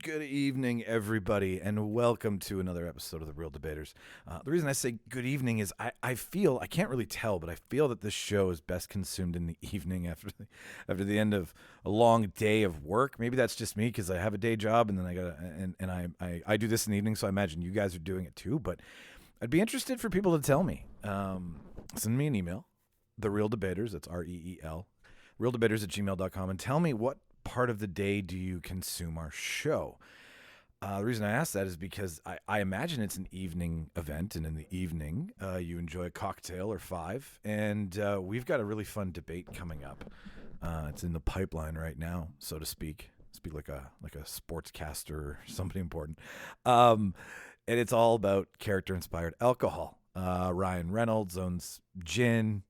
Good evening, everybody, and welcome to another episode of the Reel Debaters. The reason I say good evening is I feel, I can't really tell, but I feel that this show is best consumed in the evening after the end of a long day of work. Maybe that's just me because I have a day job, and then I do this in the evening, so I imagine you guys are doing it too. But I'd be interested for people to tell me. Send me an email, the Reel Debaters, that's REEL, reeldebaters@gmail.com, and tell me what part of the day do you consume our show. The reason I ask that is because I imagine it's an evening event, and in the evening you enjoy a cocktail or five, and we've got a really fun debate coming up. It's in the pipeline right now, so to speak like a sportscaster or somebody important, and it's all about character-inspired alcohol. Ryan Reynolds owns gin.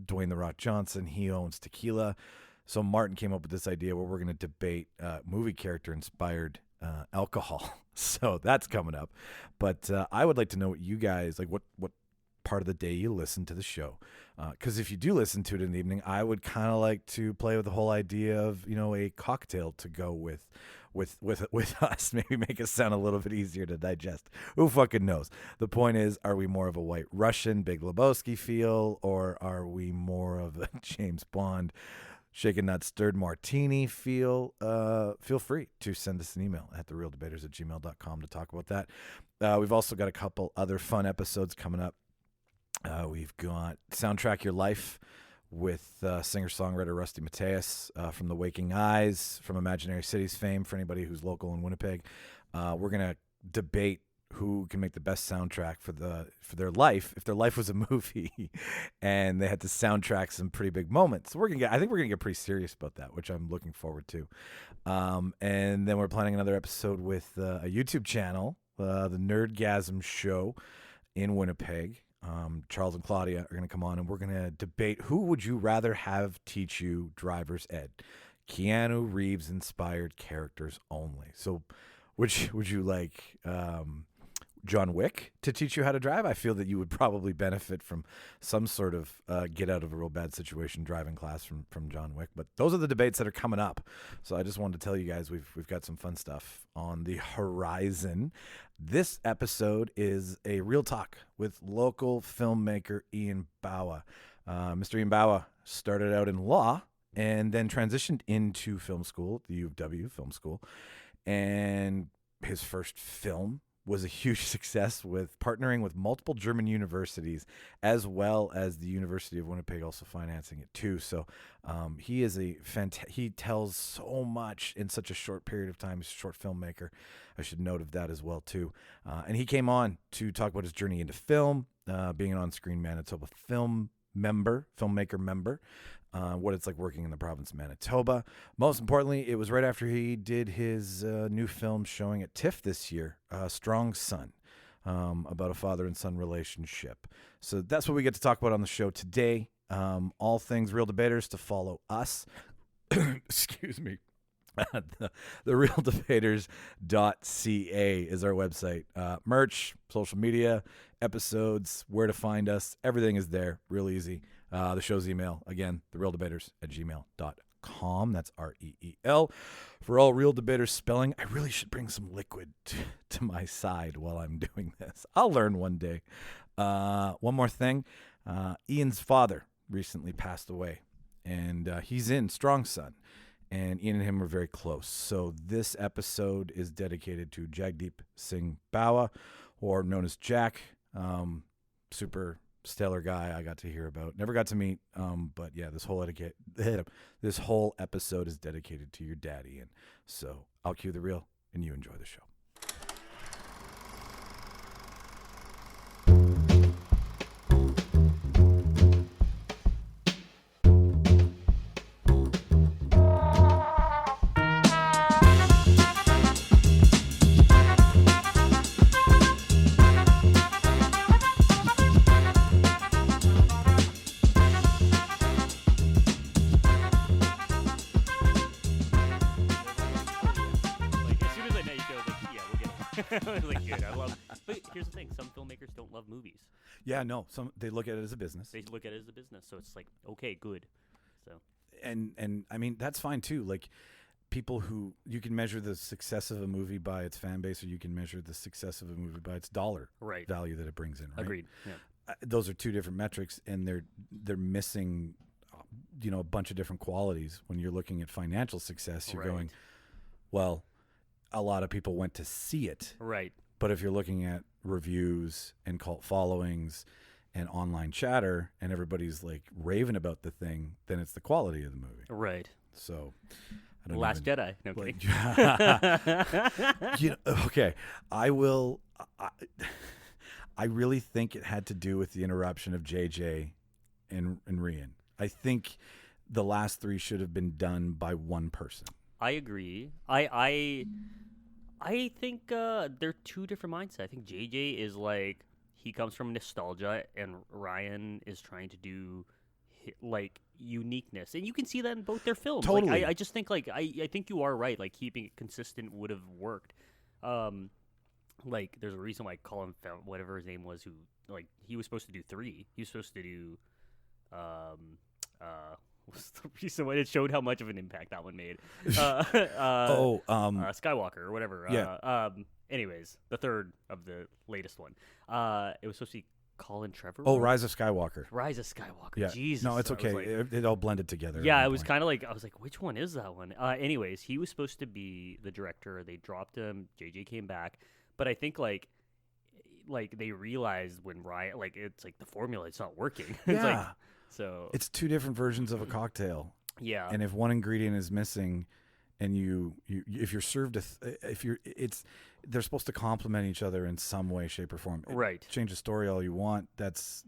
Dwayne "The Rock" Johnson, he owns tequila. So Martin came up with this idea where we're going to debate movie character-inspired alcohol. So that's coming up. But I would like to know what you guys, like what part of the day you listen to the show. Because if you do listen to it in the evening, I would kind of like to play with the whole idea of, a cocktail to go with us. Maybe make it sound a little bit easier to digest. Who fucking knows? The point is, are we more of a White Russian, Big Lebowski feel, or are we more of a James Bond shaken not stirred martini feel? Feel free to send us an email at thereeldebaters@gmail.com to talk about that. We've also got a couple other fun episodes coming up. We've got Soundtrack Your Life with singer-songwriter Rusty Mateus from The Waking Eyes, from Imaginary Cities fame, for anybody who's local in Winnipeg. We're going to debate who can make the best soundtrack for their life, if their life was a movie and they had to soundtrack some pretty big moments. So I think we're gonna get pretty serious about that, which I'm looking forward to. And then we're planning another episode with a YouTube channel, the Nerdgasm Show in Winnipeg. Charles and Claudia are gonna come on, and we're gonna debate who would you rather have teach you driver's ed. Keanu Reeves inspired characters only. So would you like John Wick to teach you how to drive? I feel that you would probably benefit from some sort of get out of a real bad situation driving class from John Wick. But those are the debates that are coming up. So I just wanted to tell you guys we've got some fun stuff on the horizon. This episode is a real talk with local filmmaker Ian Bawa. Mr. Ian Bawa started out in law and then transitioned into film school at the U of W Film School. And his first film was a huge success, with partnering with multiple German universities, as well as the University of Winnipeg also financing it too. So he is he tells so much in such a short period of time. He's a short filmmaker. I should note of that as well too. And he came on to talk about his journey into film, being an on-screen Manitoba filmmaker member, what it's like working in the province of Manitoba. Most importantly, it was right after he did his new film showing at TIFF this year, Strong Son, about a father and son relationship. So that's what we get to talk about on the show today. All things Reel Debaters to follow us. Excuse me. The reeldebaters.ca is our website. Merch, social media, episodes, where to find us. Everything is there. Real easy. The show's email, again, thereeldebaters@gmail.com. That's REEL. For all Reel Debaters spelling, I really should bring some liquid to my side while I'm doing this. I'll learn one day. One more thing. Ian's father recently passed away, and he's in Strong Son. And Ian and him were very close. So this episode is dedicated to Jagdeep Singh Bawa, or known as Jack. Super stellar guy I got to hear about. Never got to meet, but yeah, this whole episode is dedicated to your dad, Ian. So I'll cue the reel, and you enjoy the show. Like, good. But here's the thing: some filmmakers don't love movies. Yeah, no. They look at it as a business. They look at it as a business, so it's like, okay, good. So, and I mean that's fine too. Like, people who you can measure the success of a movie by its fan base, or you can measure the success of a movie by its dollar value that it brings in. Right? Agreed. Yeah. Those are two different metrics, and they're missing, a bunch of different qualities. When you're looking at financial success, you're going, well, a lot of people went to see it. Right. But if you're looking at reviews and cult followings and online chatter, and everybody's like raving about the thing, then it's the quality of the movie. Right. So, I don't Last Jedi. No kidding. Okay. I will. I really think it had to do with the interruption of JJ and Rian. I think the last three should have been done by one person. I agree. I think they're two different mindsets. I think JJ is like, he comes from nostalgia, and Ryan is trying to do like uniqueness, and you can see that in both their films. Totally. Like, I just think like I think you are right. Like, keeping it consistent would have worked. Like, there's a reason why Colin, whatever his name was, who, like, he was supposed to do 3. He was supposed to do what's the reason why it showed how much of an impact that one made? Skywalker or whatever. Yeah. Anyways, the third of the latest one. It was supposed to be Colin Trevor. Oh, Rise of Skywalker. Rise of Skywalker. Yeah. Jesus. No, it's okay. Like, it all blended together. Yeah, it was kind of like, I was like, which one is that one? Anyways, he was supposed to be the director. They dropped him. JJ came back. But I think like they realized when Ryan, like, it's like the formula, it's not working. It's Yeah. like, so it's two different versions of a cocktail. Yeah. And if one ingredient is missing, and if you're served they're supposed to complement each other in some way, shape, or form. Right. Change the story all you want. That's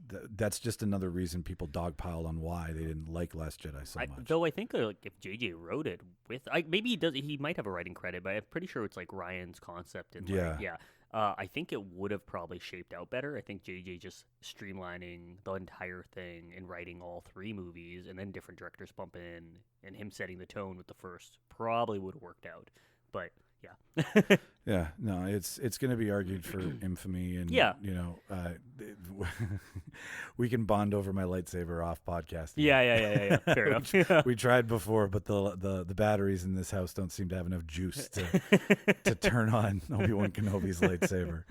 just another reason people dogpiled on why they didn't like Last Jedi so much. Though I think like if JJ wrote it with, maybe he might have a writing credit, but I'm pretty sure it's like Ryan's concept. And I think it would have probably shaped out better. I think JJ just streamlining the entire thing and writing all 3 movies, and then different directors bump in, and him setting the tone with the first probably would have worked out. But yeah. Yeah, no, it's going to be argued for infamy, and we can bond over my lightsaber off podcast. Yeah. Fair enough. We tried before, but the batteries in this house don't seem to have enough juice to turn on Obi-Wan Kenobi's lightsaber.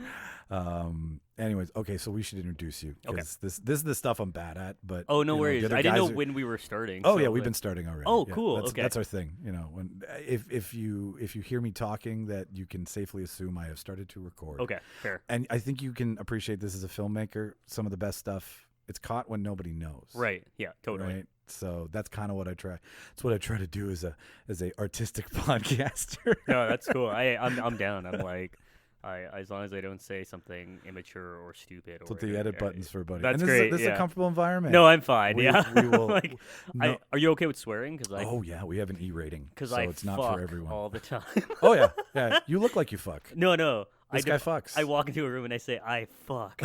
Anyways, okay, so we should introduce you, because this is the stuff I'm bad at. But no worries. I didn't know when we were starting. Oh, yeah, we've been starting already. Oh, yeah, cool. That's our thing. When if you hear me talking, that you can safely assume I have started to record. Okay, fair. And I think you can appreciate this as a filmmaker. Some of the best stuff, it's caught when nobody knows. Right. Yeah. Totally. Right. So that's kind of what I try. That's what I try to do as a artistic podcaster. No, that's cool. I'm down. I'm like, as long as I don't say something immature or stupid. That's what the edit button's for, buddy. That's and great. This is a comfortable environment. No, I'm fine. We will. Like, no. are you okay with swearing? Oh yeah, we have an E rating, because it's not for everyone all the time. Oh yeah. You look like you fuck. No. This guy fucks. I walk into a room and I say, I fuck.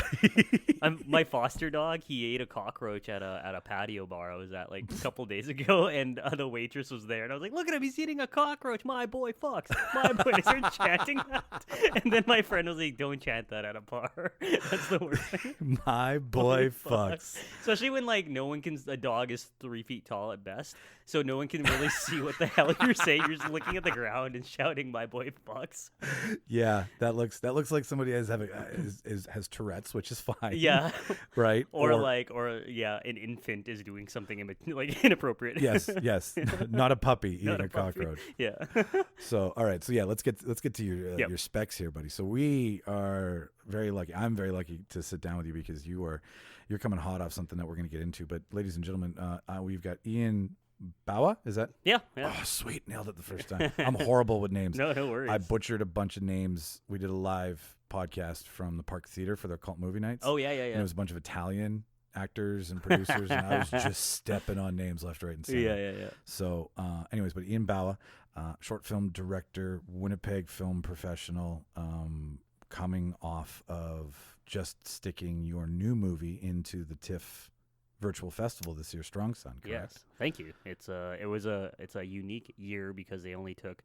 My foster dog, he ate a cockroach at a patio bar I was at like a couple days ago, and the waitress was there, and I was like, look at him, he's eating a cockroach. My boy fucks. My boy. I started chanting that. And then my friend was like, don't chant that at a bar. That's the worst thing. My boy fucks. Especially when like a dog is 3 feet tall at best, so no one can really see what the hell you're saying. You're just looking at the ground and shouting, my boy fucks. Yeah, that looks like somebody has Tourette's, which is fine. Yeah. Right. Or an infant is doing something inappropriate. Yes. Not a puppy eating a cockroach. Yeah. So all right. So yeah, let's get to your specs here, buddy. So we are very lucky. I'm very lucky to sit down with you, because you're coming hot off something that we're going to get into. But ladies and gentlemen, we've got Ian Bawa, is that? Yeah. Oh, sweet. Nailed it the first time. I'm horrible with names. No worries. I butchered a bunch of names. We did a live podcast from the Park Theater for their cult movie nights. Oh, yeah. And it was a bunch of Italian actors and producers, and I was just stepping on names left, right, and center. Yeah. So anyways, but Ian Bawa, short film director, Winnipeg film professional, coming off of just sticking your new movie into the TIFF virtual festival this year, Strong Son, correct? Yes, thank you. It's a unique year because they only took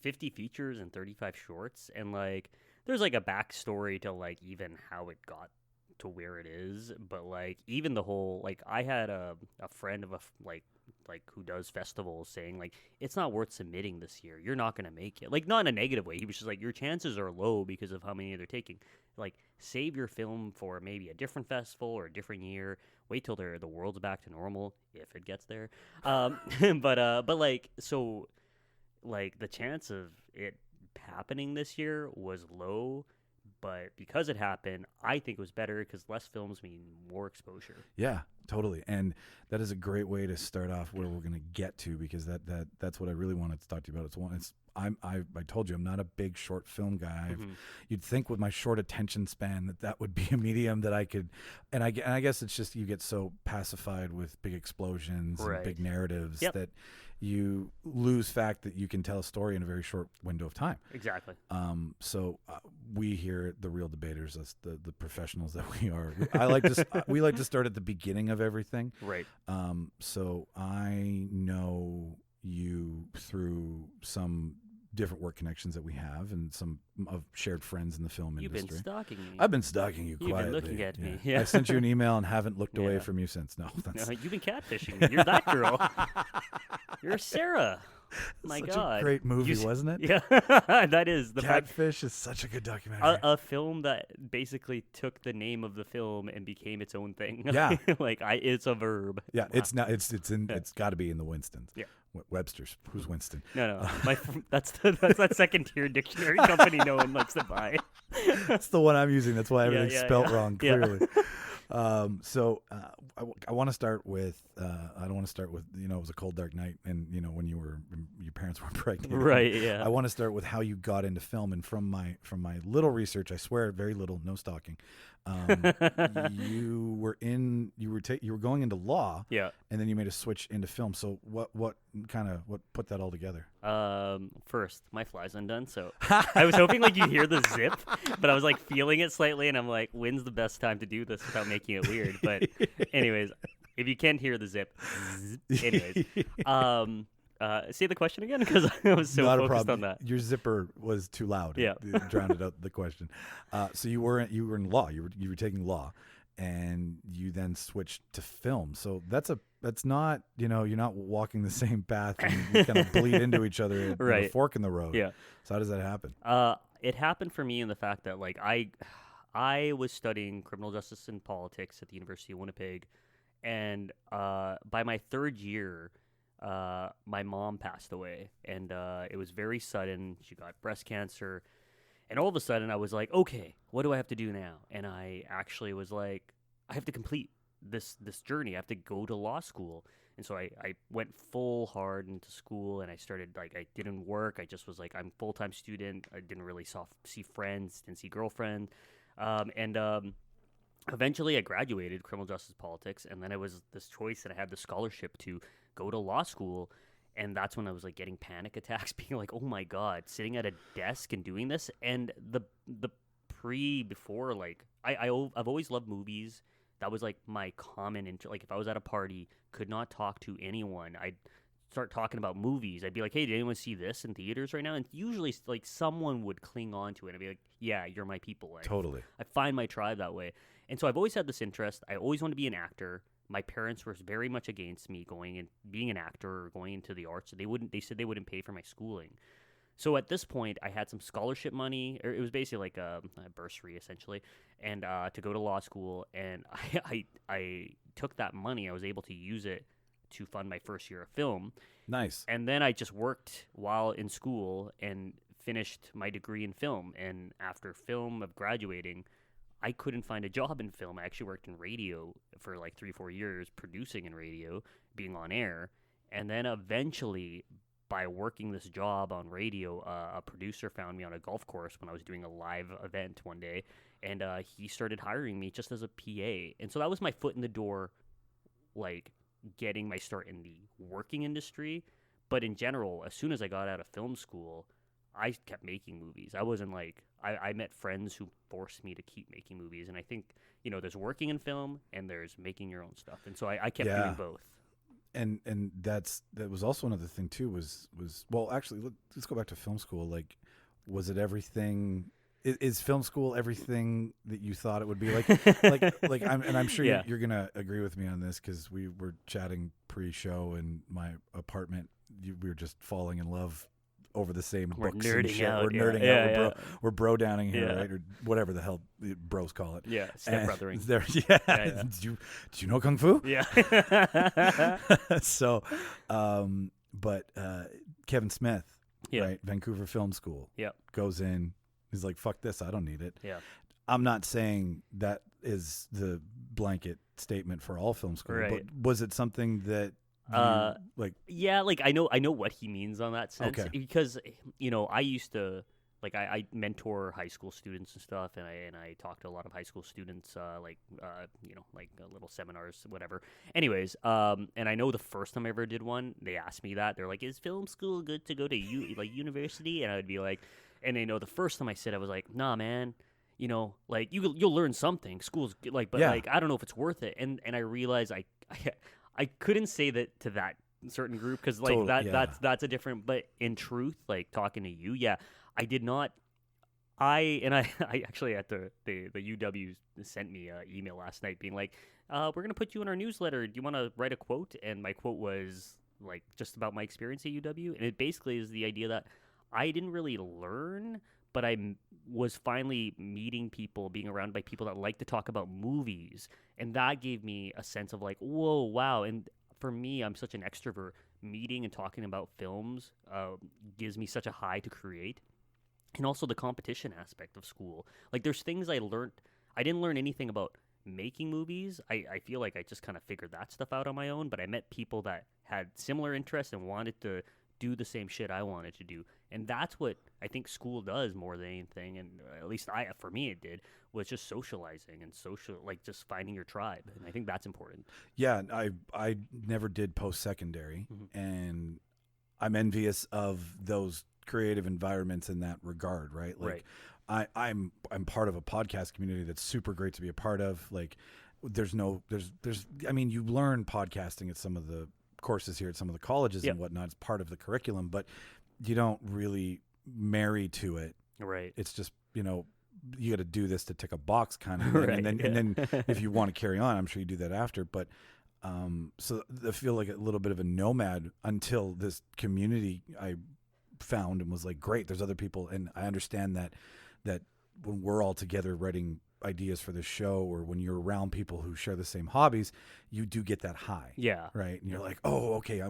50 features and 35 shorts, and like there's like a backstory to like even how it got to where it is, but like even the whole, like I had a friend of who does festivals saying like it's not worth submitting this year. You're not going to make it. Like not in a negative way. He was just like your chances are low because of how many they're taking. Like save your film for maybe a different festival or a different year. Wait till the world's back to normal if it gets there. But like so like the chance of it happening this year was low. But because it happened, I think it was better because less films mean more exposure. Yeah, totally. And that is a great way to start off where we're going to get to, because that's what I really wanted to talk to you about. I told you I'm not a big short film guy. You'd think with my short attention span that would be a medium that I could, and I guess it's just you get so pacified with big explosions and big narratives that you lose fact that you can tell a story in a very short window of time. Exactly. So we here at the Reel Debaters, as the professionals that we are, we like to start at the beginning of everything. Right. So I know you through some different work connections that we have and some of shared friends in the film industry. You've been stalking me. I've been stalking you quietly. You've been looking at me. Yeah. I sent you an email and haven't looked away from you since. No, you've been catfishing me. You're that girl. You're Sarah. My such God. a great movie, wasn't it? Yeah, that is. Catfish is such a good documentary. A film that basically took the name of the film and became its own thing. Yeah. It's a verb. Yeah, it's not. It's got to be in the Winstons. Yeah. Webster's. Who's Winston? No. That's that second tier dictionary company no one likes to buy. That's the one I'm using. That's why everything's spelt wrong, clearly. So I want to start with. I don't want to start with it was a cold dark night, and when your parents were pregnant. Right. Yeah. I want to start with how you got into film, and from my little research, I swear very little, no stalking. You were going into law. Yeah. And then you made a switch into film. So what put that all together? First, my fly's undone, so I was hoping you hear the zip, but I was feeling it slightly, and I'm like, when's the best time to do this without making it weird? But anyways, if you can't hear the zip, anyways, say the question again because I was so focused on that. Your zipper was too loud. Yeah, it drowned out the question. So you were in law. You were taking law, and you then switched to film. So that's not you're not walking the same path and you kind of bleed into each other at a fork in the road. Yeah. So how does that happen? It happened for me in the fact that I was studying criminal justice and politics at the University of Winnipeg, and by my third year, my mom passed away, and it was very sudden. She got breast cancer, and all of a sudden I was like, okay, what do I have to do now? And I actually was like, I have to complete this journey. I have to go to law school. And so I went full hard into school, and I started I didn't work. I just was I'm a full-time student. I didn't really see friends, didn't see girlfriend. Eventually I graduated criminal justice politics, and then it was this choice that I had the scholarship to go to law school. And that's when I was getting panic attacks, being like, oh my God, sitting at a desk and doing this. And before I've always loved movies. That was my common if I was at a party, could not talk to anyone, I'd start talking about movies. I'd be like, hey, did anyone see this in theaters right now? And usually someone would cling on to it and I'd be like, yeah, you're my people. Totally. I find my tribe that way. And so I've always had this interest. I always wanted to be an actor. My parents were very much against me going and being an actor or going into the arts. They said they wouldn't pay for my schooling. So at this point, I had some scholarship money, or it was basically a bursary essentially, and to go to law school. And I took that money. I was able to use it to fund my first year of film. Nice. And then I just worked while in school and finished my degree in film. And after film of graduating, I couldn't find a job in film. I actually worked in radio for 3-4 years, producing in radio, being on air. And then eventually, by working this job on radio, a producer found me on a golf course when I was doing a live event one day. And he started hiring me just as a PA. And so that was my foot in the door, getting my start in the working industry. But in general, as soon as I got out of film school, I kept making movies. I wasn't I met friends who forced me to keep making movies. And I think, there's working in film and there's making your own stuff. And so I kept doing both. And that was also another thing too, was well, actually, let's go back to film school. Was it everything Is film school everything that you thought it would be? I'm sure you're gonna agree with me on this because we were chatting pre-show in my apartment. We were just falling in love over the same books and shit. We're nerding out. We're bro downing here, right? Or whatever the hell bros call it. Yeah, stepbrothering. Do you know kung fu? Yeah. So, but Kevin Smith, right? Vancouver Film School. Yeah. Goes in. He's like, fuck this. I don't need it. Yeah. I'm not saying that is the blanket statement for all film school, but was it something that Yeah, like I know what he means on that sense because I used to I mentor high school students and stuff, and I talk to a lot of high school students like little seminars, whatever. Anyways, and I know the first time I ever did one, they asked me that. They're like, "Is film school good to go to university?" And I would be like, and they know the first time I said, I was like, "Nah, man. Like you'll learn something. School's like, but like I don't know if it's worth it." And I realized I couldn't say that to that certain group because that's a different. But in truth, like talking to you, I did not. I actually at the UW sent me an email last night being like, we're gonna put you in our newsletter. Do you want to write a quote? And my quote was like just about my experience at UW, and it basically is the idea that I didn't really learn, but I was finally meeting people, being around by people that like to talk about movies. And that gave me a sense of like, whoa, wow. And for me, I'm such an extrovert. Meeting and talking about films gives me such a high to create. And also the competition aspect of school. Like there's things I learned. I didn't learn anything about making movies. I feel like I just kind of figured that stuff out on my own. But I met people that had similar interests and wanted to do the same shit I wanted to do. And that's what I think school does more than anything, and at least for me it did, was just socializing and just finding your tribe. And I think that's important. Yeah, I never did post-secondary, and I'm envious of those creative environments in that regard, right? Like I'm part of a podcast community that's super great to be a part of. Like there's I mean, you learn podcasting at some of the courses here at some of the colleges and whatnot. It's part of the curriculum, but you don't really marry to it. Right. It's just, you got to do this to tick a box kind of thing. And then if you want to carry on, I'm sure you do that after. But so I feel like a little bit of a nomad until this community I found and was like, great, there's other people. And I understand that when we're all together writing ideas for this show, or when you're around people who share the same hobbies, you do get that high. Yeah. Right. And you're like, oh, okay.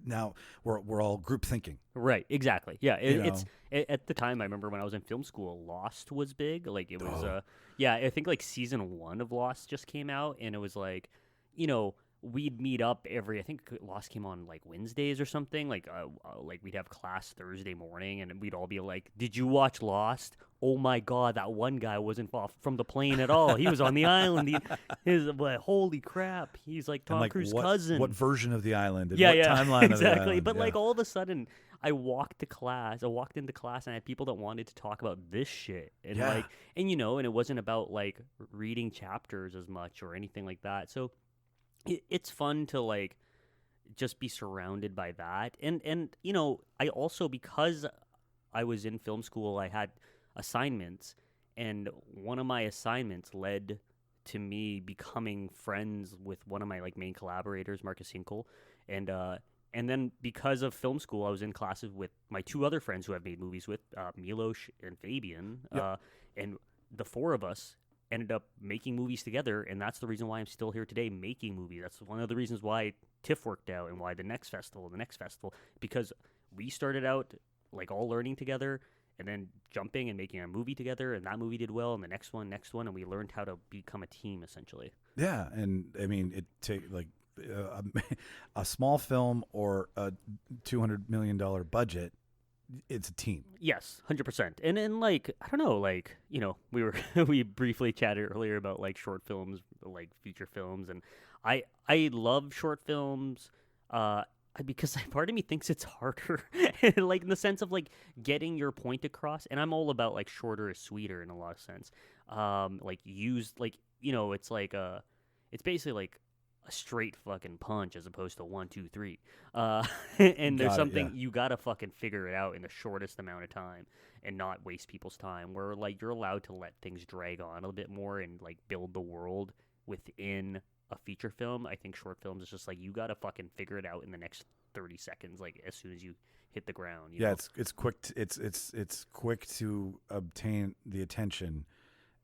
Now we're all group thinking. Right. Exactly. Yeah. It's at the time, I remember when I was in film school, Lost was big. Like it was, I think like season 1 of Lost just came out, and it was like, we'd meet up I think Lost came on like Wednesdays or something. Like we'd have class Thursday morning, and we'd all be like, "Did you watch Lost? Oh my God, that one guy wasn't off from the plane at all. He was on the island. Holy crap, he's like Tom Cruise's cousin." What version of the island? And what timeline exactly. of the island? But like all of a sudden, I walked into class, and I had people that wanted to talk about this shit, and and it wasn't about like reading chapters as much or anything like that. So it's fun to like just be surrounded by that. And I also, because I was in film school, I had assignments, and one of my assignments led to me becoming friends with one of my like main collaborators, Marcus Hinkle. And then because of film school, I was in classes with my 2 other friends who I've made movies with, Milos and Fabian. And the 4 of us ended up making movies together, and that's the reason why I'm still here today making movies. That's one of the reasons why TIFF worked out and why the next festival, because we started out like all learning together and then jumping and making a movie together, and that movie did well, and the next one, and we learned how to become a team essentially. Yeah, and I mean, it take like a small film or a $200 million budget. It's a team. Yes, 100%. And like, I don't know, like, we briefly chatted earlier about like short films, like feature films, and I love short films because part of me thinks it's harder, like in the sense of like getting your point across. And I'm all about like shorter is sweeter in a lot of sense. Like used, like, it's like it's basically like a straight fucking punch as opposed to 1, 2, 3. And there's something you gotta fucking figure it out in the shortest amount of time and not waste people's time. Where like you're allowed to let things drag on a bit more and like build the world within a feature film. I think short films is just like you gotta fucking figure it out in the next 30 seconds, like as soon as you hit the ground. You know? It's quick. It's quick to obtain the attention,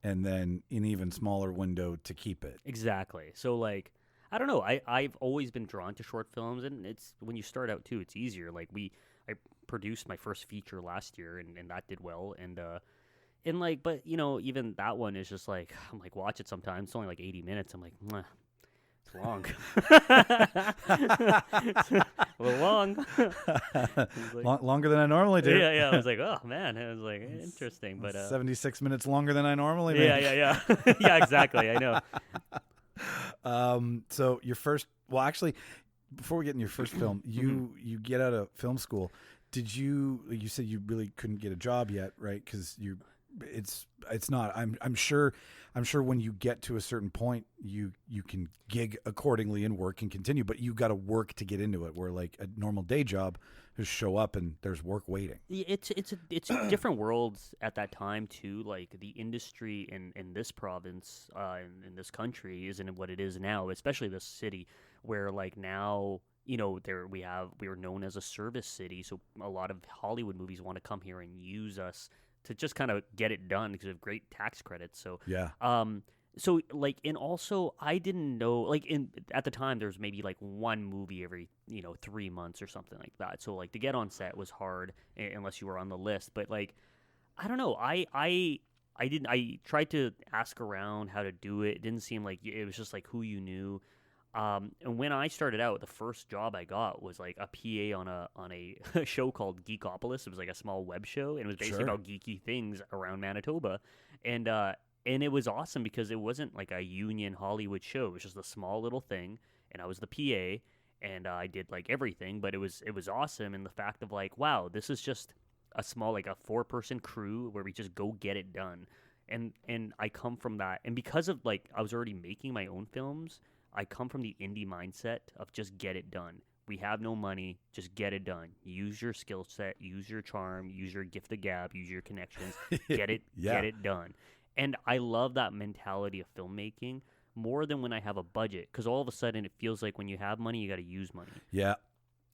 and then an even smaller window to keep it. Exactly. So like, I don't know. I've always been drawn to short films, and it's when you start out too, it's easier. Like I produced my first feature last year, and that did well, and like, but you know, even that one is just like I'm like watch it sometimes. It's only like 80 minutes. I'm like, it's long. A little long. Like, longer than I normally do. Yeah. I was like, oh man, it was like interesting, but 76 minutes longer than I normally make. Yeah. Yeah, exactly. I know. So your first, well, actually, before we get in your first film, you get out of film school. Did you said you really couldn't get a job yet, right? Because it's not. I'm sure when you get to a certain point, you can gig accordingly and work and continue, but you got to work to get into it. Where like a normal day job, just show up and there's work waiting. It's different worlds at that time too. Like the industry in this province, in this country, isn't what it is now. Especially this city, where like now. You know, we are known as a service city, so a lot of Hollywood movies want to come here and use us to just kind of get it done because we have great tax credits. So yeah. So like, and also I didn't know like at the time there was maybe like one movie every 3 months or something like that. So like to get on set was hard unless you were on the list. But like, I don't know. I tried to ask around how to do it. It didn't seem like it was just like who you knew. And when I started out, the first job I got was like a PA on a show called Geekopolis. It was like a small web show, and it was basically about geeky things around Manitoba. And it was awesome because it wasn't like a union Hollywood show. It was just a small little thing, and I was the PA, and I did like everything. But it was awesome in the fact of like, wow, this is just a small like a 4-person crew where we just go get it done. And I come from that, and because of like I was already making my own films. I come from the indie mindset of just get it done. We have no money, just get it done. Use your skill set, use your charm, use your gift of gab, use your connections, get it done. And I love that mentality of filmmaking more than when I have a budget, because all of a sudden it feels like when you have money, you got to use money. Yeah.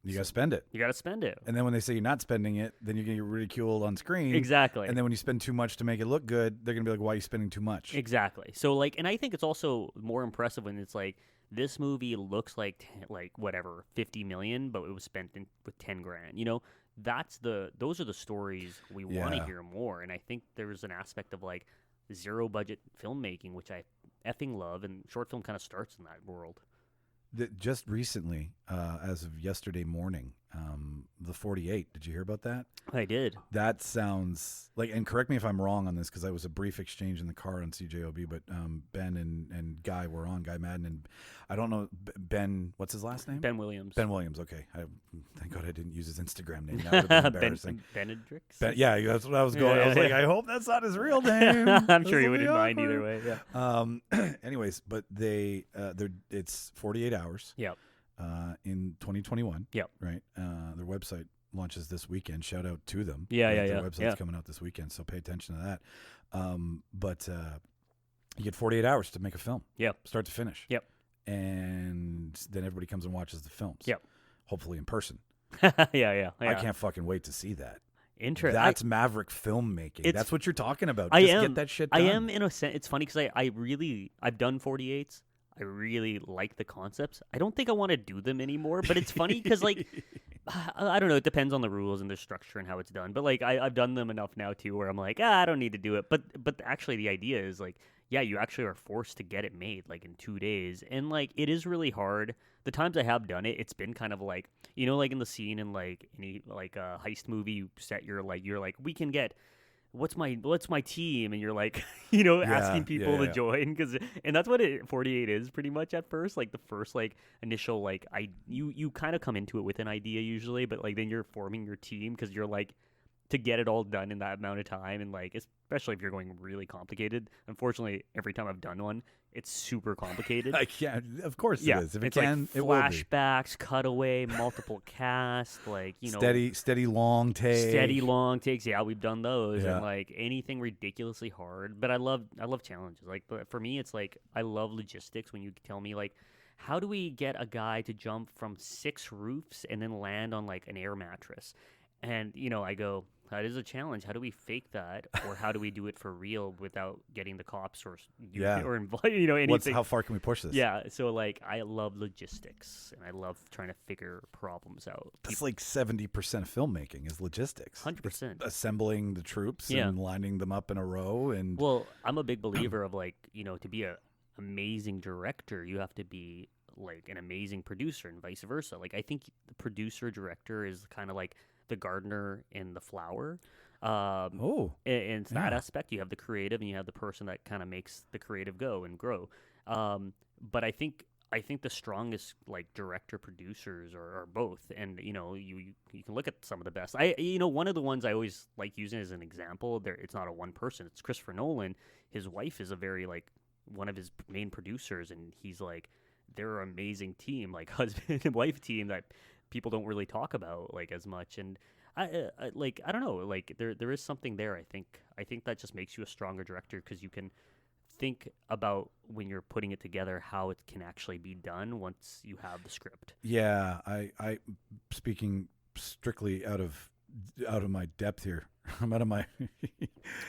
You got to spend it. You got to spend it. And then when they say you're not spending it, then you're going to get ridiculed on screen. Exactly. And then when you spend too much to make it look good, they're going to be like, why are you spending too much? Exactly. So like, and I think it's also more impressive when it's like, this movie looks like whatever, 50 million, but it was spent with 10 grand. You know, those are the stories we want to hear more. And I think there's an aspect of like zero budget filmmaking, which I effing love. And short film kind of starts in that world. Just recently, as of yesterday morning, the 48. Did you hear about that? I did. That sounds like, and correct me if I'm wrong on this, because I was a brief exchange in the car on CJOB, but Ben and Guy were on, Guy Madden, and I don't know, Ben, what's his last name? Ben Williams. Ben Williams, okay. Thank God I didn't use his Instagram name. That would have been embarrassing. Benedricts? Yeah, that's what I was going. I was like, I hope that's not his real name. I'm sure you wouldn't mind either way, yeah. Anyways, but it's 48 hours. Yep. In 2021. Yep. Right. Their website launches this weekend. Shout out to them. Yeah. Their website's coming out this weekend, so pay attention to that. But you get 48 hours to make a film. Yep. Start to finish. Yep. And then everybody comes and watches the films. Yep. Hopefully in person. Yeah. I can't fucking wait to see that. Interesting. That's maverick filmmaking. That's what you're talking about. Get that shit done. I am in a sense. It's funny because I've done 48s. I really like the concepts. I don't think I want to do them anymore, but it's funny because, like, I don't know. It depends on the rules and the structure and how it's done. But, like, I've done them enough now, too, where I'm like, I don't need to do it. But actually, the idea is, like, yeah, you actually are forced to get it made, like, in 2 days. And, like, it is really hard. The times I have done it, it's been kind of like, you know, like in the scene in, like, any, like, a heist movie, you set you're like, we can get... What's my team? And you're like, asking people to join, and that's what 48 is pretty much at first. Like the first like initial like you kind of come into it with an idea usually, but like then you're forming your team because you're like to get it all done in that amount of time, and like especially if you're going really complicated. Unfortunately, every time I've done one, it's super complicated. I can't. Of course it is. If it's it can, like it will be. flashbacks, cutaway, multiple cast, like steady long takes. Yeah, we've done those, Yeah. and like anything ridiculously hard. But I love challenges. Like, but for me, it's like I love logistics. When you tell me like, how do we get a guy to jump from 6 roofs and then land on like an air mattress? And I go, that is a challenge. How do we fake that, or how do we do it for real without getting the cops or anything? How far can we push this? Yeah, so like I love logistics, and I love trying to figure problems out. That's like 70% of filmmaking is logistics. 100%. Assembling the troops and lining them up in a row. And well, I'm a big believer of like to be a amazing director, you have to be like an amazing producer, and vice versa. Like I think the producer director is kind of like the gardener and the flower. In that aspect, you have the creative and you have the person that kind of makes the creative go and grow. But I think the strongest like director producers are both, and you can look at some of the best. One of the ones I always like using as an example. It's not a one person. It's Christopher Nolan. His wife is a very like one of his main producers, and he's like they're an amazing team, like husband and wife team that people don't really talk about like as much. And I don't know, like there is something there. I think that just makes you a stronger director, because you can think about when you're putting it together how it can actually be done once you have the script. Yeah, I speaking strictly out of my depth here. I'm out of my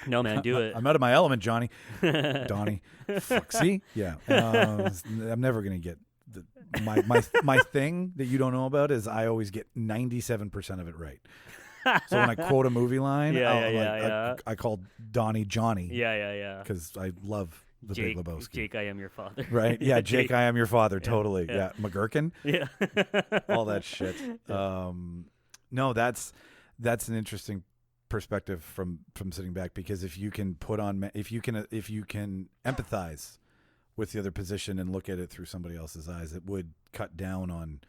No, man, do it. I'm out of my element, Johnny. Donnie. Fuck, see? Yeah. I'm never gonna get my thing that you don't know about is I always get 97% of it right. So when I quote a movie line, I call Donnie Johnny. Yeah. Because I love the Big Lebowski. Jake, I am your father. Right? Yeah, Jake, I am your father. Totally. Yeah. McGurkin. Yeah. All that shit. No, that's an interesting perspective from sitting back, because if you can if you can empathize with the other position and look at it through somebody else's eyes, it would cut down on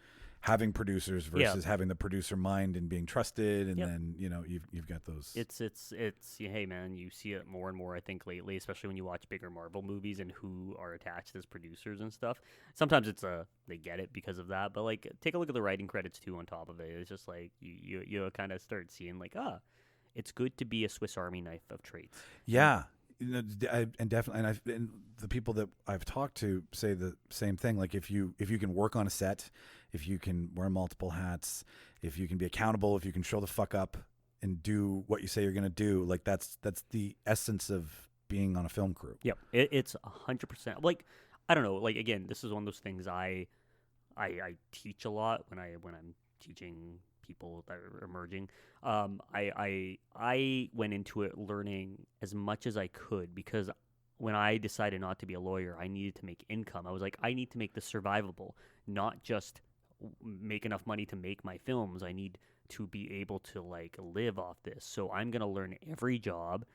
having producers versus having the producer mind and being trusted, and then you've got those. It's hey man, you see it more and more I think lately, especially when you watch bigger Marvel movies and who are attached as producers and stuff. Sometimes it's they get it because of that, but like take a look at the writing credits too on top of it. It's just like you kind of start seeing like it's good to be a Swiss Army knife of traits. Yeah. And definitely, and the people that I've talked to say the same thing. Like if you can work on a set, if you can wear multiple hats, if you can be accountable, if you can show the fuck up and do what you say you're going to do, like that's the essence of being on a film crew. Yep, it's 100%. Like I don't know. Like again, this is one of those things I teach a lot when I'm teaching people that are emerging. I went into it learning as much as I could, because when I decided not to be a lawyer, I needed to make income. I was like, I need to make this survivable, not just make enough money to make my films. I need to be able to like live off this. So I'm going to learn every job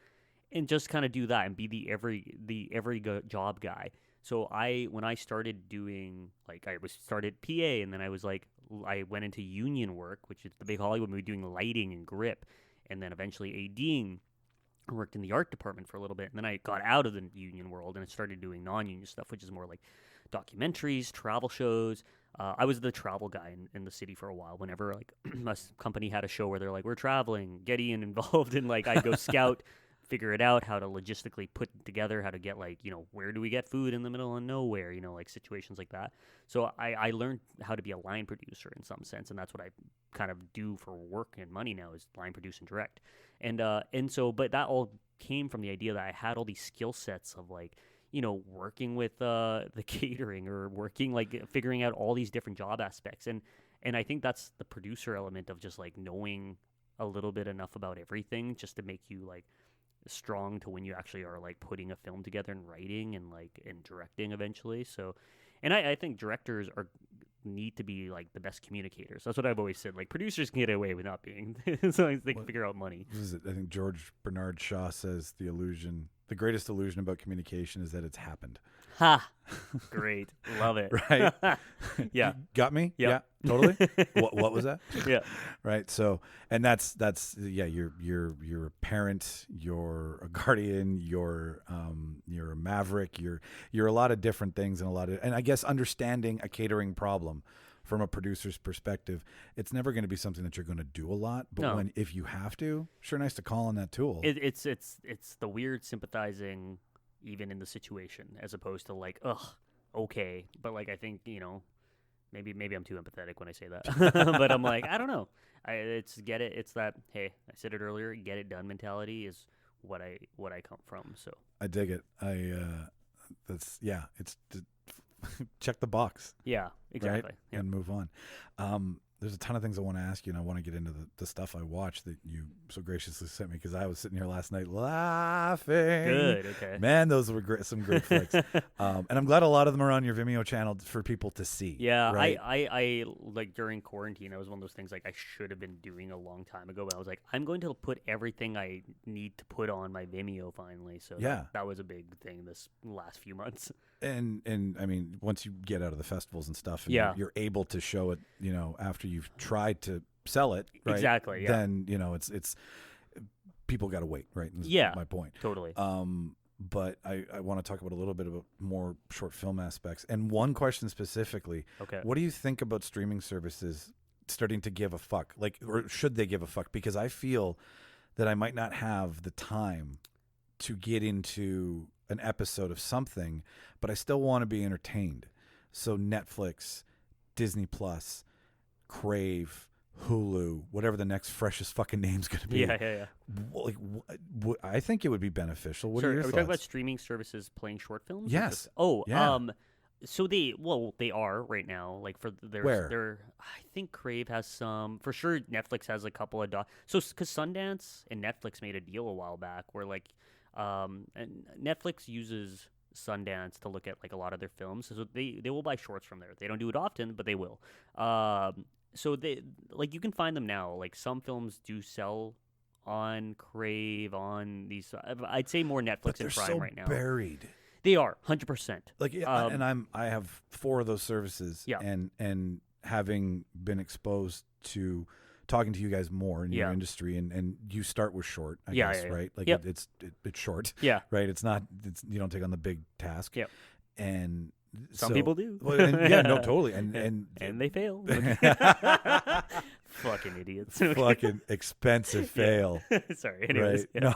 and just kind of do that and be the every job guy. So when I started doing, like, I started PA, and then I went into union work, which is the big Hollywood movie, doing lighting and grip, and then eventually ADing. I worked in the art department for a little bit, and then I got out of the union world and I started doing non-union stuff, which is more like documentaries, travel shows. I was the travel guy in the city for a while. Whenever like a company had a show where they're like, we're traveling, get Ian involved, and like I'd go scout, figure it out, how to logistically put it together, how to get like, where do we get food in the middle of nowhere, like situations like that. So I learned how to be a line producer in some sense, and that's what I kind of do for work and money now, is line produce and direct. And so, but that all came from the idea that I had all these skill sets of like, working with the catering, or working, like figuring out all these different job aspects. And I think that's the producer element of just like knowing a little bit enough about everything just to make you like strong to when you actually are like putting a film together and writing and directing eventually. So, and I think directors need to be like the best communicators. That's what I've always said. Like producers can get away with not being, as long as they can figure out money. This is it. I think George Bernard Shaw says the illusion the greatest illusion about communication is that it's happened. Ha! Great, love it. Right? Yeah. Got me? Yep. Yeah, totally. What was that? Yeah. Right. So, and that's yeah. You're a parent. You're a guardian. You're a maverick. You're a lot of different things and I guess understanding a catering problem from a producer's perspective, it's never going to be something that you're going to do a lot. But No. if you have to, sure, nice to call on that tool. It's the weird sympathizing even in the situation as opposed to like, ugh, okay. But like I think, maybe I'm too empathetic when I say that. But I'm like, I don't know. It's that, hey, I said it earlier, get it done mentality is what I come from. So I dig it. It's check the box. yeah, exactly. Right? Yeah. And move on. There's a ton of things I want to ask you, and I want to get into the stuff I watched that you so graciously sent me because I was sitting here last night laughing. Good, okay. Man, those were some great flicks. And I'm glad a lot of them are on your Vimeo channel for people to see. Yeah, right? I like during quarantine, I was one of those things like I should have been doing a long time ago. But I was like, I'm going to put everything I need to put on my Vimeo finally. So yeah, that was a big thing this last few months. And I mean, once you get out of the festivals and stuff, and yeah, you're able to show it, after you've tried to sell it, right? Exactly. Yeah. Then it's people got to wait, right? That's yeah, my point. Totally. But I want to talk about a little bit about more short film aspects. And one question specifically, okay. What do you think about streaming services starting to give a fuck? Like, or should they give a fuck? Because I feel that I might not have the time to get into an episode of something, but I still want to be entertained. So Netflix, Disney Plus, Crave, Hulu, whatever the next freshest fucking name's going to be. Yeah. Like, I think it would be beneficial. What Sorry, are your we thoughts? talking about streaming services playing short films? Yes. Yeah. So they are right now. Like Where? I think Crave has some for sure. Netflix has a couple of so because Sundance and Netflix made a deal a while back where like and Netflix uses Sundance to look at like a lot of their films, so they will buy shorts from there. They don't do it often, but they will. So they like you can find them now. Like some films do sell on Crave on these. I'd say more Netflix and Prime so right now. Buried. They are 100%. Like, and I have 4 of those services. Yeah. And having been exposed to talking to you guys more in your industry, and you start with short, I guess, right? Like it's short. Yeah. Right. It's not. You don't take on the big task. Yeah. And some people do. Well, no, totally. And they fail. Fucking idiots. Fucking expensive fail. Sorry. Anyways, right? No.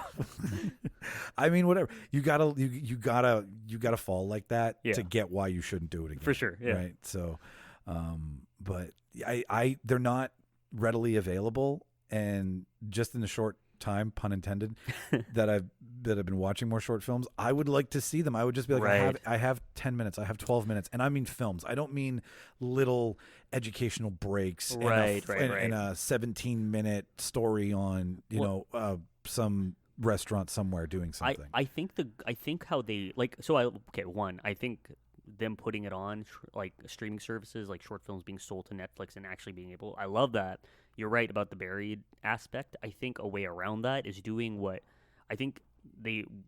I mean, whatever. You gotta fall like that to get why you shouldn't do it again. For sure. Yeah. Right. So, but they're not readily available, and just in the short time, pun intended, that I've been watching more short films, I would like to see them. I would just be like, right. I have 10 minutes, I have 12 minutes, and I mean films. I don't mean little educational breaks, right, and a 17-minute story on some restaurant somewhere doing something. I think how they like. So I think them putting it on like streaming services, like short films being sold to Netflix and actually being able. I love that. You're right about the buried aspect. I think a way around that is doing what I think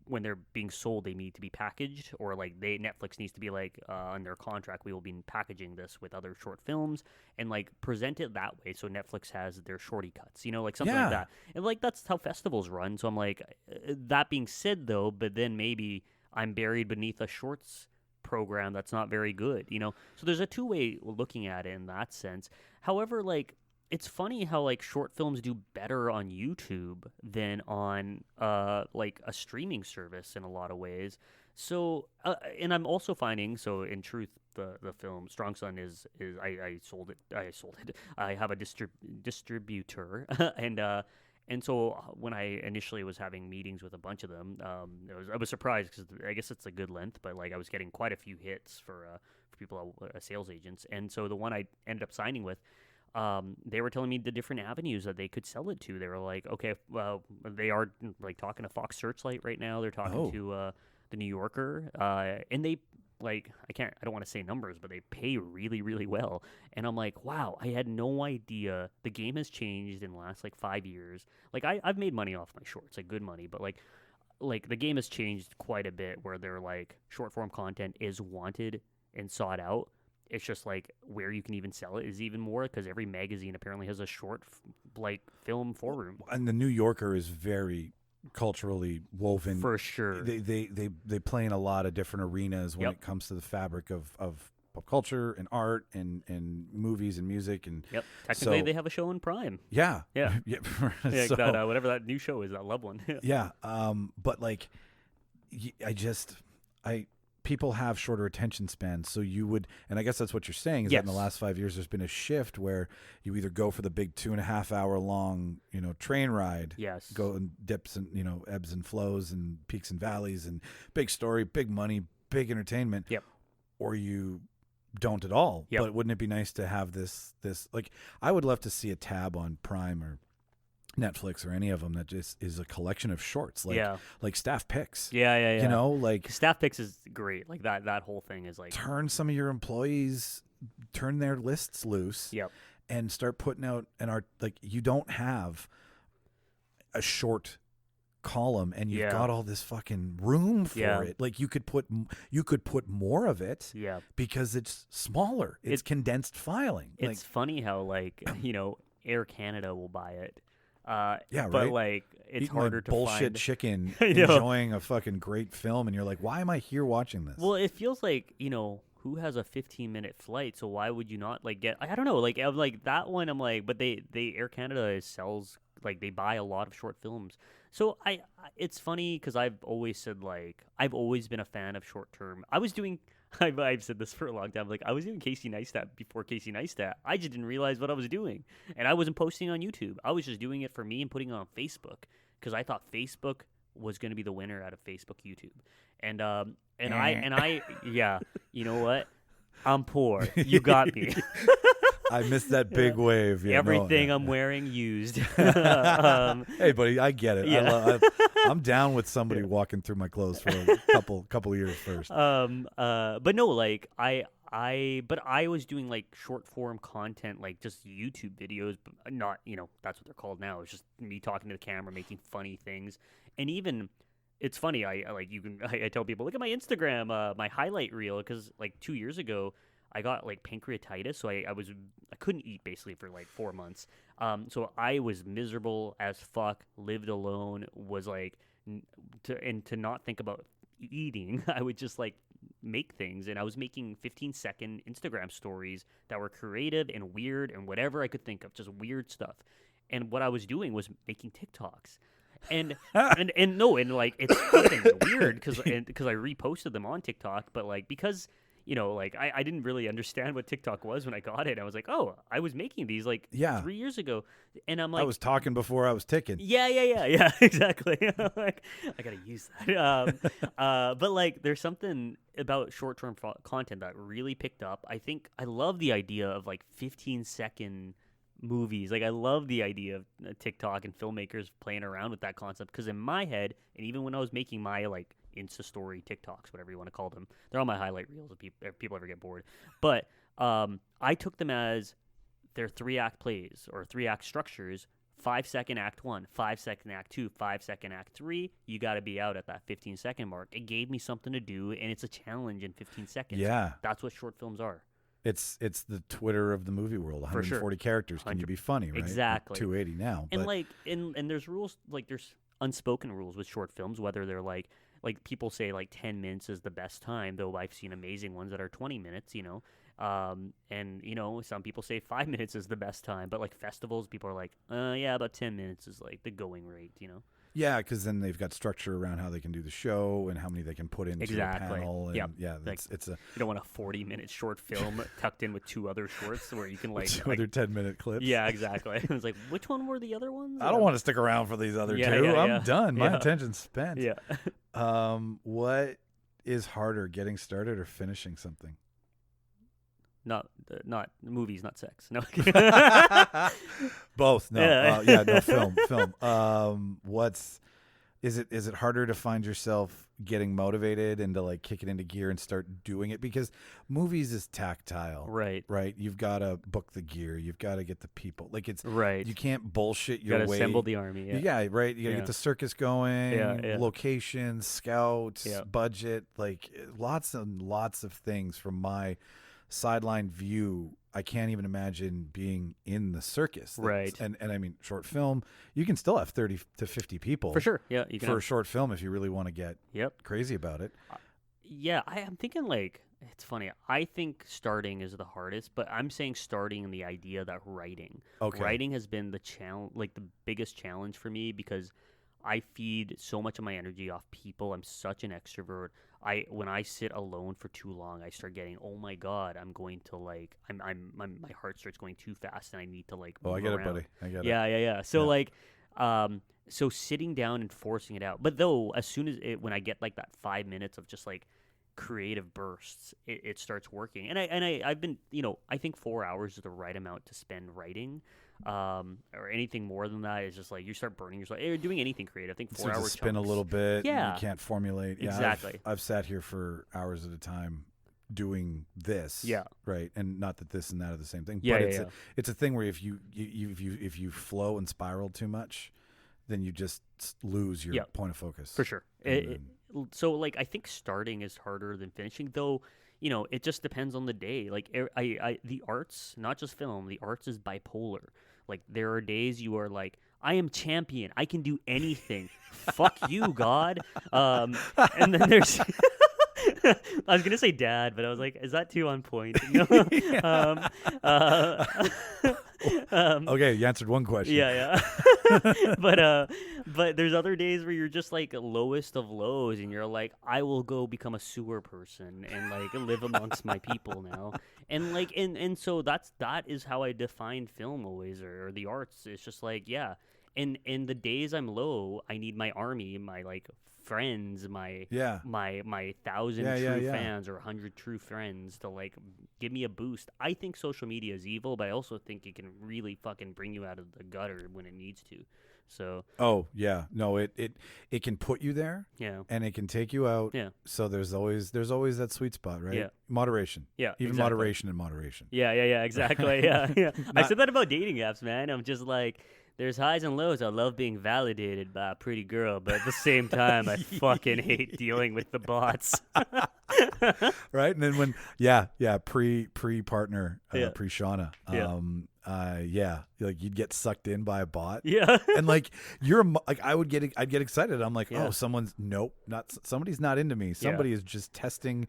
when they're being sold, they need to be packaged, or like Netflix needs to be like on their contract, we will be packaging this with other short films and like present it that way. So Netflix has their shorty cuts, like something like that. And like that's how festivals run. So I'm like, that being said though, but then maybe I'm buried beneath a shorts program that's not very good, So there's a two-way looking at it in that sense. However, like it's funny how like short films do better on YouTube than on like a streaming service in a lot of ways. So and I'm also finding, so in truth, the film Strong Son is I sold it. I have a distributor and so when I initially was having meetings with a bunch of them, I was surprised because I guess it's a good length, but like I was getting quite a few hits for people, sales agents, and so the one I ended up signing with, they were telling me the different avenues that they could sell it to. They were like, okay, well, they are like talking to Fox Searchlight right now. They're talking to the New Yorker, and they like I don't want to say numbers, but they pay really, really well. And I'm like, wow, I had no idea. The game has changed in the last like 5 years. Like I've made money off my shorts, like good money, but like like the game has changed quite a bit where they're like short form content is wanted and sought out. It's just like where you can even sell it is even more because every magazine apparently has a short like film forum. And the New Yorker is very culturally woven. For sure. They play in a lot of different arenas when it comes to the fabric of pop culture and art and movies and music and technically they have a show in Prime. Yeah. So, whatever that new show is, that love one. But like people have shorter attention spans, so you would, and I guess that's what you're saying is that in the last 5 years there's been a shift where you either go for the big 2.5 hour long train ride, go and dips and ebbs and flows and peaks and valleys and big story, big money, big entertainment, or you don't at all. But wouldn't it be nice to have this like, I would love to see a tab on Prime or Netflix or any of them that just is a collection of shorts, like staff picks. Like staff picks is great. Like that whole thing is like, turn some of your employees, turn their lists loose, and start putting out an art. Like, you don't have a short column and you've got all this fucking room for it. Like, you could put more of it because it's smaller. It's condensed filing. It's funny how like Air Canada will buy it. But right? Like, it's eating harder like to bullshit find chicken, enjoying a fucking great film, and you're like, why am I here watching this? Well, it feels like who has a 15-minute flight, so why would you not like get? I don't know, like I'm like that one. I'm like, but they Air Canada sells, like, they buy a lot of short films. So it's funny because I've always said, like, I've always been a fan of short term. I've said this for a long time. Like, I was doing Casey Neistat before Casey Neistat. I just didn't realize what I was doing, and I wasn't posting on YouTube. I was just doing it for me and putting it on Facebook because I thought Facebook was going to be the winner out of Facebook, YouTube, and I you know what? I'm poor. You got me. I missed that big wave. Yeah, everything I'm wearing used. Hey, buddy, I get it. I'm down with somebody walking through my clothes for a couple of years first. But no, like I was doing like short form content, like just YouTube videos, but not, that's what they're called now. It's just me talking to the camera, making funny things, and even. It's funny. I tell people, look at my Instagram, my highlight reel, because like 2 years ago, I got like pancreatitis, so I couldn't eat basically for like 4 months. So I was miserable as fuck, lived alone, was like, to not think about eating, I would just like make things, and I was making 15-second Instagram stories that were creative and weird and whatever I could think of, just weird stuff. And what I was doing was making TikToks. And like it's fucking weird because I reposted them on TikTok, but like because like I didn't really understand what TikTok was when I got it. I was like, oh, I was making these like 3 years ago, and I'm like, I was talking before I was ticking. Yeah, exactly. Like, I gotta use that. But like there's something about short-term content that really picked up. I think I love the idea of like 15-second movies. Like, I love the idea of TikTok and filmmakers playing around with that concept, because in my head, and even when I was making my like Insta story TikToks, whatever you want to call them, they're on my highlight reels if people ever get bored. But I took them as their 3-act plays or 3-act structures. 5-second act 1, 5-second act 2, 5-second act 3. You got to be out at that 15-second mark. It gave me something to do, and it's a challenge in 15 seconds. Yeah, that's what short films are. It's the Twitter of the movie world. 140 characters. Can you be funny, right? Exactly. 280 now. And like, and there's rules, like there's unspoken rules with short films, whether they're like people say like 10 minutes is the best time, though I've seen amazing ones that are 20 minutes, and some people say 5 minutes is the best time, but like festivals, people are like, about 10 minutes is like the going rate, Yeah, because then they've got structure around how they can do the show and how many they can put into a panel. And it's a you don't want a 40-minute short film tucked in with 2 other shorts where you can like 2 other 10-minute clips. Yeah, exactly. It was like, which one were the other ones? I don't want to stick around for these other 2. I'm done. My attention's spent. Yeah. What is harder, getting started or finishing something? Not movies, not sex. No. Both. No. No, film. Is it harder to find yourself getting motivated and to like kick it into gear and start doing it? Because movies is tactile, right? You've got to book the gear, you've got to get the people. Like it's right. You can't bullshit your way. You got to assemble the army. Right. You got to get the circus going, locations, scouts, budget, like lots and lots of things. From my sideline view, I can't even imagine being in the circus. Right. And I mean, short film, you can still have 30 to 50 people. For sure. Yeah. You can for a short film if you really want to get crazy about it. I'm thinking like, it's funny. I think starting is the hardest, but I'm saying starting in the idea that writing. Okay. Writing has been the challenge, like the biggest challenge for me, because I feed so much of my energy off people. I'm such an extrovert. When I sit alone for too long, I start getting, oh my God, I'm going to like, my heart starts going too fast, and I need to like. Oh, I get around. it, buddy. I get it. Yeah. So like, so sitting down and forcing it out. But though, as soon as when I get like that 5 minutes of just like creative bursts, it starts working. And I've been, I think 4 hours is the right amount to spend writing. Or anything more than that is just like you start burning yourself. You're doing anything creative. I think 4 hours. Spin chunks. A little bit. Yeah, you can't formulate. Yeah, exactly. I've sat here for hours at a time doing this. Yeah. Right. And not that this and that are the same thing. Yeah. But it's a thing where if you flow and spiral too much, then you just lose your point of focus. For sure. So like I think starting is harder than finishing, though. It just depends on the day. Like the arts, not just film, the arts is bipolar. Like there are days you are like, I am champion. I can do anything. Fuck you, God. And then there's, I was gonna say dad, but I was like, is that too on point? Okay, you answered one question. Yeah. But there's other days where you're just like lowest of lows, and you're like, I will go become a sewer person and like live amongst my people now, and like and so that is how I define film always, or the arts. It's just like and the days I'm low, I need my army, my like friends, my 1,000 true fans or 100 true friends to like give me a boost. I think social media is evil, but I also think it can really fucking bring you out of the gutter when it needs to. So it can put you there, and it can take you out. So there's always that sweet spot, right? Moderation, exactly. moderation and moderation. Exactly. I said that about dating apps, man. I'm just like, there's highs and lows. I love being validated by a pretty girl, but at the same time, I fucking hate dealing with the bots. Right? And then when, pre-partner, pre-Shauna, like you'd get sucked in by a bot. Yeah. And like, I'd get excited. I'm like, somebody's not into me. Somebody is just testing,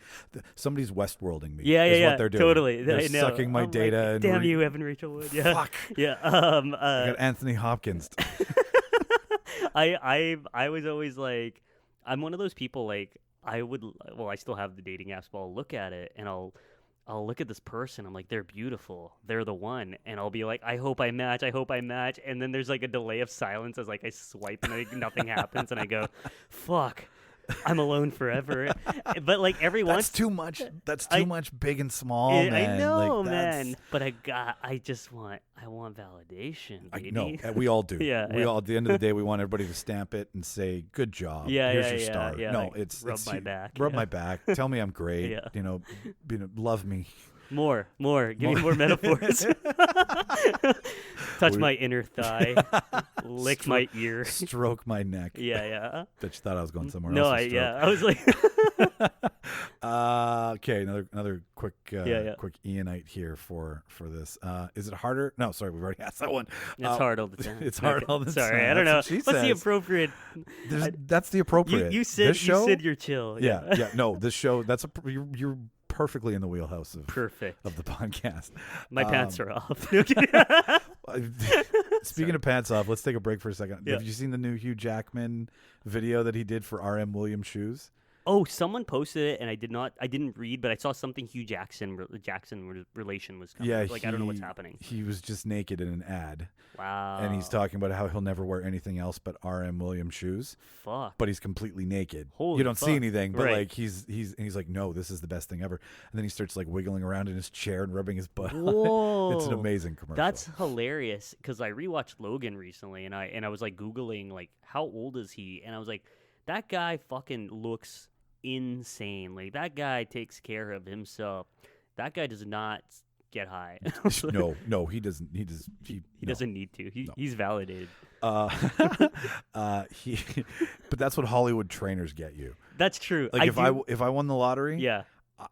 somebody's Westworlding me. Is what they're doing. Totally. They're sucking my data. Like, and damn you, Evan Rachel Wood. Yeah. Fuck. Yeah. I got Anthony Hopkins. I was always like, I'm one of those people like, I still have the dating apps, but I'll look at it and I'll look at this person. I'm like, they're beautiful. They're the one. And I'll be like, I hope I match. And then there's like a delay of silence as like I swipe and like, nothing happens. And I go, fuck, I'm alone forever. But like every once. That's too much. That's too much big and small, man. I know, like, man. But I want validation, baby. No, we all do. We all, at the end of the day, we want everybody to stamp it and say, good job. Here's your star. No, like, it's rub my back. Rub my back. Tell me I'm great. Love me. More. Give me more metaphors. Touch my inner thigh. Lick my ear. Stroke my neck. Yeah. Bet you thought I was going somewhere else. No, I was like. Okay, another quick Ianite here for this. Is it harder? No, sorry, we've already asked that one. It's hard all the time. It's hard all the time. Sorry, I don't know. What's the appropriate? That's the appropriate. You said you're chill. Yeah. No, this show. You're perfectly in the wheelhouse of the podcast. My pants are off. Speaking of pants off, let's take a break for a second. Have you seen the new Hugh Jackman video that he did for R.M. Williams shoes? Oh, someone posted it, and I didn't read, but I saw something Hugh Jackson relation was coming. Yeah, Like, I don't know what's happening. He was just naked in an ad. Wow. And he's talking about how he'll never wear anything else but R.M. Williams shoes. Fuck. But he's completely naked. Holy you don't fuck. see anything, but Right. like he's like, no, this is the best thing ever. And then he starts like wiggling around in his chair and rubbing his butt. Whoa. It's an amazing commercial. That's hilarious because I rewatched Logan recently, and I was like Googling like how old is he, and I was like, that guy fucking looks insane. Like, that guy takes care of himself. That guy does not get high. no, he doesn't. He doesn't need to. He's validated. But that's what Hollywood trainers get you. That's true. Like if I won the lottery, yeah,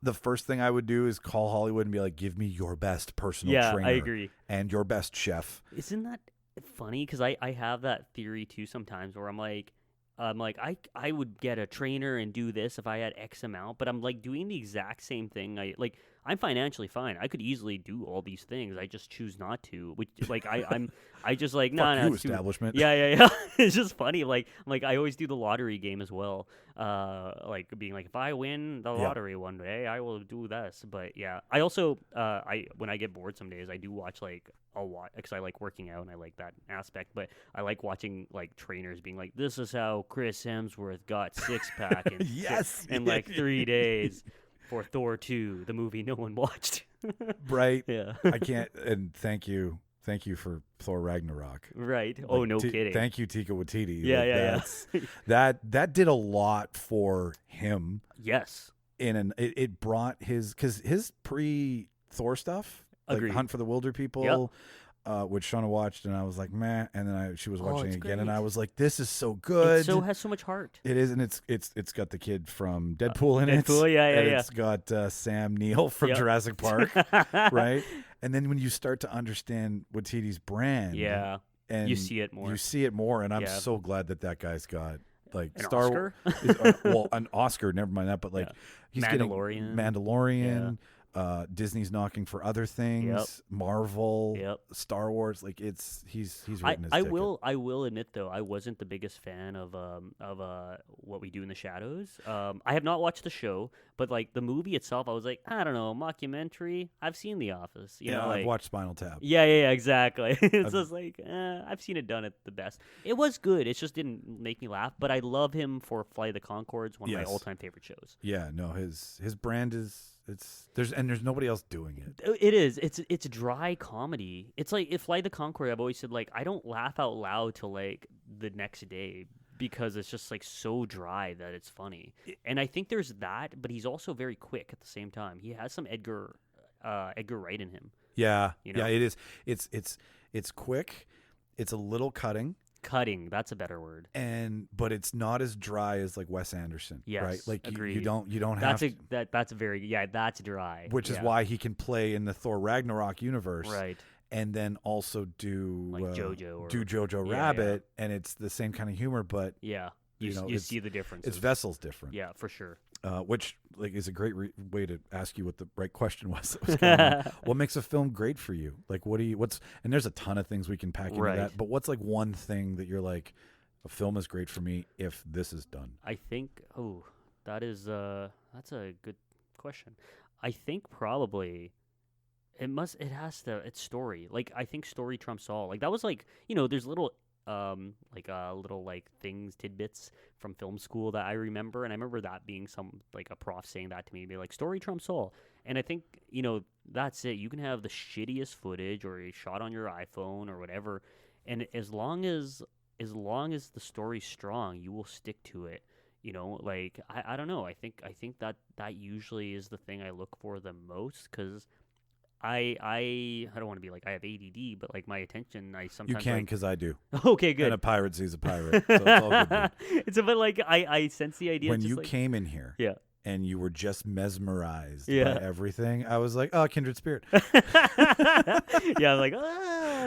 the first thing I would do is call Hollywood and be like, give me your best personal trainer. I agree. And your best chef. Isn't that funny? Because I have that theory too sometimes where I'm like I would get a trainer and do this if I had X amount, but I'm like doing the exact same thing. I'm financially fine. I could easily do all these things. I just choose not to. Which like I just like no establishment. Yeah. It's just funny. Like I always do the lottery game as well. Like being like, if I win the lottery one day, I will do this. But yeah, I also when I get bored some days, I do watch like a lot because I like working out and I like that aspect. But I like watching like trainers being like, this is how Chris Hemsworth got 6-pack in like 3 days. For Thor 2, the movie no one watched. Right. Yeah. I can't. And thank you for Thor Ragnarok. Right. Oh, like, no kidding. Thank you, Taika Waititi. Yeah. That did a lot for him. Yes. It brought his pre-Thor stuff, like Agreed. Hunt for the Wilder People, which Shauna watched, and I was like, meh. And then she was watching it again, and I was like, this is so good. It has so much heart. It is, and it's got the kid from Deadpool in it. Deadpool, yeah. It's got Sam Neill from Jurassic Park, right? And then when you start to understand Waititi's brand, and you see it more. And I'm so glad that guy's got like an Star Oscar? Well, an Oscar, never mind that, but like he's Mandalorian. getting Mandalorian. Disney's knocking for other things. Marvel, Star Wars. Like he's written his ticket. I will admit though, I wasn't the biggest fan of What We Do in the Shadows. I have not watched the show, but like the movie itself, I was like, I don't know, mockumentary. I've seen The Office. You know, I've watched Spinal Tap. Yeah, exactly. It's just like I've seen it done at the best. It was good. It just didn't make me laugh. But I love him for Flight of the Conchords, one of my all-time favorite shows. Yeah, no, his brand is. There's nobody else doing it. It is. It's dry comedy. It's like if Flight the Conchord, I've always said like I don't laugh out loud till like the next day because it's just like so dry that it's funny. And I think there's that, but he's also very quick at the same time. He has some Edgar Wright in him. Yeah, yeah, it is. It's quick. It's a little cutting. That's a better word. But it's not as dry as like Wes Anderson, right? Like agreed. you don't that's have that's dry. Which is why he can play in the Thor Ragnarok universe, right? And then also do like JoJo Jojo Rabbit, and it's the same kind of humor, but you see the difference. Its vessel's different. Yeah, for sure. Which like is a great way to ask you what the right question was. That was going on. What makes a film great for you? Like, and there's a ton of things we can pack into that. But what's like one thing that you're like, a film is great for me if this is done? I think. Oh, that's a good question. I think probably it's story. Like I think story trumps all. Like that was like there's little things, tidbits from film school that I remember, and I remember that being a prof saying that to me, be like, story trumps all. And I think that's it. You can have the shittiest footage or a shot on your iPhone or whatever, and as long as the story's strong, you will stick to it. Like I don't know. I think that usually is the thing I look for the most, because I don't want to be like I have ADD, but like my attention, I sometimes you can because I do. Okay, good. And a pirate sees a pirate, so it's all good. It's a bit like I sense the idea when you came in here, and you were just mesmerized by everything. I was like, oh, kindred spirit. I'm like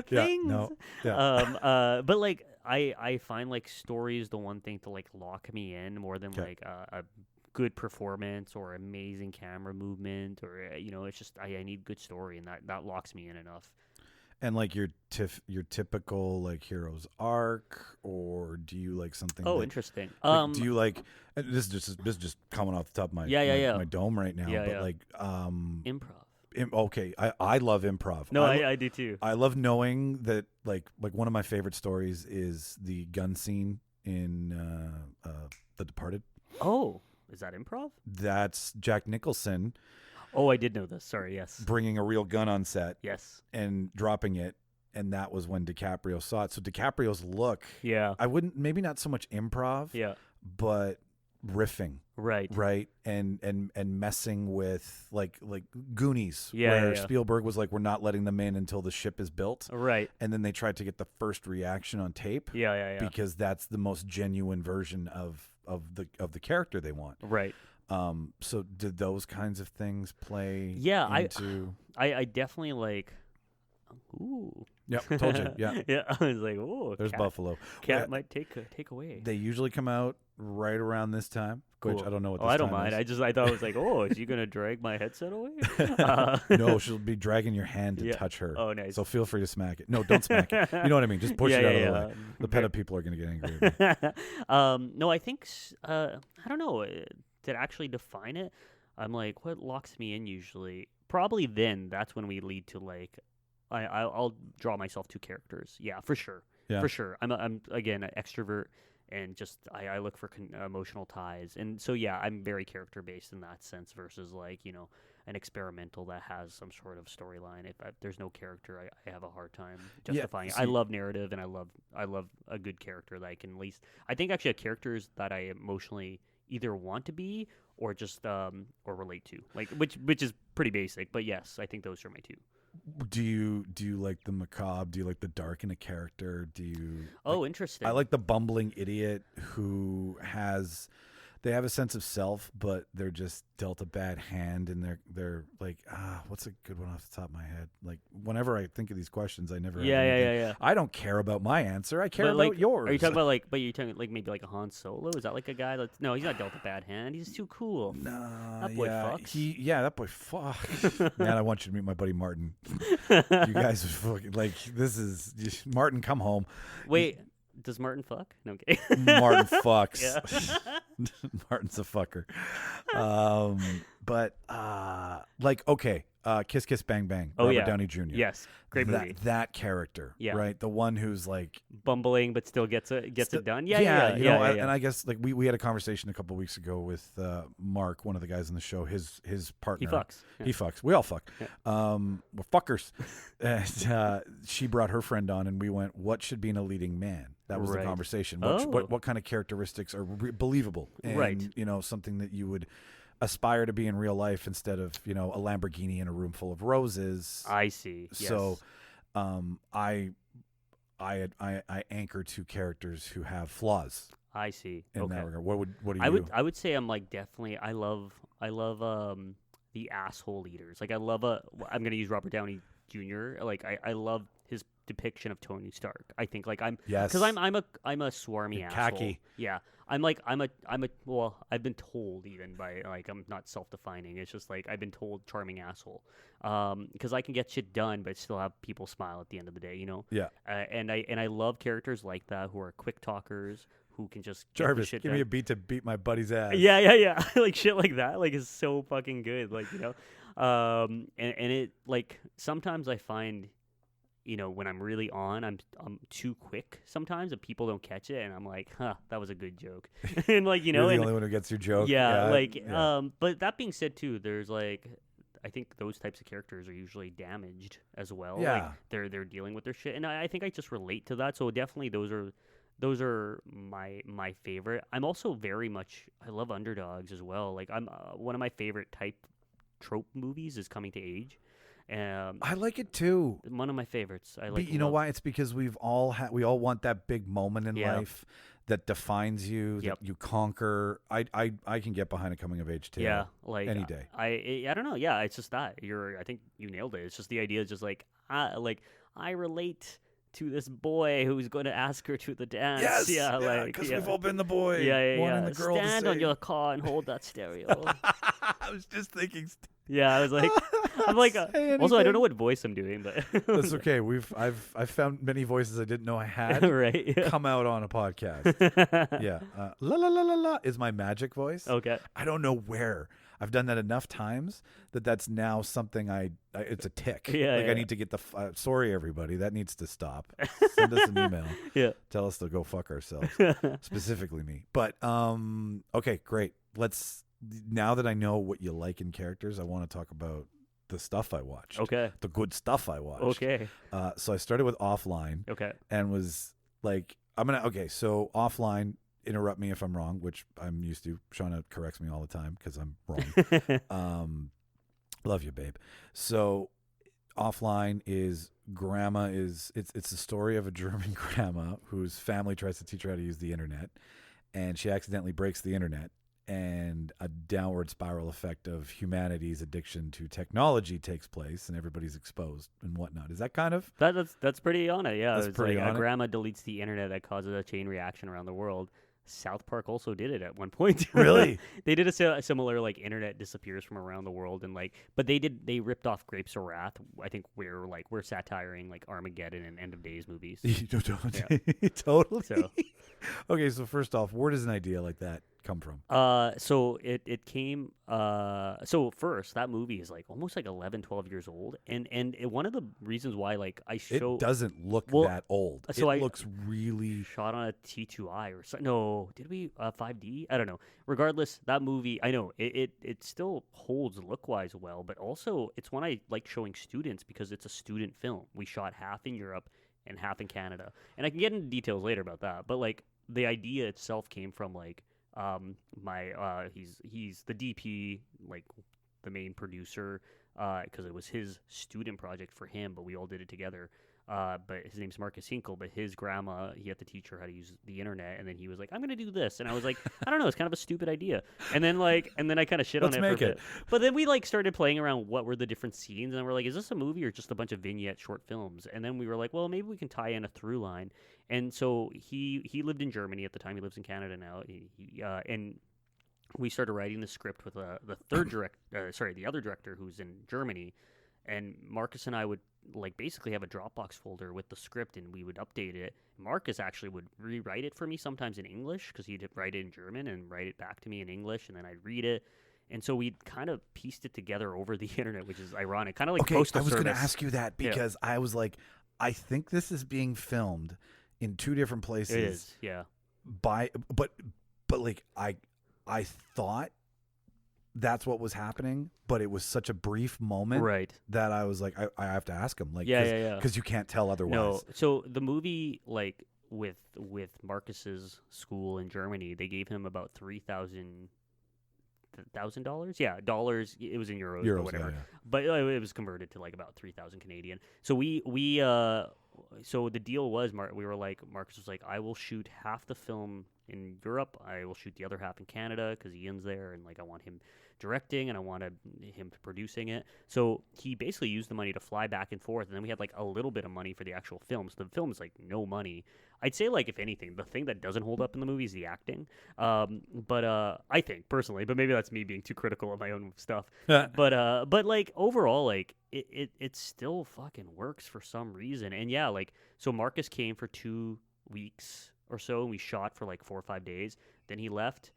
things. But like I find like story is the one thing to like lock me in more than like a good performance or amazing camera movement, or it's just I need good story, and that locks me in enough. And like your typical like hero's arc, or do you like something? Oh, that, interesting. do you like? And this is just coming off the top of my Yeah. my dome right now. Yeah, but yeah. like Improv. okay, I love improv. No, I do too. I love knowing that like one of my favorite stories is the gun scene in The Departed. Oh, is that improv? That's Jack Nicholson. Oh, I did know this. Sorry, yes. Bringing a real gun on set. Yes. And dropping it. And that was when DiCaprio saw it. So DiCaprio's look. Yeah. I wouldn't, maybe not so much improv. Yeah. But riffing. Right. Right. And messing with like Goonies. Yeah. Where yeah. Spielberg was like, we're not letting them in until the ship is built. Right. And then they tried to get the first reaction on tape. Yeah. Because that's the most genuine version of the character they want. Right. So did those kinds of things play into... I definitely like... Ooh. Yep, told you. Yeah. Yeah, I was like, oh, there's Buffalo. Cat might take away. They usually come out right around this time, cool. which I don't know what this I don't time mind. is. I thought it was like, oh, is she going to drag my headset away? No, she'll be dragging your hand to touch her. Oh, nice. So feel free to smack it. No, don't smack it. You know what I mean? Just push it out of the way. The PETA people are going to get angry at me. No, I think, I don't know, to actually define it, I'm like, what locks me in usually? Probably then, that's when we lead to like, I'll draw myself two characters. Yeah, for sure. Yeah. For sure. I'm again, an extrovert, and just I look for emotional ties. And so, yeah, I'm very character-based in that sense versus like, you know, an experimental that has some sort of storyline. If there's no character, I have a hard time justifying it. I love narrative, and I love a good character that I can at least... I think actually characters that I emotionally either want to be or just or relate to, like which is pretty basic, but yes, I think those are my two. Do you like the macabre? Do you like the dark in a character? Do you? Oh, interesting. I like the bumbling idiot who they have a sense of self, but they're just dealt a bad hand, and they're like, what's a good one off the top of my head? Like whenever I think of these questions, I never. Yeah. I don't care about my answer. I care about like, yours. Are you talking about like? But you're talking like maybe like a Han Solo? Is that like a guy that's no? He's not dealt a bad hand. He's too cool. Nah, that boy fucks. That boy fucks. Man, I want you to meet my buddy Martin. You guys are fucking like this is Martin. Come home. Wait. Does Martin fuck? No, okay. Martin fucks. Yeah. Martin's a fucker. But like, okay, Kiss Kiss Bang Bang. Robert Downey Jr. Yes, great movie. That character, right? The one who's like bumbling but still gets it done. Yeah. And I guess like we had a conversation a couple of weeks ago with Mark, one of the guys in the show. His partner. He fucks. Yeah. He fucks. We all fuck. Yeah. We're fuckers. And she brought her friend on, and we went, "What should be in a leading man?" That was the conversation. What kind of characteristics are believable? And, you know, something that you would aspire to be in real life instead of, you know, a Lamborghini in a room full of roses. I see. Yes. So, I anchor to characters who have flaws. I see. In that regard. What do you? I would say I'm like definitely. I love the asshole leaders. Like I'm gonna use Robert Downey Jr. Like I love his depiction of Tony Stark. I think like because I'm a swarmy asshole. Khaki. Yeah. I'm a well, I've been told even by like I'm not self-defining. It's just like I've been told charming asshole. Because I can get shit done but still have people smile at the end of the day, you know? Yeah. And I love characters like that who are quick talkers, who can just Jarvis, get give me a beat to beat my buddy's ass. Yeah. Like shit like that like is so fucking good, like, you know. And it like sometimes I find, you know, when I'm really on, I'm too quick sometimes, and people don't catch it, and I'm like, that was a good joke, and like, you know, you're the only one who gets your joke. Yeah. But that being said, too, there's like, I think those types of characters are usually damaged as well. Yeah, like they're dealing with their shit, and I think I just relate to that. So definitely those are my favorite. I'm also very much, I love underdogs as well. Like I'm one of my favorite trope movies is Coming to Age. I like it too. One of my favorites. I like. You know why? It's because we all want that big moment in life that defines you, that you conquer. I can get behind a coming of age tale. Yeah, like any day. I don't know. Yeah, it's just that I think you nailed it. It's just the idea. It's just like I relate to this boy who's going to ask her to the dance. Yes, yeah, because we've all been the boy. Yeah. Wanting the girl Stand to on say- your car and hold that stereo. I was just thinking. Yeah, I was like, I'm like. Say Also, I don't anything. know what voice I'm doing, but That's okay. I've found many voices I didn't know I had right. Yeah. come out on a podcast. Yeah, la la la la la is my magic voice. Okay. I don't know where. I've done that enough times that's now something it's a tick. Yeah, like yeah. I need to get sorry everybody, that needs to stop. Send us an email. Yeah. Tell us to go fuck ourselves, specifically me. But okay, great. Now that I know what you like in characters, I want to talk about the stuff I watched. Okay. The good stuff I watched. Okay. So I started with Offline. Okay. And was like, so Offline, interrupt me if I'm wrong, which I'm used to. Shauna corrects me all the time because I'm wrong. Love you, babe. So Offline is it's the story of a German grandma whose family tries to teach her how to use the internet, and she accidentally breaks the internet, and a downward spiral effect of humanity's addiction to technology takes place, and everybody's exposed and whatnot. Is that kind of That's pretty on it. Yeah, That's it's pretty like on a it? grandma deletes the internet that causes a chain reaction around the world. South Park also did it at one point. Really? They did a similar like internet disappears from around the world, and but they ripped off Grapes of Wrath. I think we're satiring like Armageddon and End of Days movies. Totally. So. Okay, so first off, where does an idea like that come from? So it came. So first, that movie is like almost like 11, 12 years old, and one of the reasons why It doesn't look that old. So it looks really shot on a T2i or so. No, did we 5D? I don't know. Regardless, that movie, I know it still holds look wise well, but also it's one I like showing students because it's a student film. We shot half in Europe and half in Canada, and I can get into details later about that. But like the idea itself came from like he's the DP, like the main producer, because it was his student project for him, but we all did it together. But his name's Marcus Hinkle, but his grandma, he had to teach her how to use the internet, and then he was like, I'm going to do this. And I was like, I don't know, it's kind of a stupid idea. And then I kind of shit on it for a bit. But then we started playing around what were the different scenes, and we're like, is this a movie or just a bunch of vignette short films? And then we were like, well, maybe we can tie in a through line. And so he lived in Germany at the time. He lives in Canada now. And we started writing the script with the other director who's in Germany. And Marcus and I would basically have a Dropbox folder with the script, and we would update it. Marcus actually would rewrite it for me sometimes in English because he'd write it in German and write it back to me in English, and then I'd read it. And so we kind of pieced it together over the internet, which is ironic. Kind of like postal service. I was going to ask you that because I was like, I think this is being filmed in two different places. It is, yeah. But like I thought that's what was happening, but it was such a brief moment, right? That I was like, I have to ask him, like, yeah, because you can't tell otherwise. No, so the movie, like with Marcus's school in Germany, they gave him about $3,000. Yeah, dollars. It was in euros or whatever, but it was converted to like about 3,000 Canadian. So so the deal was, we were like, Marcus was like, I will shoot half the film in Europe. I will shoot the other half in Canada because Ian's there, and like I want him directing and I wanted him producing it. So he basically used the money to fly back and forth, and then we had like a little bit of money for the actual film. So the film is like no money. I'd say like if anything, the thing that doesn't hold up in the movie is the acting. But I think personally, but maybe that's me being too critical of my own stuff. But like overall, like it still fucking works for some reason. And yeah, like so Marcus came for 2 weeks or so, and we shot for like 4 or 5 days. Then he left,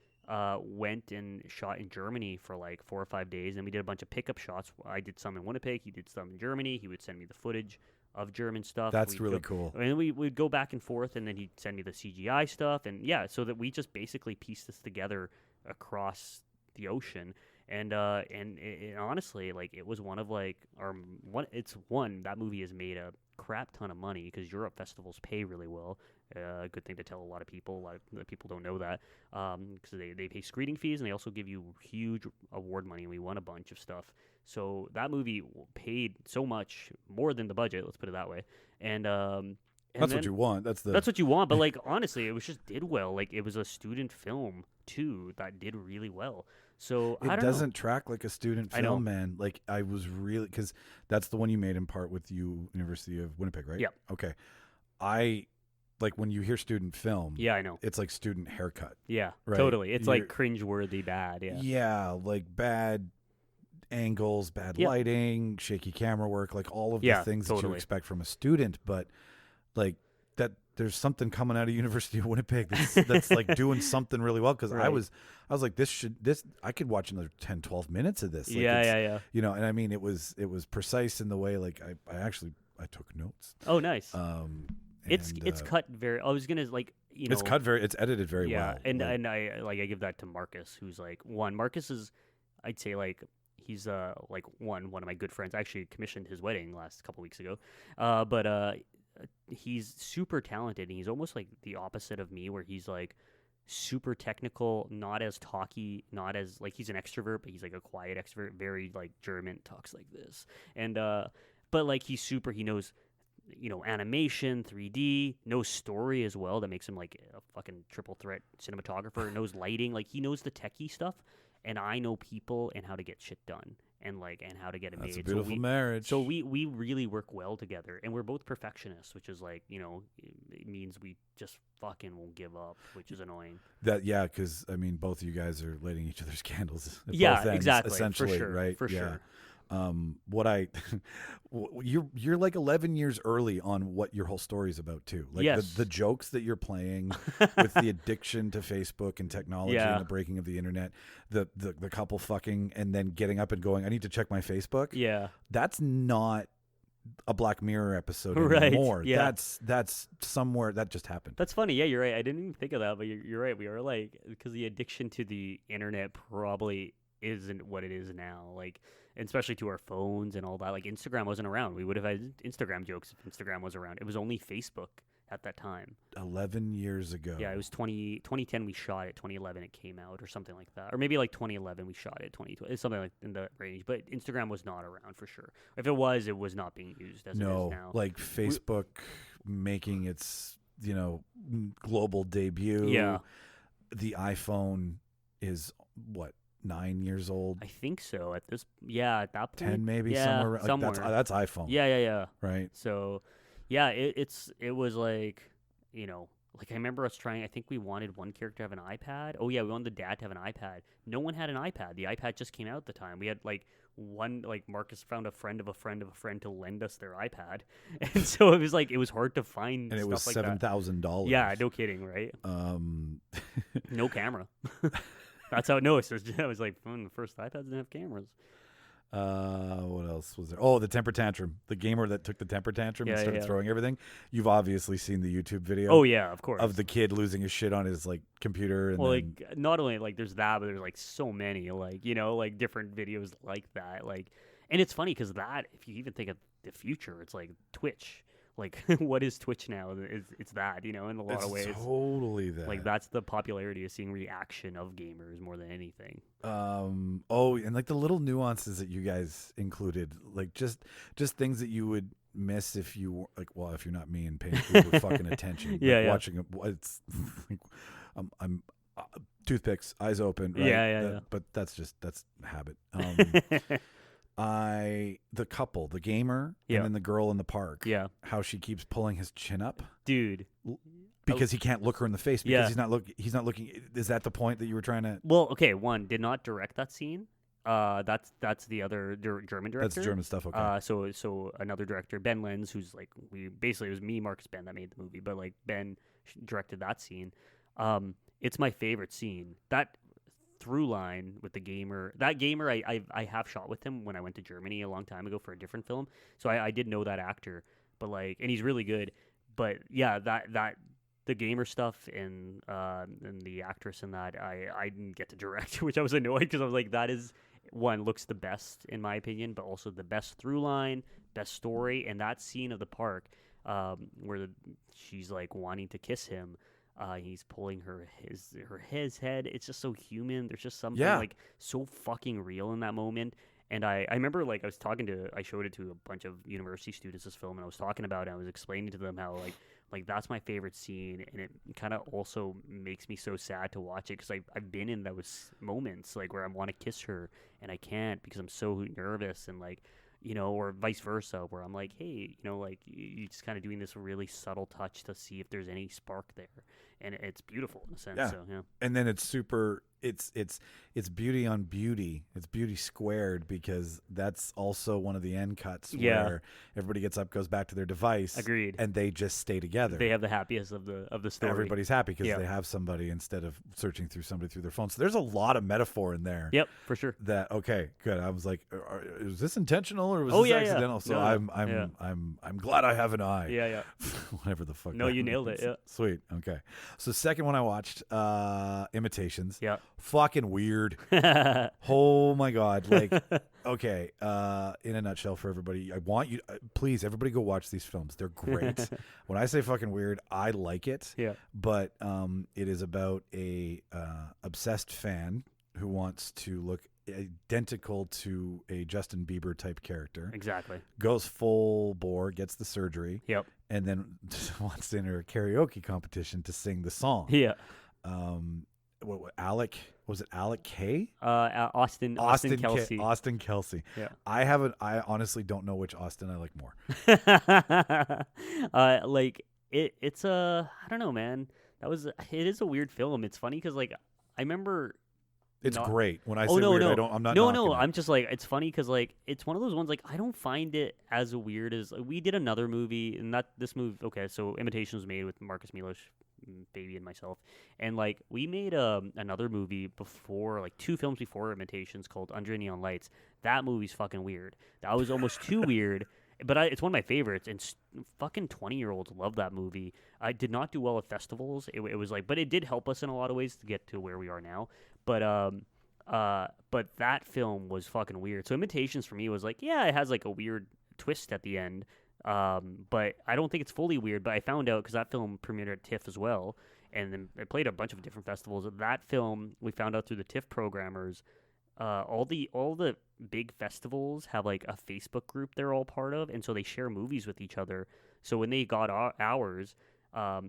went and shot in Germany for like 4 or 5 days, and we did a bunch of pickup shots. I did some in Winnipeg, he did some in Germany. He would send me the footage of German stuff. That's really cool. And we'd go back and forth, and then he'd send me the CGI stuff, and yeah, so that we just basically pieced this together across the ocean. And honestly, like it was one of like that movie has made a crap ton of money because Europe festivals pay really well. A good thing to tell a lot of people. A lot of people don't know that because they pay screening fees, and they also give you huge award money. And we won a bunch of stuff. So that movie paid so much more than the budget. Let's put it that way. And that's what you want. That's what you want. But like honestly, it was just did well. Like it was a student film too that did really well. So it doesn't track like a student film, man. Like I was really because that's the one you made in part with University of Winnipeg, right? Yep. Okay. I like when you hear student film. Yeah, I know. It's like student haircut. Yeah, right? Totally. It's like cringeworthy bad. Yeah. Yeah, like bad angles, bad lighting, shaky camera work, like all of the things that you expect from a student. But like that, there's something coming out of University of Winnipeg that's like doing something really well. Because I was like, I could watch another 10, 12 minutes of this. Like yeah. You know, and I mean, it was precise in the way. Like I took notes. Oh, nice. It's cut very. I was gonna it's edited very well. Yeah, and I give that to Marcus, who's like Marcus is, I'd say like he's like one of my good friends. I actually commissioned his wedding last couple weeks ago, but he's super talented, and he's almost like the opposite of me, where he's like super technical, not as talky, not as like he's an extrovert, but he's like a quiet extrovert, very like German, talks like this, and but like he knows, animation, 3D, knows story as well. That makes him like a fucking triple threat cinematographer. Knows lighting, like he knows the techie stuff, and I know people and how to get shit done, and how to get it made. That's a beautiful marriage. So we really work well together, and we're both perfectionists, which is like it means we just fucking won't give up, which is annoying. Because I mean, both of you guys are lighting each other's candles. At Yeah, both ends, exactly. Essentially, for sure, right? For sure. You're like 11 years early on what your whole story is about too. Like the jokes that you're playing with the addiction to Facebook and technology and the breaking of the internet, the couple fucking and then getting up and going, I need to check my Facebook. Yeah. That's not a Black Mirror episode anymore. Yeah. That's somewhere that just happened. That's funny. Yeah, you're right. I didn't even think of that, but you're right. We are like, because the addiction to the internet probably isn't what it is now. Like, and especially to our phones and all that. Like Instagram wasn't around. We would have had Instagram jokes if Instagram was around. It was only Facebook at that time. 11 years ago. Yeah, it was 2010 we shot it. 2011 it came out or something like that. Or maybe like 2011 we shot it. 2012. It's something like in the range. But Instagram was not around for sure. If it was not being used as it is now. Like Facebook making its, global debut. Yeah. The iPhone is what? 9 years old. I think so. At that point, 10 maybe, somewhere. That's iPhone. Yeah. Right. So, yeah, it was like, like I remember us trying. I think we wanted one character to have an iPad. Oh yeah, we wanted the dad to have an iPad. No one had an iPad. The iPad just came out at the time. We had like one, like Marcus found a friend of a friend of a friend to lend us their iPad, and so it was hard to find. And it was like $7,000. Yeah, no kidding, right? No camera. That's how I was like, the first iPads didn't have cameras. What else was there? Oh, the temper tantrum. The gamer that took the temper tantrum and started throwing everything. You've obviously seen the YouTube video. Oh yeah, of course. Of the kid losing his shit on his like computer. And like not only like there's that, but there's like so many like like different videos like that. Like, and it's funny because that, if you even think of the future, it's like Twitch. Like, what is Twitch now? It's that, in a lot of ways. Totally that. Like, that's the popularity of seeing reaction of gamers more than anything. And like the little nuances that you guys included, like just things that you would miss if you were like, well, if you're not me and paying uber fucking attention. Watching it, it's like, I'm toothpicks, eyes open. Right? Yeah. But that's habit. The couple, the gamer, and then the girl in the park. Yeah. How she keeps pulling his chin up, dude, because he can't look her in the face because he's not looking. Is that the point that you were trying to? Well, okay. One, did not direct that scene. That's the other German director. That's German stuff. Okay. So another director, Ben Lenz, who's like it was me, Marcus, Ben that made the movie, but like Ben directed that scene. It's my favorite scene. That through line with the gamer. That gamer, I have shot with him when I went to Germany a long time ago for a different film. So I did know that actor, but like, and he's really good. But yeah, that the gamer stuff and the actress in that, I didn't get to direct, which I was annoyed because I was like, that is one, looks the best in my opinion, but also the best through line, best story, and that scene of the park where she's like wanting to kiss him. He's pulling his head. It's just so human. There's just something like so fucking real in that moment. And I remember like I showed it to a bunch of university students, this film, and I was talking about it. I was explaining to them how like that's my favorite scene, and it kind of also makes me so sad to watch it because I've been in those moments like where I want to kiss her and I can't because I'm so nervous, and like or vice versa, where I'm like, hey, like you just kind of doing this really subtle touch to see if there's any spark there, and it's beautiful in a sense. Yeah. So yeah, And then it's super. It's beauty on beauty. It's beauty squared, because that's also one of the end cuts where everybody gets up, goes back to their device. Agreed. And they just stay together. They have the happiest of the story. Everybody's happy because they have somebody instead of searching through somebody through their phone. So there's a lot of metaphor in there. Yep, for sure. That okay, good. I was like, is this intentional or was this accidental? Yeah. So No. I'm glad I have an eye. Yeah. Whatever the fuck. No, you nailed it. Yeah. Sweet. Okay. So second one I watched, Imitations. Yeah. Fucking weird. Oh my god. Like, okay. In a nutshell, for everybody, I want you. Please, everybody, go watch these films. They're great. When I say fucking weird, I like it. Yeah. But it is about a obsessed fan who wants to look identical to a Justin Bieber type character. Exactly. Goes full bore, gets the surgery. Yep. And then wants to enter a karaoke competition to sing the song. Yeah. Alec K? Austin Kelsey. Austin Kelsey. Yeah. I honestly don't know which Austin I like more. Like it's I don't know, man. It is a weird film. It's funny because like I remember. It's great. When I say no, weird, no. I'm not. No. I'm just like, it's funny because like it's one of those ones like I don't find it as weird as we did another movie, and not this movie. Okay, so Imitation was made with Marcus Milos, Baby, and myself, and like we made another movie before, like 2 films before Imitations, called Under Neon Lights. That movie's fucking weird. That was almost too weird. But it's one of my favorites, and fucking 20-year-olds love that movie. I did not do well at festivals. It was like, but it did help us in a lot of ways to get to where we are now. But that film was fucking weird. So Imitations for me was like, yeah, it has like a weird twist at the end. But I don't think it's fully weird. But I found out because that film premiered at TIFF as well, and then it played a bunch of different festivals. That film we found out through the TIFF programmers. All the big festivals have like a Facebook group they're all part of, and so they share movies with each other. So when they got ours,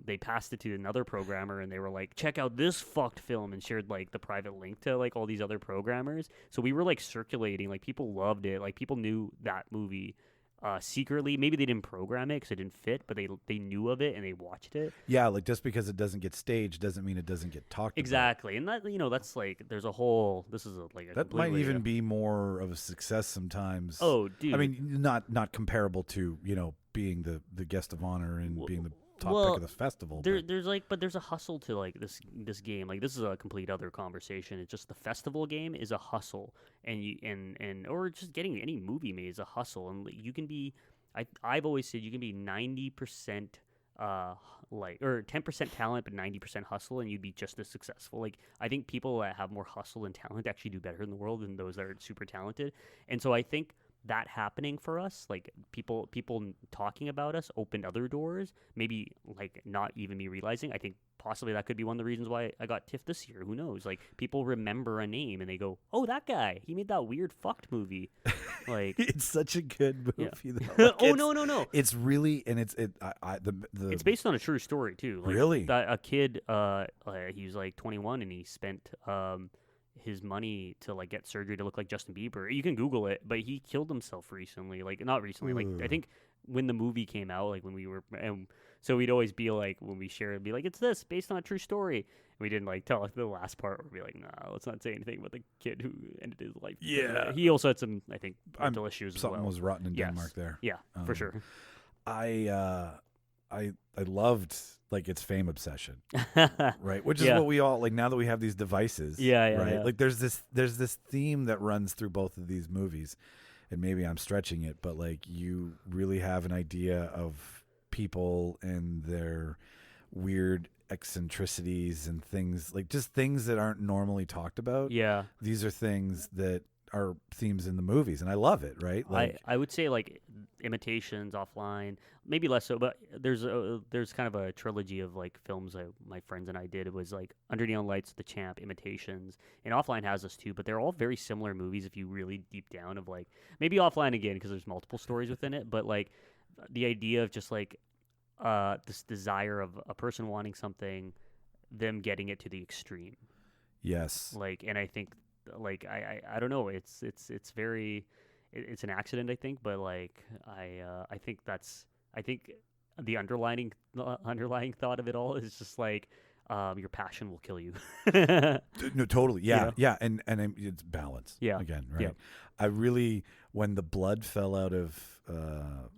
they passed it to another programmer, and they were like, check out this fucked film, and shared like the private link to like all these other programmers. So we were like circulating, like people loved it, like people knew that movie secretly. Maybe they didn't program it because it didn't fit, but they knew of it and they watched it. Yeah, like just because it doesn't get staged doesn't mean it doesn't get talked exactly. About. And that that's like there's a whole. This is that might even be more of a success sometimes. Oh, dude. I mean, not comparable to being the guest of honor and being the top pick of the festival. There's a hustle to like this game. Like this is a complete other conversation. It's just the festival game is a hustle, and or just getting any movie made is a hustle. And you can be, I've always said you can be 90% or 10% talent but 90% hustle, and you'd be just as successful. Like I think people that have more hustle and talent actually do better in the world than those that are super talented. And so I think that happening for us, like people talking about us, opened other doors. Maybe like not even me realizing. I think possibly that could be one of the reasons why I got TIFF this year. Who knows? Like people remember a name and they go, "Oh, that guy. He made that weird fucked movie." Like it's such a good movie. Yeah. Though. Like, oh no! It's really it's it's based on a true story too. Like, really, that a kid, he was like 21 and he spent his money to like get surgery to look like Justin Bieber. You can Google it, but he killed himself recently. Like not recently, like I think when the movie came out, like when we were, so we'd always be like, when we share it, be like, it's this based on a true story. And we didn't like tell the last part. We'd be like, nah, let's not say anything about the kid who ended his life. Yeah, he also had some, I think, mental issues. Something as well. was rotten in Denmark there. Yeah, for sure. I loved like its fame obsession, right? Which is what we all like now that we have these devices. Yeah, right. Yeah. Like there's this theme that runs through both of these movies, and maybe I'm stretching it, but like you really have an idea of people and their weird eccentricities and things, like just things that aren't normally talked about. Yeah, these are things that are themes in the movies, and I love it. Right? Like I would say like Imitations, Offline, maybe less so, but there's kind of a trilogy of like films that my friends and I did. It was like Under Neon Lights, The Champ, Imitations, and Offline has us too. But they're all very similar movies if you really deep down of like maybe Offline again because there's multiple stories within it, but like the idea of just like this desire of a person wanting something, them getting it to the extreme. Yes. Like, and I think like I don't know, it's very, it's an accident, I think, but like I think the underlying thought of it all is just like your passion will kill you. No, totally. Yeah, You know? yeah, and it's balance. Yeah. Again, right? Yeah. I really, when the blood fell out of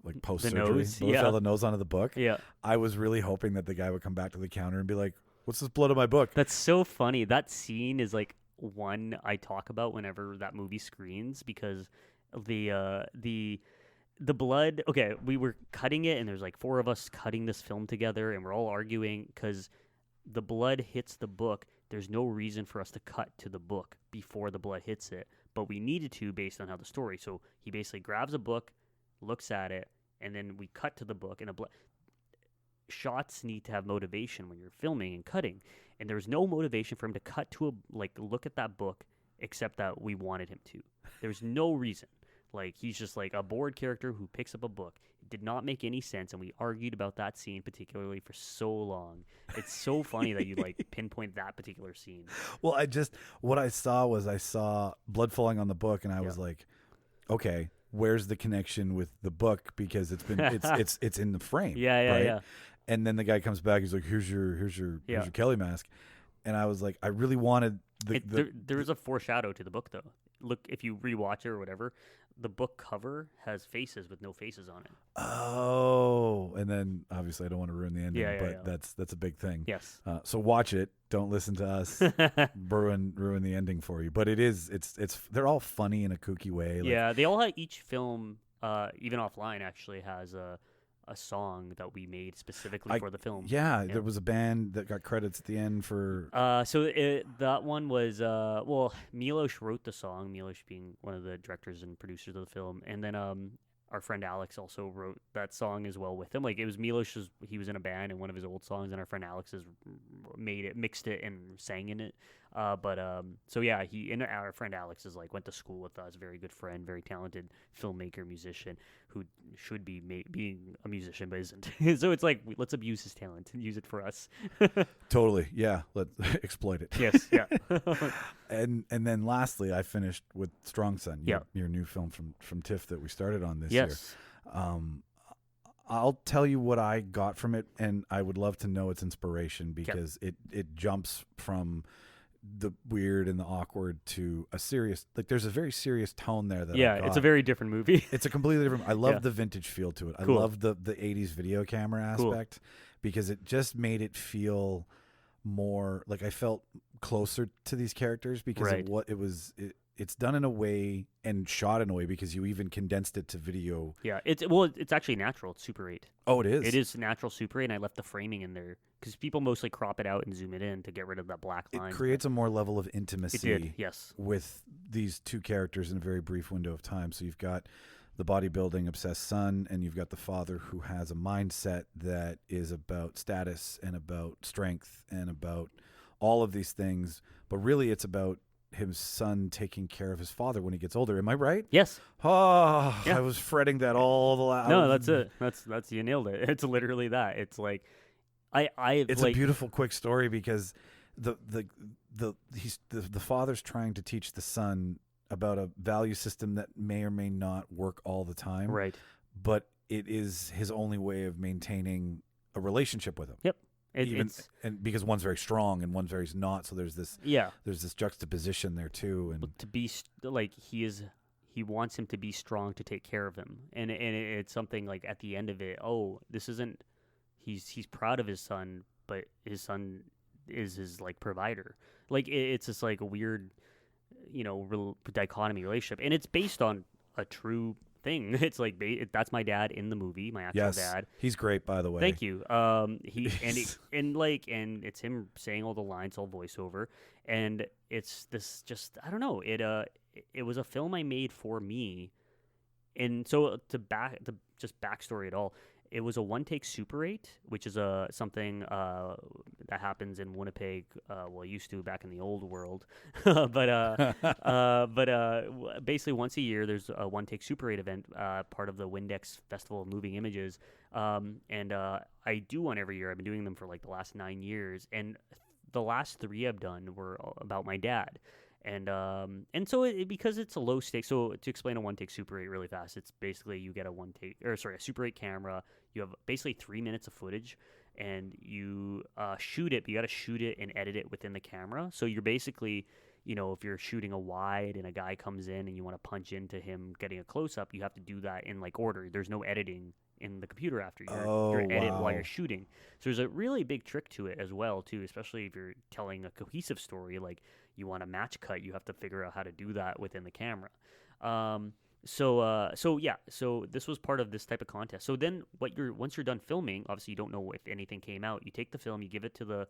like post surgery, nose, yeah. fell the nose onto the book. Yeah. I was really hoping that the guy would come back to the counter and be like, "What's this blood on my book?" That's so funny. That scene is like one I talk about whenever that movie screens because the blood. Okay, we were cutting it, and there's like 4 of us cutting this film together, and we're all arguing because the blood hits the book. There's no reason for us to cut to the book before the blood hits it, but we needed to based on how the story. So he basically grabs a book, looks at it, and then we cut to the book, and shots need to have motivation when you're filming and cutting, and there was no motivation for him to cut to look at that book except that we wanted him to. There's no reason. Like, he's just like a bored character who picks up a book. It did not make any sense, and we argued about that scene particularly for so long. It's so funny that you like pinpoint that particular scene. Well, what I saw blood falling on the book, and I was like, okay, where's the connection with the book? Because it's in the frame. Yeah. And then the guy comes back. He's like, here's your Kelly mask. And I was like, I really wanted there is a foreshadow to the book, though. Look, if you rewatch it or whatever, the book cover has faces with no faces on it. Oh, and then obviously I don't want to ruin the ending, but that's a big thing. Yes. So watch it. Don't listen to us ruin the ending for you. But it's they're all funny in a kooky way. Yeah, they all have, each film, even offline, actually has a song that we made specifically for the film. Yeah, there was a band that got credits at the end for. That one was Milos wrote the song. Milos being one of the directors and producers of the film, and then our friend Alex also wrote that song as well with him. Like, it was Milos, he was in a band in one of his old songs, and our friend Alex has mixed it and sang in it. Our friend Alex is went to school with us, very good friend, very talented filmmaker, musician, who should be being a musician but isn't. So it's like, let's abuse his talent and use it for us. Totally, yeah. Let's exploit it. Yes, yeah. And then lastly, I finished with Strong Son, your new film from TIFF that we started on this year. I'll tell you what I got from it, and I would love to know its inspiration, because it jumps from the weird and the awkward to a serious, there's a very serious tone there that it's a very different movie. It's a completely different. I love the vintage feel to it. I love the 80s video camera aspect, because it just made it feel more like I felt closer to these characters, because of what it was. It's done in a way and shot in a way, because you even condensed it to video. Yeah, it's actually natural. It's Super 8. Oh, it is? It is natural Super 8, and I left the framing in there because people mostly crop it out and zoom it in to get rid of that black line. It creates a more level of intimacy. It did, yes. With these two characters in a very brief window of time. So you've got the bodybuilding obsessed son, and you've got the father who has a mindset that is about status and about strength and about all of these things. But really, it's about his son taking care of his father when he gets older. Am I right? Yes. Oh, yeah. I was fretting that all the last. No, that's it. That's you nailed it. It's literally that. It's like, it's a beautiful, quick story, because the father's trying to teach the son about a value system that may or may not work all the time. Right. But it is his only way of maintaining a relationship with him. Yep. And because one's very strong and one's very not, so there's this juxtaposition there too. And to be he wants him to be strong to take care of him, and it's something like at the end of it. Oh, this isn't. He's proud of his son, but his son is his provider. It's just a weird, dichotomy relationship, and it's based on a true thing. It's that's my dad in the movie, my actual dad. He's great, by the way. Thank you. And it's him saying all the lines, all voiceover, and it's this just, I don't know. It was a film I made for me, and so just backstory at all. It was a one-take Super 8, which is something that happens in Winnipeg. It used to back in the old world, but basically once a year there's a one-take Super 8 event, part of the Windex Festival of Moving Images, and I do one every year. I've been doing them for the last 9 years, and the last 3 I've done were about my dad. And so because it's a low stake. So to explain a one take Super 8 really fast, it's basically you get a Super 8 camera. You have basically 3 minutes of footage, and you shoot it. But you got to shoot it and edit it within the camera. So you're basically, if you're shooting a wide and a guy comes in and you want to punch into him getting a close up, you have to do that in like order. There's no editing in the computer after your edit while you're shooting. So there's a really big trick to it as well too, especially if you're telling a cohesive story. Like you want a match cut, you have to figure out how to do that within the camera. So this was part of this type of contest. So then once you're done filming, obviously you don't know if anything came out. You take the film, you give it to the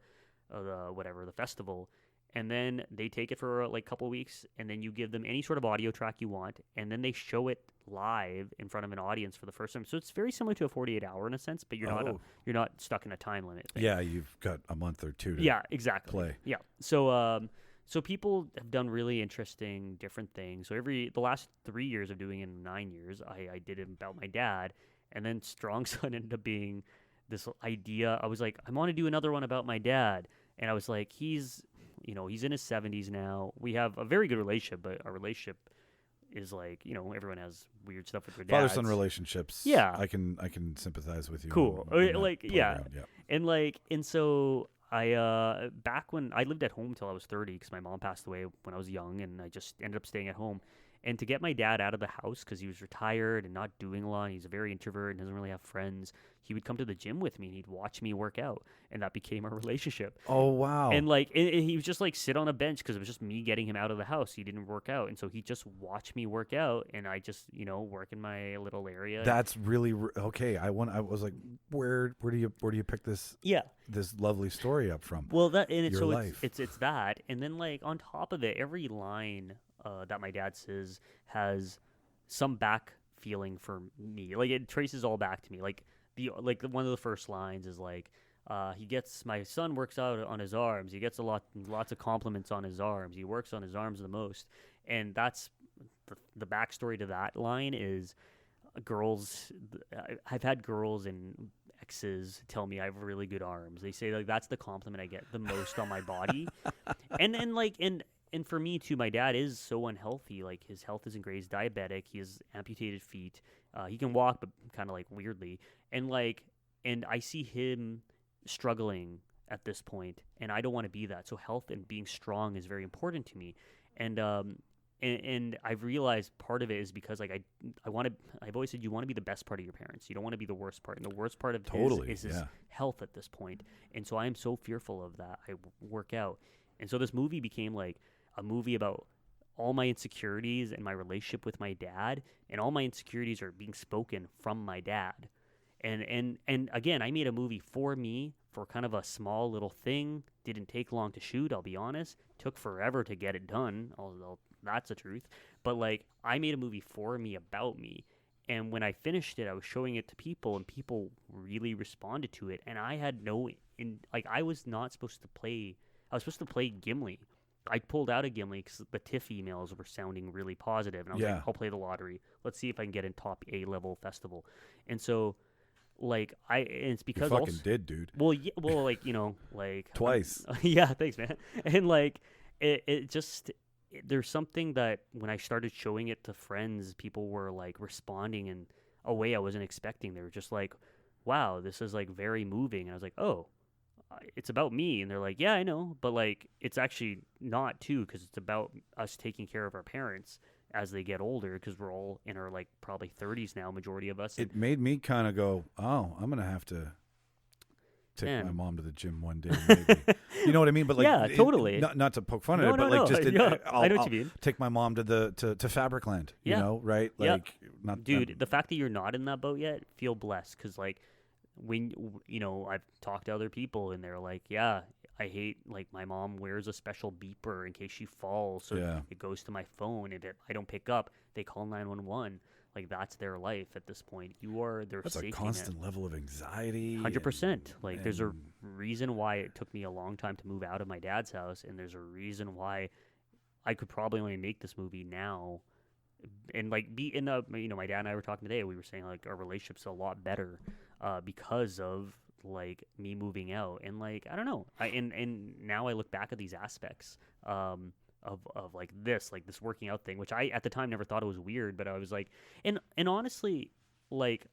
festival, and then they take it for like a couple weeks, and then you give them any sort of audio track you want, and then they show it live in front of an audience for the first time. So it's very similar to a 48-hour in a sense, but you're not stuck in a time limit thing. Yeah, you've got a month or two to exactly play. Yeah. So people have done really interesting different things. So the last 3 years of doing it in 9 years, I did it about my dad, and then Strong Son ended up being this idea. I was like, I want to do another one about my dad, and I was like, he's in his 70s now. We have a very good relationship, but our relationship is like, everyone has weird stuff with their dads. Father-son relationships. Yeah. I can sympathize with you. Cool. And so back when I lived at home till I was 30, because my mom passed away when I was young, and I just ended up staying at home. And to get my dad out of the house, because he was retired and not doing a lot, he's a very introvert and doesn't really have friends, he would come to the gym with me and he'd watch me work out, and that became our relationship. Oh, wow. And he was just like sit on a bench, because it was just me getting him out of the house. He didn't work out, and so he just watched me work out, and I just work in my little area. That's really okay. I was like, where do you pick this this lovely story up from? Well, it's that, and then like on top of it, every line that my dad says has some back feeling for me. Like it traces all back to me. Like one of the first lines is like, my son works out on his arms. He gets lots of compliments on his arms. He works on his arms the most. And that's the backstory to that line is girls. I've had girls and exes tell me I have really good arms. They say like that's the compliment I get the most on my body. And for me too, my dad is so unhealthy. Like his health isn't great. He's diabetic. He has amputated feet. He can walk, but kind of like weirdly. And I see him struggling at this point, and I don't want to be that. So health and being strong is very important to me. And I've realized part of it is because like I've always said you want to be the best part of your parents. You don't want to be the worst part. And the worst part of his health at this point. And so I am so fearful of that. I work out. And so this movie became like a movie about all my insecurities and my relationship with my dad, and all my insecurities are being spoken from my dad. And again, I made a movie for me for kind of a small little thing. Didn't take long to shoot, I'll be honest. Took forever to get it done, although that's the truth. But like I made a movie for me about me. And when I finished it, I was showing it to people, and people really responded to it. And I had I was not supposed to play. I was supposed to play Gimli. I pulled out a Gimli because the TIFF emails were sounding really positive, and I was like, I'll play the lottery. Let's see if I can get in top A-level festival. And so, and it's because you fucking did, dude. Well, twice. Yeah, thanks, man. And it just there's something that when I started showing it to friends, people were like responding in a way I wasn't expecting. They were just like, "Wow, this is like very moving." And I was like, "Oh, it's about me." And they're like, "Yeah, I know, but like it's actually not too, because it's about us taking care of our parents as they get older, because we're all in our like probably 30s now, majority of us." It made me kind of go, "Oh, I'm gonna have to take my mom to the gym one day." Maybe. You know what I mean? But like, yeah, totally. Not to poke fun at it, but like just I know what you mean. Take my mom to Fabricland. You know, right? Like, dude, the fact that you're not in that boat yet, feel blessed, because like when I've talked to other people and they're like, yeah, I hate like my mom wears a special beeper in case she falls, so it goes to my phone, and if I don't pick up, they call 911. Like that's their life at this point. That's a constant level of anxiety. 100%. Like there's a reason why it took me a long time to move out of my dad's house, and there's a reason why I could probably only make this movie now, and like be in my dad and I were talking today. We were saying like our relationship's a lot better because of like me moving out, and like I don't know. And now I look back at these aspects of like this working out thing, which I at the time never thought it was weird, but I was like, and honestly, like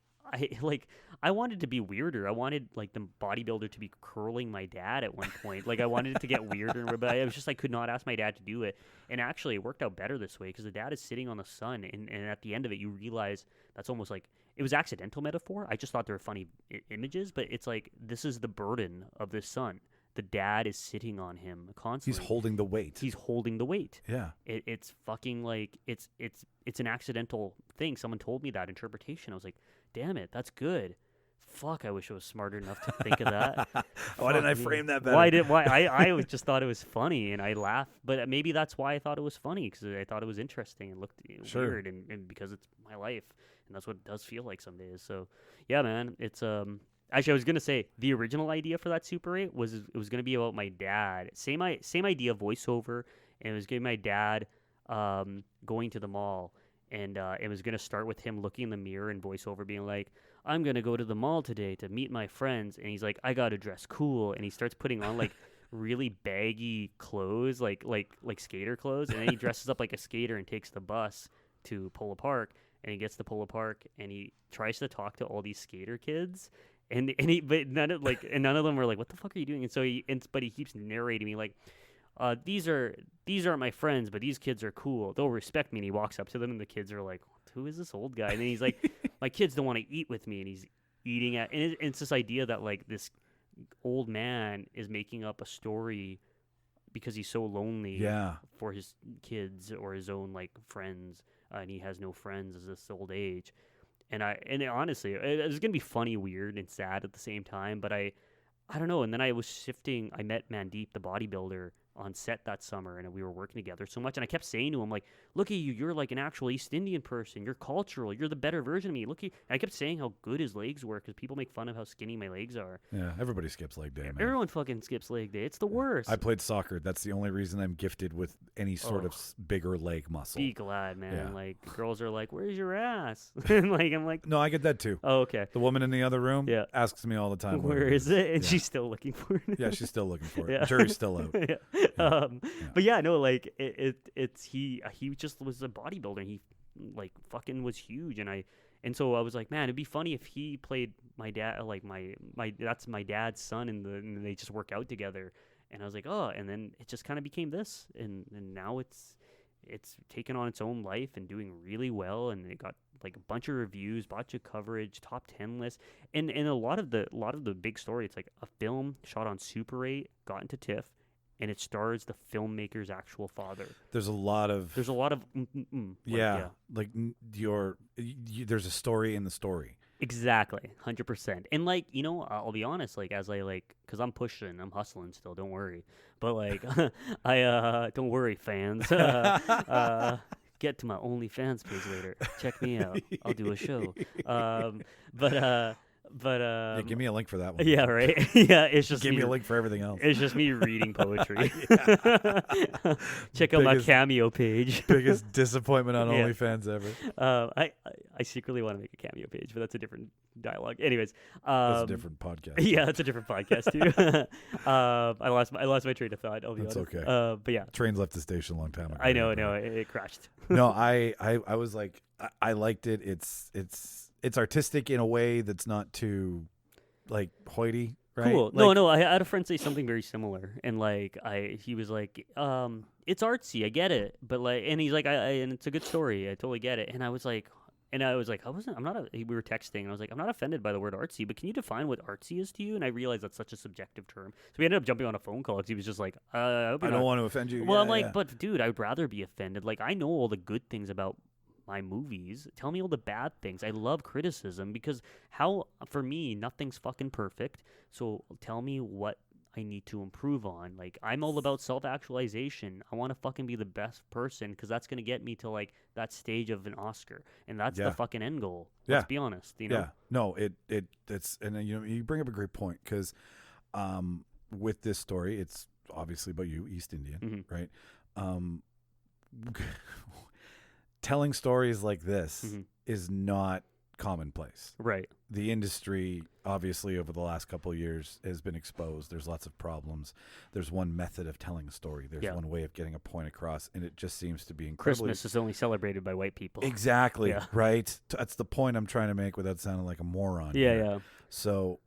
I wanted to be weirder. I wanted like the bodybuilder to be curling my dad at one point. Like I wanted it to get weirder, but I was just I could not ask my dad to do it. And actually, it worked out better this way because the dad is sitting on the sun, and at the end of it, you realize that's almost like it was accidental metaphor. I just thought they were funny images, but it's like this is the burden of this son. The dad is sitting on him constantly. He's holding the weight. He's holding the weight. Yeah. It's fucking like it's an accidental thing. Someone told me that interpretation. I was like, damn it, that's good. Fuck, I wish I was smarter enough to think of that. Why didn't I frame that better? I just thought it was funny and I laughed, but maybe that's why I thought it was funny because I thought it was interesting and looked weird and because it's my life and that's what it does feel like some days. So yeah, man, it's actually, I was gonna say the original idea for that Super 8 was it was gonna be about my dad. Same idea, voiceover, and it was gonna be my dad going to the mall, and it was gonna start with him looking in the mirror and voiceover being like, "I'm gonna go to the mall today to meet my friends," and he's like, "I gotta dress cool," and he starts putting on like really baggy clothes, like skater clothes, and then he dresses up like a skater and takes the bus to Polo Park, and he gets to Polo Park and he tries to talk to all these skater kids. But none of them were like, "What the fuck are you doing?" And so but he keeps narrating me like, these aren't my friends, but these kids are cool. They'll respect me." And he walks up to them, and the kids are like, "Who is this old guy?" And then he's like, "My kids don't want to eat with me," and he's eating at. And it's this idea that like this old man is making up a story because he's so lonely for his kids or his own like friends, and he has no friends at this old age. And honestly, it was gonna be funny, weird, and sad at the same time. But I don't know. And then I was shifting. I met Mandeep, the bodybuilder, on set that summer, and we were working together so much. And I kept saying to him, like, "Look at you. You're like an actual East Indian person. You're cultural. You're the better version of me. Look at you." And I kept saying how good his legs were because people make fun of how skinny my legs are. Yeah, everybody skips leg day, man. Everyone fucking skips leg day. It's the worst. I played soccer. That's the only reason I'm gifted with any sort of bigger leg muscle. Be glad, man. Yeah. Like girls are like, "Where's your ass?" And like I'm like, no, I get that too. Oh, okay. The woman in the other room asks me all the time, "Where is it?" And she's still looking for it. Yeah, she's still looking for it. Yeah. Jury's still out. Yeah. But yeah, no, like it's he just was a bodybuilder. And he like fucking was huge, and so I was like, man, it'd be funny if he played my dad, like my that's my dad's son, and they just work out together. And I was like, oh, and then it just kind of became this, and now it's taken on its own life and doing really well, and it got like a bunch of reviews, bunch of coverage, top 10 lists, and a lot of the big story. It's like a film shot on Super 8, got into TIFF. And it stars the filmmaker's actual father. There's a lot of like there's a story in the story. Exactly, 100%. And like, you know, I'll be honest, like as I like, because I'm pushing, I'm hustling still. Don't worry. But like, don't worry, fans. Get to my OnlyFans page later. Check me out. I'll do a show. But give me a link for that one. Yeah, right. Yeah, it's just give me a link for everything else. It's just me reading poetry. Check out my Cameo page. Biggest disappointment on OnlyFans ever. I secretly want to make a Cameo page, but that's a different dialogue. Anyways, that's a different podcast. Yeah, that's a different podcast too. I lost my train of thought. I'll be honest. Okay. But yeah, trains left the station a long time ago. I know. It crashed. No, I was like, I liked it. It's artistic in a way that's not too, like, hoity, right? Cool. Like, no, I had a friend say something very similar, and like he was like, it's artsy, I get it, but like, and he's like, and it's a good story, I totally get it, and I was like, we were texting, and I was like, I'm not offended by the word artsy, but can you define what artsy is to you? And I realized that's such a subjective term, so we ended up jumping on a phone call because he was just like, I don't want to offend you. Well, yeah, I'm like, but dude, I'd rather be offended. Like, I know all the good things about my movies. Tell me all the bad things. I love criticism because for me, nothing's fucking perfect. So tell me what I need to improve on. Like, I'm all about self-actualization. I want to fucking be the best person because that's going to get me to like that stage of an Oscar. And that's the fucking end goal. Let's be honest, you know? Yeah. No, it's, and you know, you bring up a great point because with this story, it's obviously about you, East Indian, right? Telling stories like this is not commonplace. Right. The industry, obviously, over the last couple of years has been exposed. There's lots of problems. There's one method of telling a story. There's one way of getting a point across, and it just seems to be incredibly... Christmas is only celebrated by white people. Exactly, right? That's the point I'm trying to make without sounding like a moron. Yeah. So,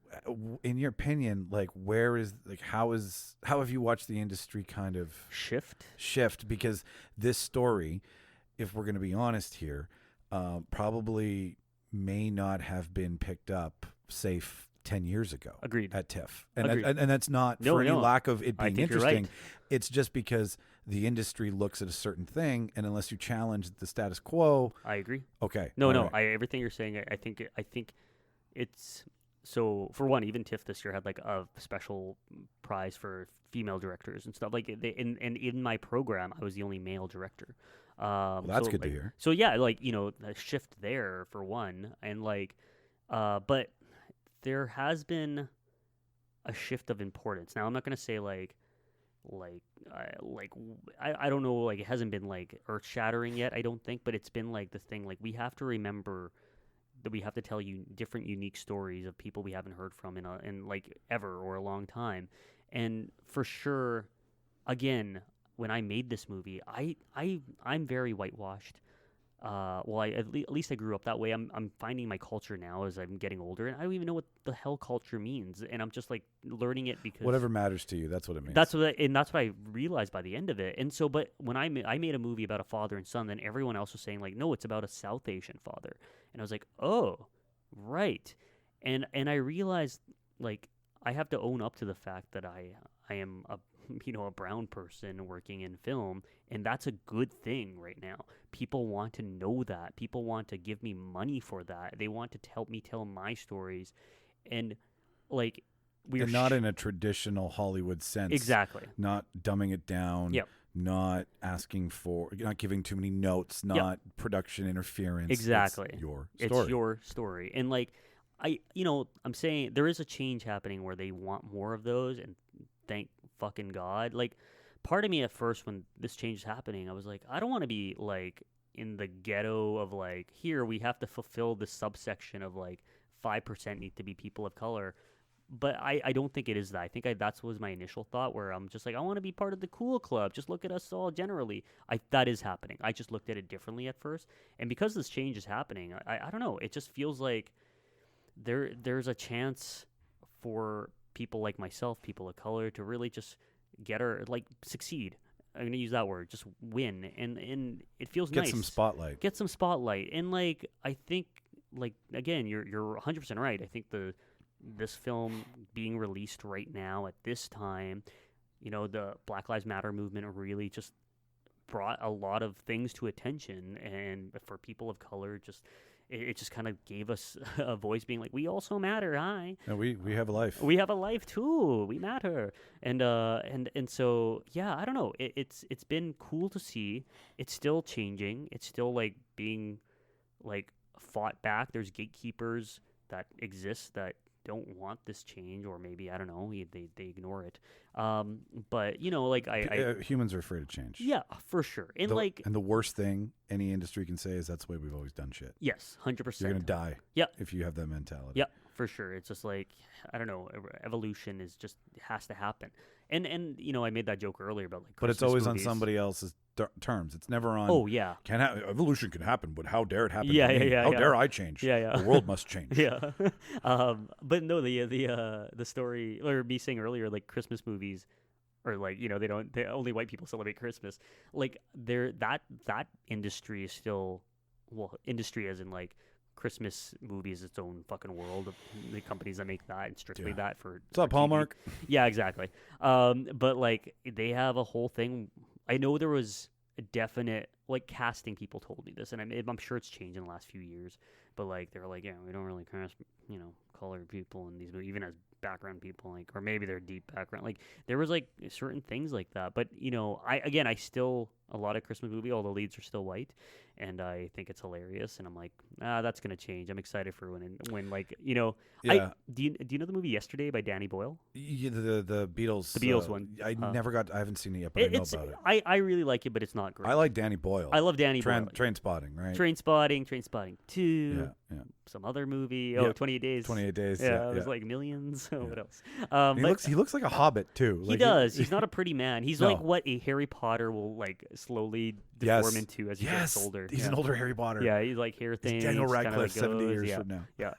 in your opinion, like, where is, like, how have you watched the industry kind of shift? Because this story, if we're going to be honest here, probably may not have been picked up, say, 10 years ago. Agreed. At TIFF. And that's not for any lack of it being interesting. Right. It's just because the industry looks at a certain thing, and unless you challenge the status quo... I agree. Okay. No. Right. Everything you're saying, I think it's... So, for one, even TIFF this year had, like, a special prize for female directors and stuff. Like, in my program, I was the only male director. Well, that's good to hear. So yeah, like, a shift there for one, and like, but there has been a shift of importance. Now, I'm not gonna say I don't know, like, it hasn't been like earth shattering yet, I don't think, but it's been like the thing, like, we have to remember that we have to tell you different unique stories of people we haven't heard from in like ever or a long time, and for sure, again. When I made this movie, I'm very whitewashed. At least I grew up that way. I'm finding my culture now as I'm getting older, and I don't even know what the hell culture means, and I'm just like learning it because whatever matters to you, that's what it means. That's what I realized by the end of it. And so, but when I made a movie about a father and son, then everyone else was saying like, no, it's about a South Asian father, and I was like, oh, right, and I realized like I have to own up to the fact that I am a brown person working in film, and that's a good thing right now. People want to know that. People want to give me money for that. They want to help me tell my stories, and like we're not in a traditional Hollywood sense. Exactly. Not dumbing it down. Yep. Not not giving too many notes. Not production interference. Exactly. It's your story, and like I'm saying there is a change happening where they want more of those, and thank fucking God. Like, part of me at first when this change is happening, I was like, I don't want to be like in the ghetto of like, here we have to fulfill this subsection of like 5% need to be people of color. But I don't think it is that. I think that was my initial thought, where I'm just like, I want to be part of the cool club. Just look at us all generally. That is happening. I just looked at it differently at first. And because this change is happening, I don't know. It just feels like there's a chance for people like myself, people of color, to really just succeed. I'm going to use that word, just win. And it feels nice. Get some spotlight. And like, I think, like, again, you're 100% right. I think this film being released right now at this time, the Black Lives Matter movement really just brought a lot of things to attention, and for people of color, it just kind of gave us a voice, being like, we also matter. Hi. And we have a life. We have a life too. We matter. And so, yeah, I don't know. It's been cool to see. It's still changing. It's still like being like fought back. There's gatekeepers that exist that don't want this change, or maybe, I don't know, they ignore it. But like humans are afraid of change. Yeah, for sure. And the worst thing any industry can say is that's the way we've always done shit. Yes, 100%. You're gonna die. Yeah, if you have that mentality. Yeah, for sure. It's just like, I don't know, evolution has to happen. And I made that joke earlier about like Christmas but it's always movies. on somebody else's terms. It's never on. Oh yeah, evolution can happen, but how dare it happen? Yeah, to me? yeah. How dare I change? Yeah. The world must change. Yeah. But no, the story, or me saying earlier, like Christmas movies, or like only white people celebrate Christmas. Like that industry is still, industry as in like Christmas movies, its own fucking world of the companies that make that, and strictly that for. What's up, Hallmark? Yeah, exactly. But like they have a whole thing. I know there was a definite, like, casting people told me this, and I'm sure it's changed in the last few years. But like they're like, yeah, we don't really cast colored people in these movies, even as background people, like, or maybe they're deep background. Like there was like certain things like that. But I still, a lot of Christmas movie, all the leads are still white, and I think it's hilarious. And I'm like, that's gonna change. I'm excited for when like Yeah. Do you know the movie Yesterday by Danny Boyle? Yeah, the Beatles. The Beatles one. I haven't seen it yet, but I know about it. I really like it, but it's not great. I like Danny Boyle. I love Danny Boyle. Train Spotting, right? Train Spotting 2. some other movie. 28 Days. 28 Days. Yeah, it was like Millions. What else? He looks like a hobbit too. He does. He's not a pretty man. He's like what a Harry Potter will like slowly deform into as he gets older. He's an older Harry Potter. Yeah, he's like hair things. Daniel Radcliffe, like 70 years from now. Yeah.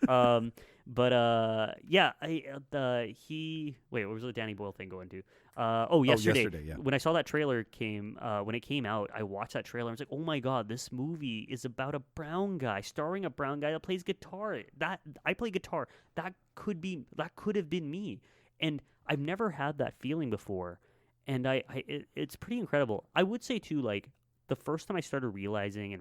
Wait, what was the Danny Boyle thing going to? Yesterday. When I saw that trailer when it came out, I watched that trailer. I was like, oh my god, this movie is about a brown guy starring a brown guy that plays guitar. That I play guitar. That could have been me, and I've never had that feeling before, and it's pretty incredible. I would say too, like the first time I started realizing I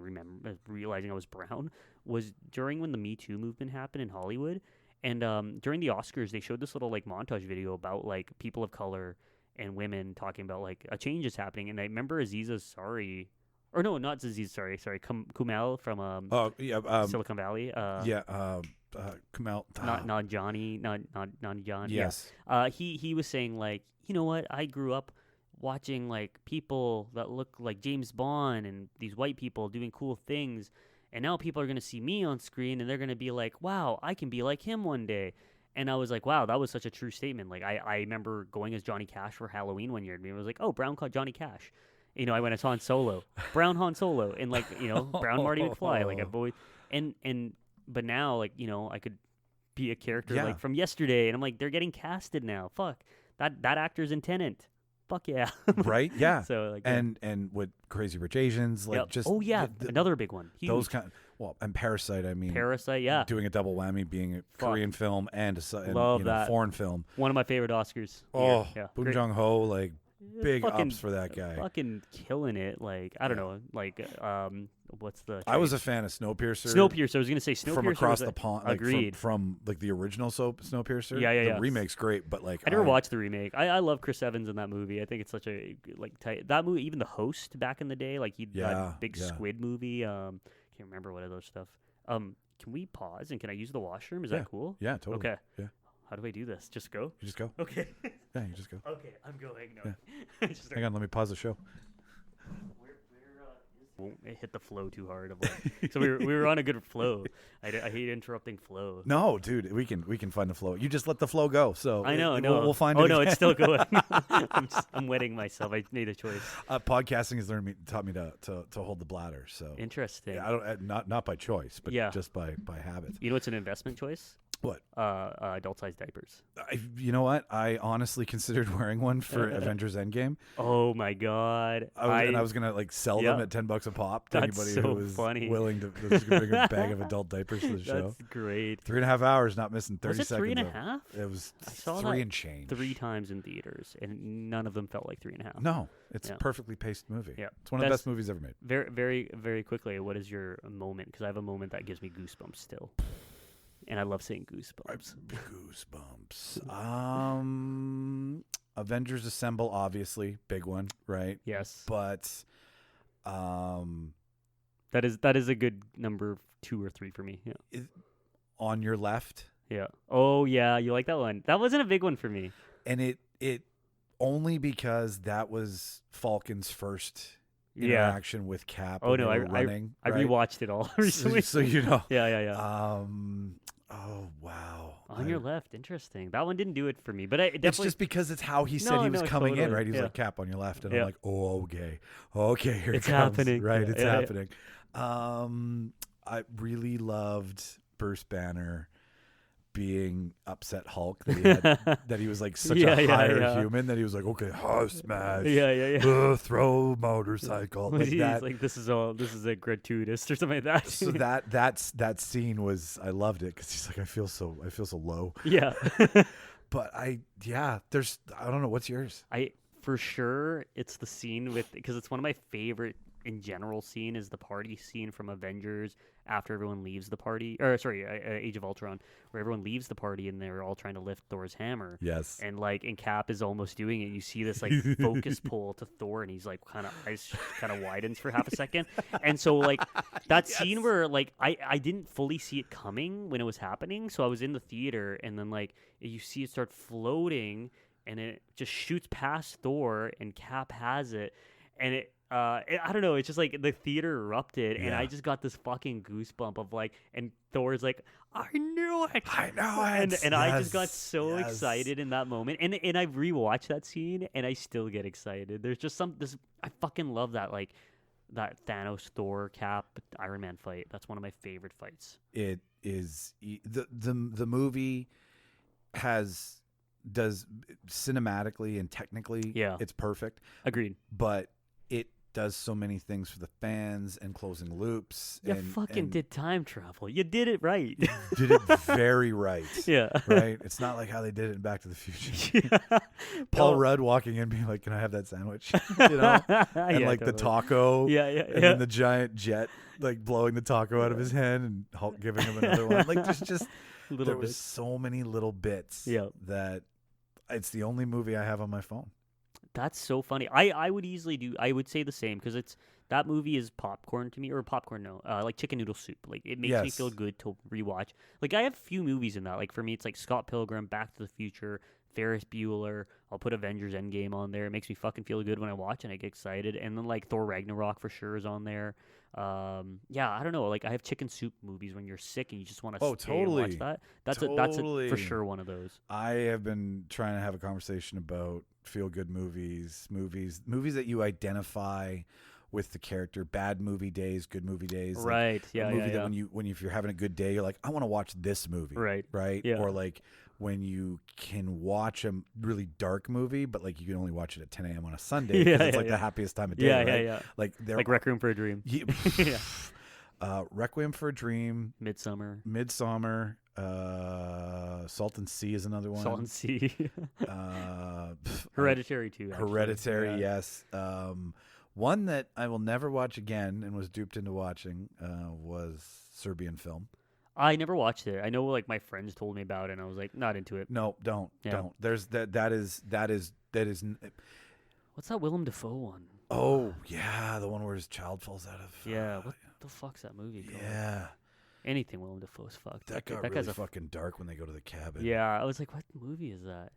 was brown was during when the Me Too movement happened in Hollywood, and during the Oscars they showed this little like montage video about like people of color and women talking about like a change is happening. And I remember Aziz Ansari, or no, not Aziz Ansari, sorry, Kumail from Silicon Valley. Kumail. Not Johnny. Yes. Yeah. He was saying like, you know what? I grew up watching like people that look like James Bond and these white people doing cool things, and now people are gonna see me on screen and they're gonna be like, wow, I can be like him one day. And I was like, wow, that was such a true statement. Like, I remember going as Johnny Cash for Halloween one year, and I was like, oh, brown Johnny Cash. You know, I went as Han Solo, brown Han Solo, and like, you know, brown Marty McFly. Like, I've always, but now, like, you know, I could be a character like from yesterday, and I'm like, they're getting casted now. Fuck, that actor's in Tenet. Fuck yeah. Right? Yeah. So like, and with Crazy Rich Asians, like just another big one. Huge. Those and Parasite. I mean, yeah, doing a double whammy, being a Korean film and a foreign film. One of my favorite Oscars. Oh, yeah. Bong Joon-ho, like big ups for that guy. Fucking killing it. Like I don't know, like what's the? I was a fan of Snowpiercer. I was gonna say Snowpiercer from across the pond. Like, agreed. From like the original Snowpiercer. Yeah. The remake's great, but like I never watched the remake. I love Chris Evans in that movie. I think it's such a like tight that movie. Even The Host back in the day, like that big squid movie. Can't remember what other stuff. Can we pause and can I use the washroom? Is that cool? Yeah, totally. Okay. Yeah. How do I do this? Just go? You just go. Okay. Yeah, you just go. Okay, I'm going. No. Yeah. Hang on, let me pause the show. Won't hit the flow too hard. Of like, so we were on a good flow. I hate interrupting flow. No, dude, we can find the flow. You just let the flow go. So I know. We'll find it. Oh no, again. it's still going. I'm wetting myself. I made a choice. Podcasting has taught me to hold the bladder. So interesting. Yeah, I don't not by choice, but just by habit. You know, it's an investment choice. What? Adult-sized diapers. You know what? I honestly considered wearing one for Avengers Endgame. Oh my god! I was gonna like sell them at $10 a pop to anybody who was willing to bring a bag of adult diapers to the show. That's great. 3.5 hours, not missing 30 was it seconds. 3.5? It was I saw 3 and change. 3 times in theaters, and none of them felt like 3.5. No, it's a perfectly paced movie. Yeah, it's one of the best movies ever made. Very, very, very quickly. What is your moment? Because I have a moment that gives me goosebumps still. And I love saying goosebumps. Goosebumps. Avengers Assemble, obviously, big one, right? Yes. But that is a good number 2 or 3 for me. Yeah. On Your Left. Yeah. Oh yeah, you like that one? That wasn't a big one for me. And it only because that was Falcon's first interaction with Cap. Oh no, I rewatched it all recently. So you know. Yeah. Oh wow. On Your Left, interesting. That one didn't do it for me, but it's just because it's how he said he was coming in, right? He was like Cap on your left, and I'm like, oh okay, here it comes. Happening, right? It's happening. I really loved Bruce Banner being upset Hulk that he was like such a higher human that he was like, okay, smash, throw motorcycle like that. Like this is a gratuitous or something like that. So that scene was, I loved it because he's like, I feel so low. Yeah. But I don't know, what's yours? For sure it's the scene because it's one of my favorite in general scene is the party scene from Avengers after everyone leaves the party, Age of Ultron, where everyone leaves the party and they're all trying to lift Thor's hammer. Yes. And Cap is almost doing it. You see this like focus pull to Thor, and he's like eyes kind of widens for half a second. And so like that scene where like I didn't fully see it coming when it was happening, so I was in the theater, and then like you see it start floating, and it just shoots past Thor, and Cap has it, and it. I don't know. It's just like the theater erupted, and Yeah. I just got this fucking goosebump of like, and Thor's like, I knew it. I know it. And I just got Yes, so yes. excited in that moment, and I rewatched that scene, and I still get excited. There's just I fucking love that that Thanos Thor Cap Iron Man fight. That's one of my favorite fights. It is the movie does cinematically and technically, Yeah. it's perfect, Agreed. but it does so many things for the fans and closing loops. You and, fucking and did time travel. You did it right. did it very right. Yeah. Right. It's not like how they did it in Back to the Future. Yeah. Paul No. Rudd walking in, being like, "Can I have that sandwich?" You know, and Yeah, like the totally. taco. Yeah, yeah, And yeah. then the giant jet, like blowing the taco out of his hand, and Hulk giving him another one. Like just Little there was bit. so many little bits. Yeah. That it's the only movie I have on my phone. That's so funny. I would easily do. I would say the same because that movie is popcorn to me, or popcorn. No, like chicken noodle soup. Like it makes me Yes. feel good to rewatch. Like I have a few movies in that. Like for me, it's like Scott Pilgrim, Back to the Future, Ferris Bueller. I'll put Avengers Endgame on there. It makes me fucking feel good when I watch and I get excited. And then like Thor Ragnarok for sure is on there. Yeah, I don't know. Like I have chicken soup movies when you're sick and you just want to Oh, stay and watch totally. that. That's Totally. for sure one of those. I have been trying to have a conversation about feel good movies that you identify with the character. Bad movie days, good movie days. like, Right. Yeah. a movie Yeah. that Yeah. if you're having a good day, you're like, I want to watch this movie. Right. Right. Yeah. Or like when you can watch a really dark movie, but like you can only watch it at 10 a.m. on a Sunday because Yeah, it's yeah, like yeah. the happiest time of day. Yeah. Right? Yeah. Yeah. Like they're Like Rec Room for a Dream. yeah. Yeah. Requiem for a Dream, Midsummer. Midsummer, Salt and Sea is another one. Salt and Sea. uh, Hereditary too. Actually. Hereditary, Yeah. yes. One that I will never watch again and was duped into watching was Serbian Film. I never watched it. I know like my friends told me about it and I was like not into it. No, don't. There's that is What's that Willem Dafoe one? oh yeah, the one where his child falls out of Yeah, what the fuck's that movie called? yeah. Anything Willem Dafoe's fucked. That got guy's really a fucking dark when they go to the cabin. Yeah, I was like, what movie is that?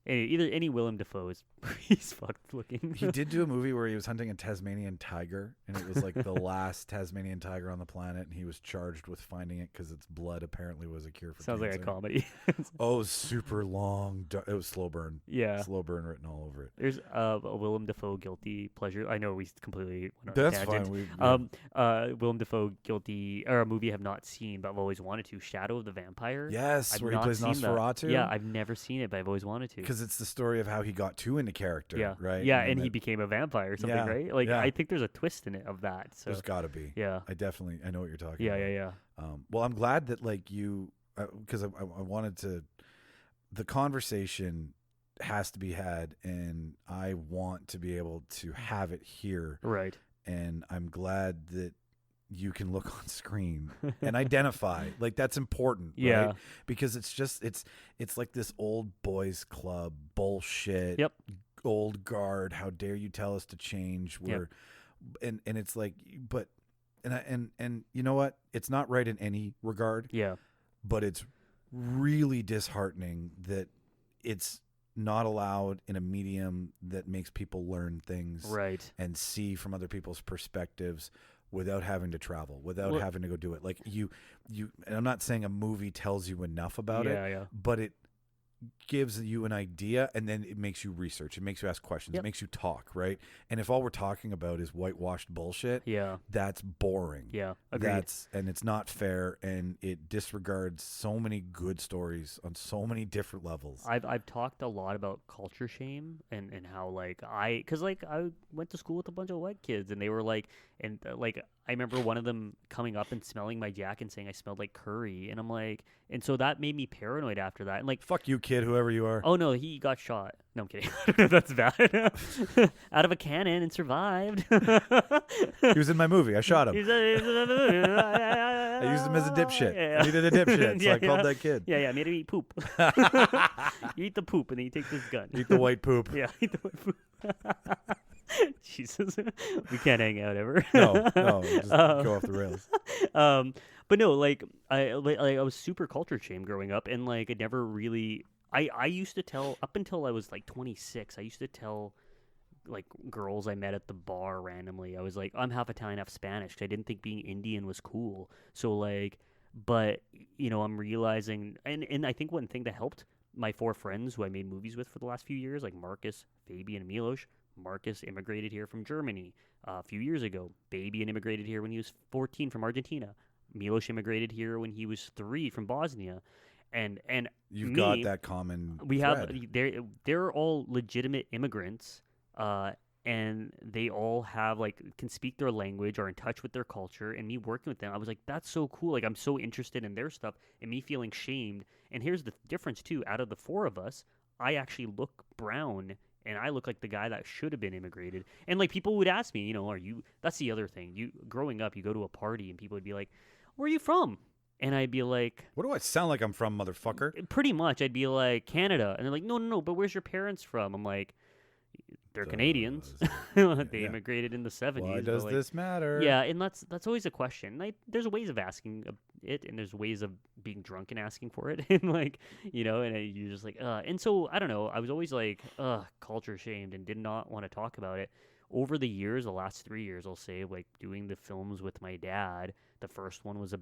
Any Willem Dafoe is he's fucked looking. He did do a movie where he was hunting a Tasmanian tiger, and it was like the last Tasmanian tiger on the planet, and he was charged with finding it because its blood apparently was a cure for Sounds cancer. like a comedy. Oh, it was super long. It was slow burn. Yeah. Slow burn written all over it. There's a Willem Dafoe guilty pleasure. I know we completely went on That's a tangent. fine. Willem Dafoe guilty or a movie I have not seen but I've always wanted to. Shadow of the Vampire. Yes, I've where he not plays seen that. Nosferatu. Yeah, I've never seen it, but I've always wanted to. Because it's the story of how he got too into character. Yeah, Right. Yeah, then and he it- became a vampire or something, Yeah, right? Like yeah. I think there's a twist in it of that. So There's got to be. yeah, I know what you're talking yeah, about. yeah, yeah. Well, I'm glad that like you, because I wanted to. The conversation has to be had, and I want to be able to have it here. Right. And I'm glad that you can look on screen and identify. Like that's important. Yeah. Right? Because it's like this old boys club bullshit. Yep. Old guard. How dare you tell us to change? We're and it's like, but and you know what? It's not right in any regard. Yeah. But it's really disheartening that it's not allowed in a medium that makes people learn things Right. and see from other people's perspectives without having to travel, without having to go do it. Like you, and I'm not saying a movie tells you enough about it, Yeah, yeah. but it gives you an idea, and then it makes you research. It makes you ask questions. Yep. It makes you talk, right? And if all we're talking about is whitewashed bullshit, Yeah. that's boring. Yeah. Agreed. And it's not fair, and it disregards so many good stories on so many different levels. I've talked a lot about culture shame and how like because like I went to school with a bunch of white kids and they were like like I remember one of them coming up and smelling my jacket and saying I smelled like curry, and I'm like, and so that made me paranoid after that, and like Fuck you, kid, whoever you are. oh no, he got shot. No, I'm kidding. That's bad. Out of a cannon and survived. He was in my movie. I shot him. I I used him as a dipshit. Yeah. I needed a dipshit, so I called that kid. Yeah, yeah, made him eat poop. You eat the poop and then you take this gun. Eat the white poop. Yeah, eat the white poop. Jesus, we can't hang out ever. No, just go off the rails. But no, like I was super culture shamed growing up, and like it never really. I used to tell up until I was like 26. I used to tell like girls I met at the bar randomly. I was like, I'm half Italian, half Spanish, 'cause I didn't think being Indian was cool. So like, but I'm realizing, and I think one thing that helped my 4 friends who I made movies with for the last few years, like Marcus, Fabian, and Milos. Marcus immigrated here from Germany a few years ago. Fabian immigrated here when he was 14 from Argentina. Milos immigrated here when he was 3 from Bosnia. And You've me, got that common we thread. have they're all legitimate immigrants, and they all have like can speak their language, are in touch with their culture. And me working with them, I was like, that's so cool. Like I'm so interested in their stuff, and me feeling shamed. And here's the difference too: out of the 4 of us, I actually look brown, and I look like the guy that should have been immigrated. And like people would ask me, are you? That's the other thing. You growing up, you go to a party, and people would be like, "Where are you from?" And I'd be like, "What do I sound like I'm from, motherfucker?" Pretty much. I'd be like, "Canada." And they're like, no, but where's your parents from? I'm like, they're Canadians. They immigrated in the 70s. Why does this matter? Yeah, and that's always a question. Like, there's ways of asking it, and there's ways of being drunk and asking for it. And like, and you're just like, And so, I don't know. I was always like, culture shamed and did not want to talk about it. Over the years, the last 3 years, I'll say, like doing the films with my dad. The first one was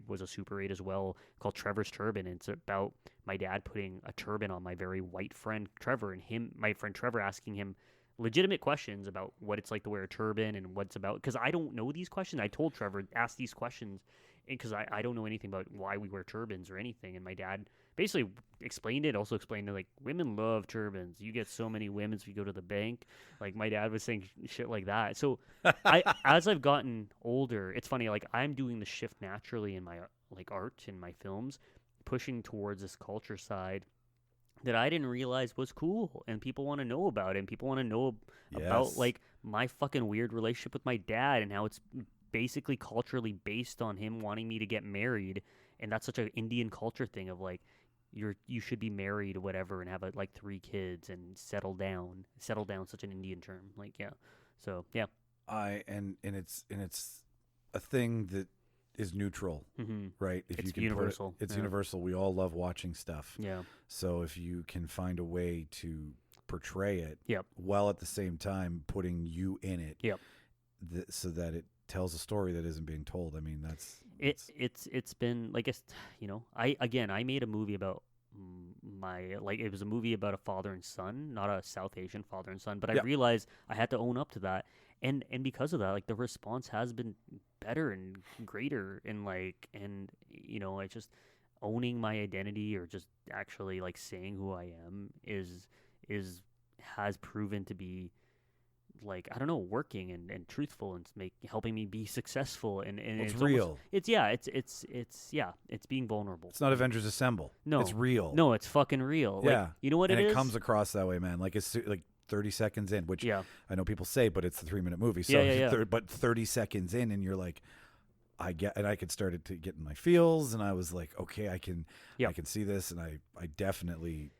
was a Super 8 as well, called Trevor's Turban. And it's about my dad putting a turban on my very white friend Trevor, and my friend Trevor asking him legitimate questions about what it's like to wear a turban and what's about, because I don't know these questions. I told Trevor, ask these questions, because I don't know anything about why we wear turbans or anything. And my dad basically explained it, also explained that, like, women love turbans. You get so many women if you go to the bank. Like, my dad was saying shit like that. So as I've gotten older, it's funny, like, I'm doing the shift naturally in my, like, art and my films, pushing towards this culture side that I didn't realize was cool, and people want to know about it, and people want to know about, like, my fucking weird relationship with my dad and how it's basically culturally based on him wanting me to get married. And that's such an Indian culture thing of, like, you should be married or whatever and have like 3 kids and settle down. Such an Indian term, like, yeah. So yeah. And it's a thing that is neutral, right? If it's you can universal. It's universal. We all love watching stuff. Yeah. So if you can find a way to portray it, while at the same time putting you in it, so that it tells a story that isn't being told. I mean, it's been like, I made a movie about it was a movie about a father and son, not a South Asian father and son, but I realized I had to own up to that. And because of that, like, the response has been better and greater, and like, I just owning my identity, or just actually like saying who I am has proven to be, like, I don't know, working and truthful, and helping me be successful, and it's real. It's being vulnerable. It's not Avengers Assemble. No, it's real. No, it's fucking real. Yeah, like, you know what and it it is? comes across that way, man. Like, it's like 30 seconds in, which I know people say, but it's a 3-minute movie. So but 30 seconds in, and you're like, I could start to get in my feels, and I was like, okay, I can see this, and I definitely.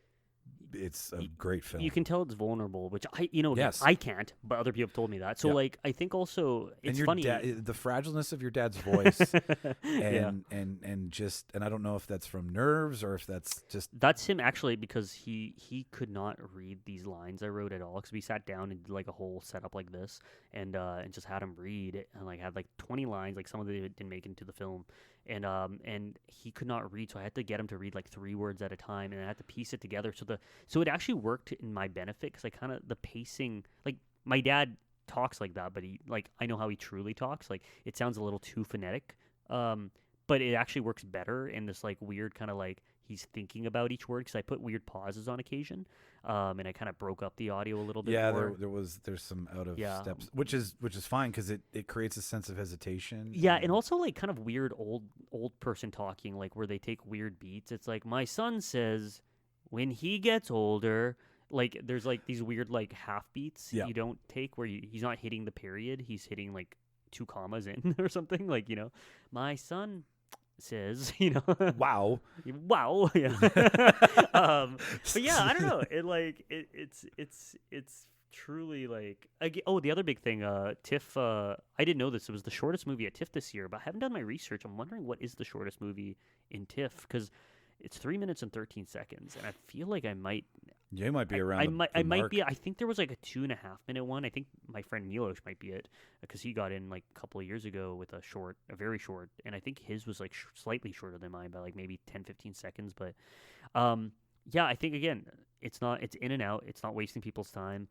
It's a great film. You can tell it's vulnerable, which I can't, but other people have told me that. So like, I think also it's funny, the fragileness of your dad's voice, and I don't know if that's from nerves or if that's him actually, because he could not read these lines I wrote at all, because we sat down and did like a whole setup like this, and just had him read, and like had like 20 lines, like some of them didn't make it into the film. And he could not read, so I had to get him to read like 3 words at a time, and I had to piece it together. So it actually worked in my benefit, because the pacing, like, my dad talks like that, but I know how he truly talks. Like, it sounds a little too phonetic, but it actually works better in this like weird kind of like he's thinking about each word, because I put weird pauses on occasion, and I kind of broke up the old little bit. Yeah, there's some out of steps, which is fine, because it creates a sense of hesitation. Yeah, and also like kind of weird old person talking, like where they take weird beats. It's like, my son says when he gets older, like there's like these weird like half beats you don't take, where he's not hitting the period, he's hitting like 2 commas in or something, like, my son says, wow, yeah. But yeah, I don't know, it's truly like, the other big thing, TIFF, I didn't know this, it was the shortest movie at TIFF this year, but I haven't done my research. I'm wondering what is the shortest movie in TIFF, because it's 3 minutes and 13 seconds, and I feel like I might You might be around. I might be. I think there was like a 2.5 minute one. I think my friend Milos might be it because he got in like a couple of years ago with a very short, and I think his was like slightly shorter than mine by like maybe 10-15 seconds. But yeah, I think again, it's in and out. It's not wasting people's time.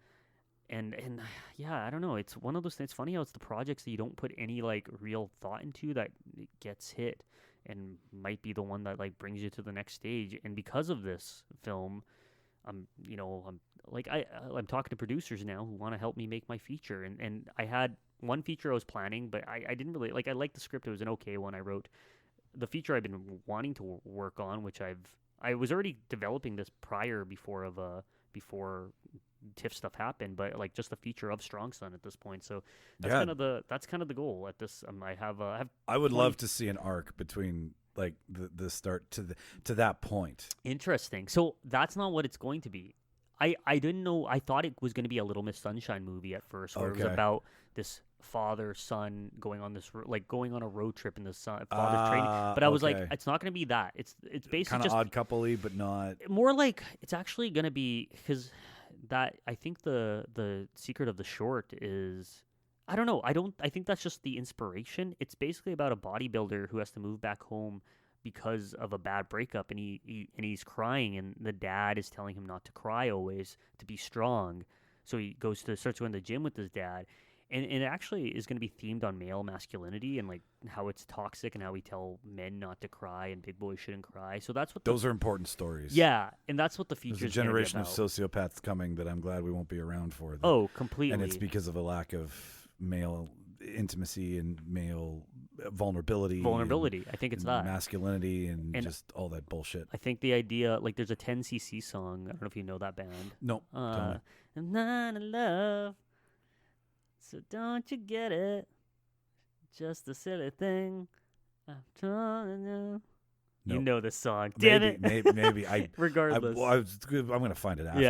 And yeah, I don't know. It's one of those things. It's funny how it's the projects that you don't put any like real thought into that gets hit, and might be the one that like brings you to the next stage. And because of this film, I'm talking to producers now who want to help me make my feature. And I had one feature I was planning, but I didn't really like. I liked the script. It was an okay one. I wrote the feature I've been wanting to work on, which I was already developing this before TIFF stuff happened, but like just the feature of Strong Son at this point. So that's kind of the goal at this. I would love to see an arc between like the start to that point. Interesting. So that's not what it's going to be. I didn't know. I thought it was going to be a Little Miss Sunshine movie at first, where it was about this father-son going on a road trip in the father's training. But I was like, it's not going to be that. It's basically kind of odd couple-y, but not more like it's actually going to be because that I think the secret of the short is. I don't know. I think that's just the inspiration. It's basically about a bodybuilder who has to move back home because of a bad breakup, and he's crying, and the dad is telling him not to cry always, to be strong. So he starts going to the gym with his dad, and it actually is going to be themed on male masculinity and like how it's toxic and how we tell men not to cry and big boys shouldn't cry. So that's what those are important stories. Yeah, and that's what the feature. There's a generation of sociopaths coming that I'm glad we won't be around for. Oh, completely. And it's because of a lack of male intimacy and male vulnerability. I think it's that masculinity and just all that bullshit. I think the idea, like, there's a 10cc song. I don't know if you know that band. No. I'm not in love, so don't you get it? Just a silly thing. I'm telling you. No. You know the song. Damn it. Maybe. Regardless. I'm going to find it after.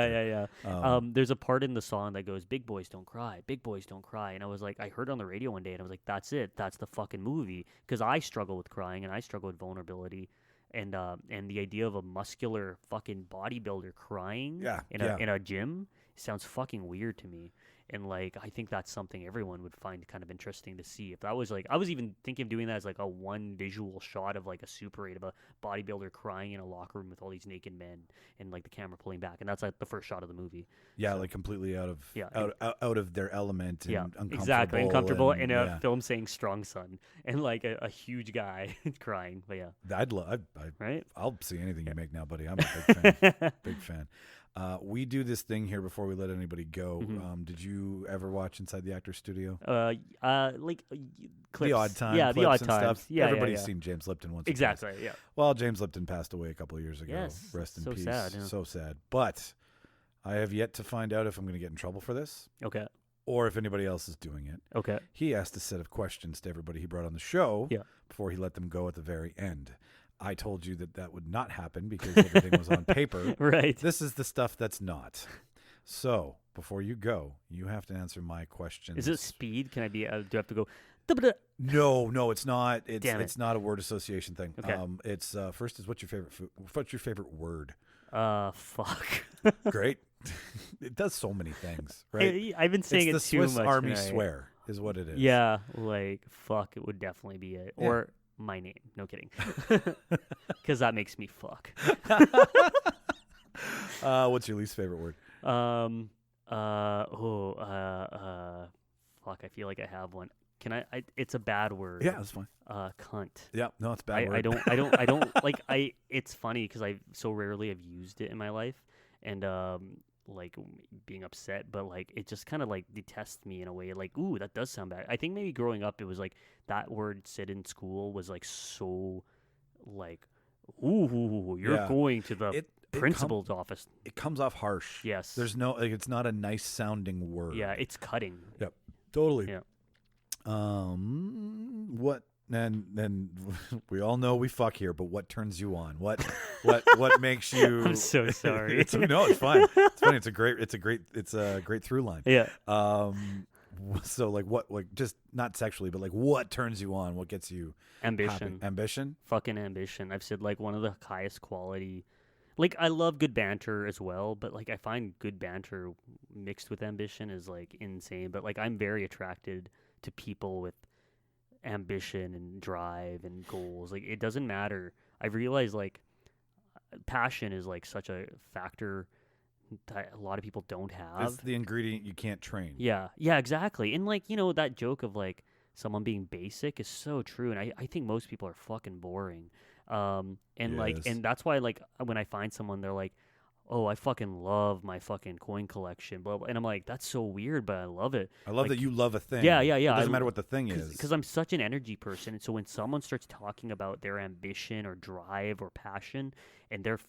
Yeah. There's a part in the song that goes, "Big boys don't cry. Big boys don't cry." And I was like, I heard it on the radio one day, and I was like, that's it. That's the fucking movie. Because I struggle with crying, and I struggle with vulnerability. And the idea of a muscular fucking bodybuilder crying in a gym sounds fucking weird to me. And like, I think that's something everyone would find kind of interesting to see. If that was like, I was even thinking of doing that as like a one visual shot of like a Super 8 of a bodybuilder crying in a locker room with all these naked men and like the camera pulling back, and that's like the first shot of the movie. Yeah, so, like completely out of their element. And uncomfortable. Exactly, uncomfortable in a film saying "Strong Son" and like a huge guy crying. But yeah, I'll see anything you make now, buddy. I'm a big fan. Big fan. We do this thing here before we let anybody go. Mm-hmm. Did you ever watch Inside the Actors Studio? Like clips. The odd time. Yeah, clips the odd and times. Stuff. Yeah, Everybody's seen James Lipton once. Exactly. Yeah. Well, James Lipton passed away a couple of years ago. Yes. Rest in so peace. Sad, yeah. So sad. But I have yet to find out if I'm going to get in trouble for this. Okay. Or if anybody else is doing it. Okay. He asked a set of questions to everybody he brought on the show before he let them go at the very end. I told you that would not happen because everything was on paper. Right. This is the stuff that's not. So, before you go, you have to answer my questions. Is it speed? Can I be, do I have to go? No, it's not. It's not a word association thing. Okay. It's first is what's your favorite food? What's your favorite word? Fuck. Great. It does so many things, right? I've been saying it's it too much. The Swiss Army swear is what it is. Yeah, like fuck, it would definitely be it. Yeah. Or my name. No kidding. Because that makes me fuck. What's your least favorite word? Fuck, I feel like I have one. Can I it's a bad word. Yeah, that's fine. Cunt. Yeah, no, it's a bad word. I don't like it's funny because I so rarely have used it in my life, and like being upset, but like it just kind of like detests me in a way. Like, ooh, that does sound bad. I think maybe growing up, it was like that word "sit" in school was like so, like, ooh, you're going to the principal's office. It comes off harsh. Yes, there's no, like, it's not a nice sounding word. Yeah, it's cutting. Yep, totally. Yeah. What? And we all know we fuck here, but what turns you on? What makes you? I'm so sorry. It's fine. It's funny. It's a great through line. Yeah. So like what? Like just not sexually, but like what turns you on? What gets you? Ambition. Happy? Ambition. Fucking ambition. I've said like one of the highest quality. like I love good banter as well, but like I find good banter mixed with ambition is like insane. But like I'm very attracted to people with ambition and drive and goals. Like it doesn't matter. I've realized like passion is like such a factor that a lot of people don't have. It's the ingredient you can't train. Yeah, exactly. And like, that joke of like someone being basic is so true. And I think most people are fucking boring. And like, Yes. and that's why like when I find someone, they're like, oh, I fucking love my fucking coin collection, blah, blah. And I'm like, that's so weird, but I love it. I love like, that you love a thing. Yeah. It doesn't matter what the thing is. Because I'm such an energy person. And so when someone starts talking about their ambition or drive or passion, and they're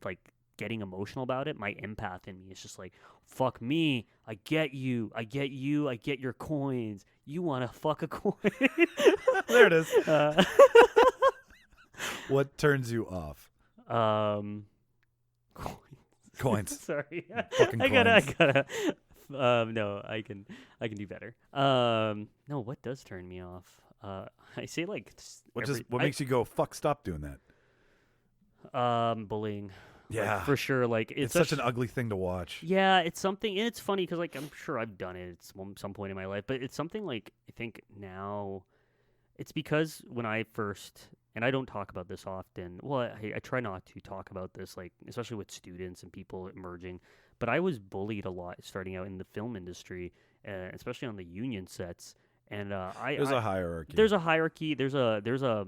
like getting emotional about it, my empath in me is just like, fuck me, I get you, I get your coins. You want to fuck a coin? There it is. What turns you off? Coins. Sorry. Fucking I coins. gotta. No, I can do better. No, what does turn me off? I say like. What makes you go, fuck, stop doing that? Bullying. Yeah, like, for sure. Like it's such an ugly thing to watch. Yeah, it's something, and it's funny because like I'm sure I've done it at some point in my life, but it's something like I think now. It's because when I first, and I don't talk about this often. Well, I try not to talk about this, like especially with students and people emerging. But I was bullied a lot starting out in the film industry, especially on the union sets. And there's a hierarchy. There's a hierarchy. There's a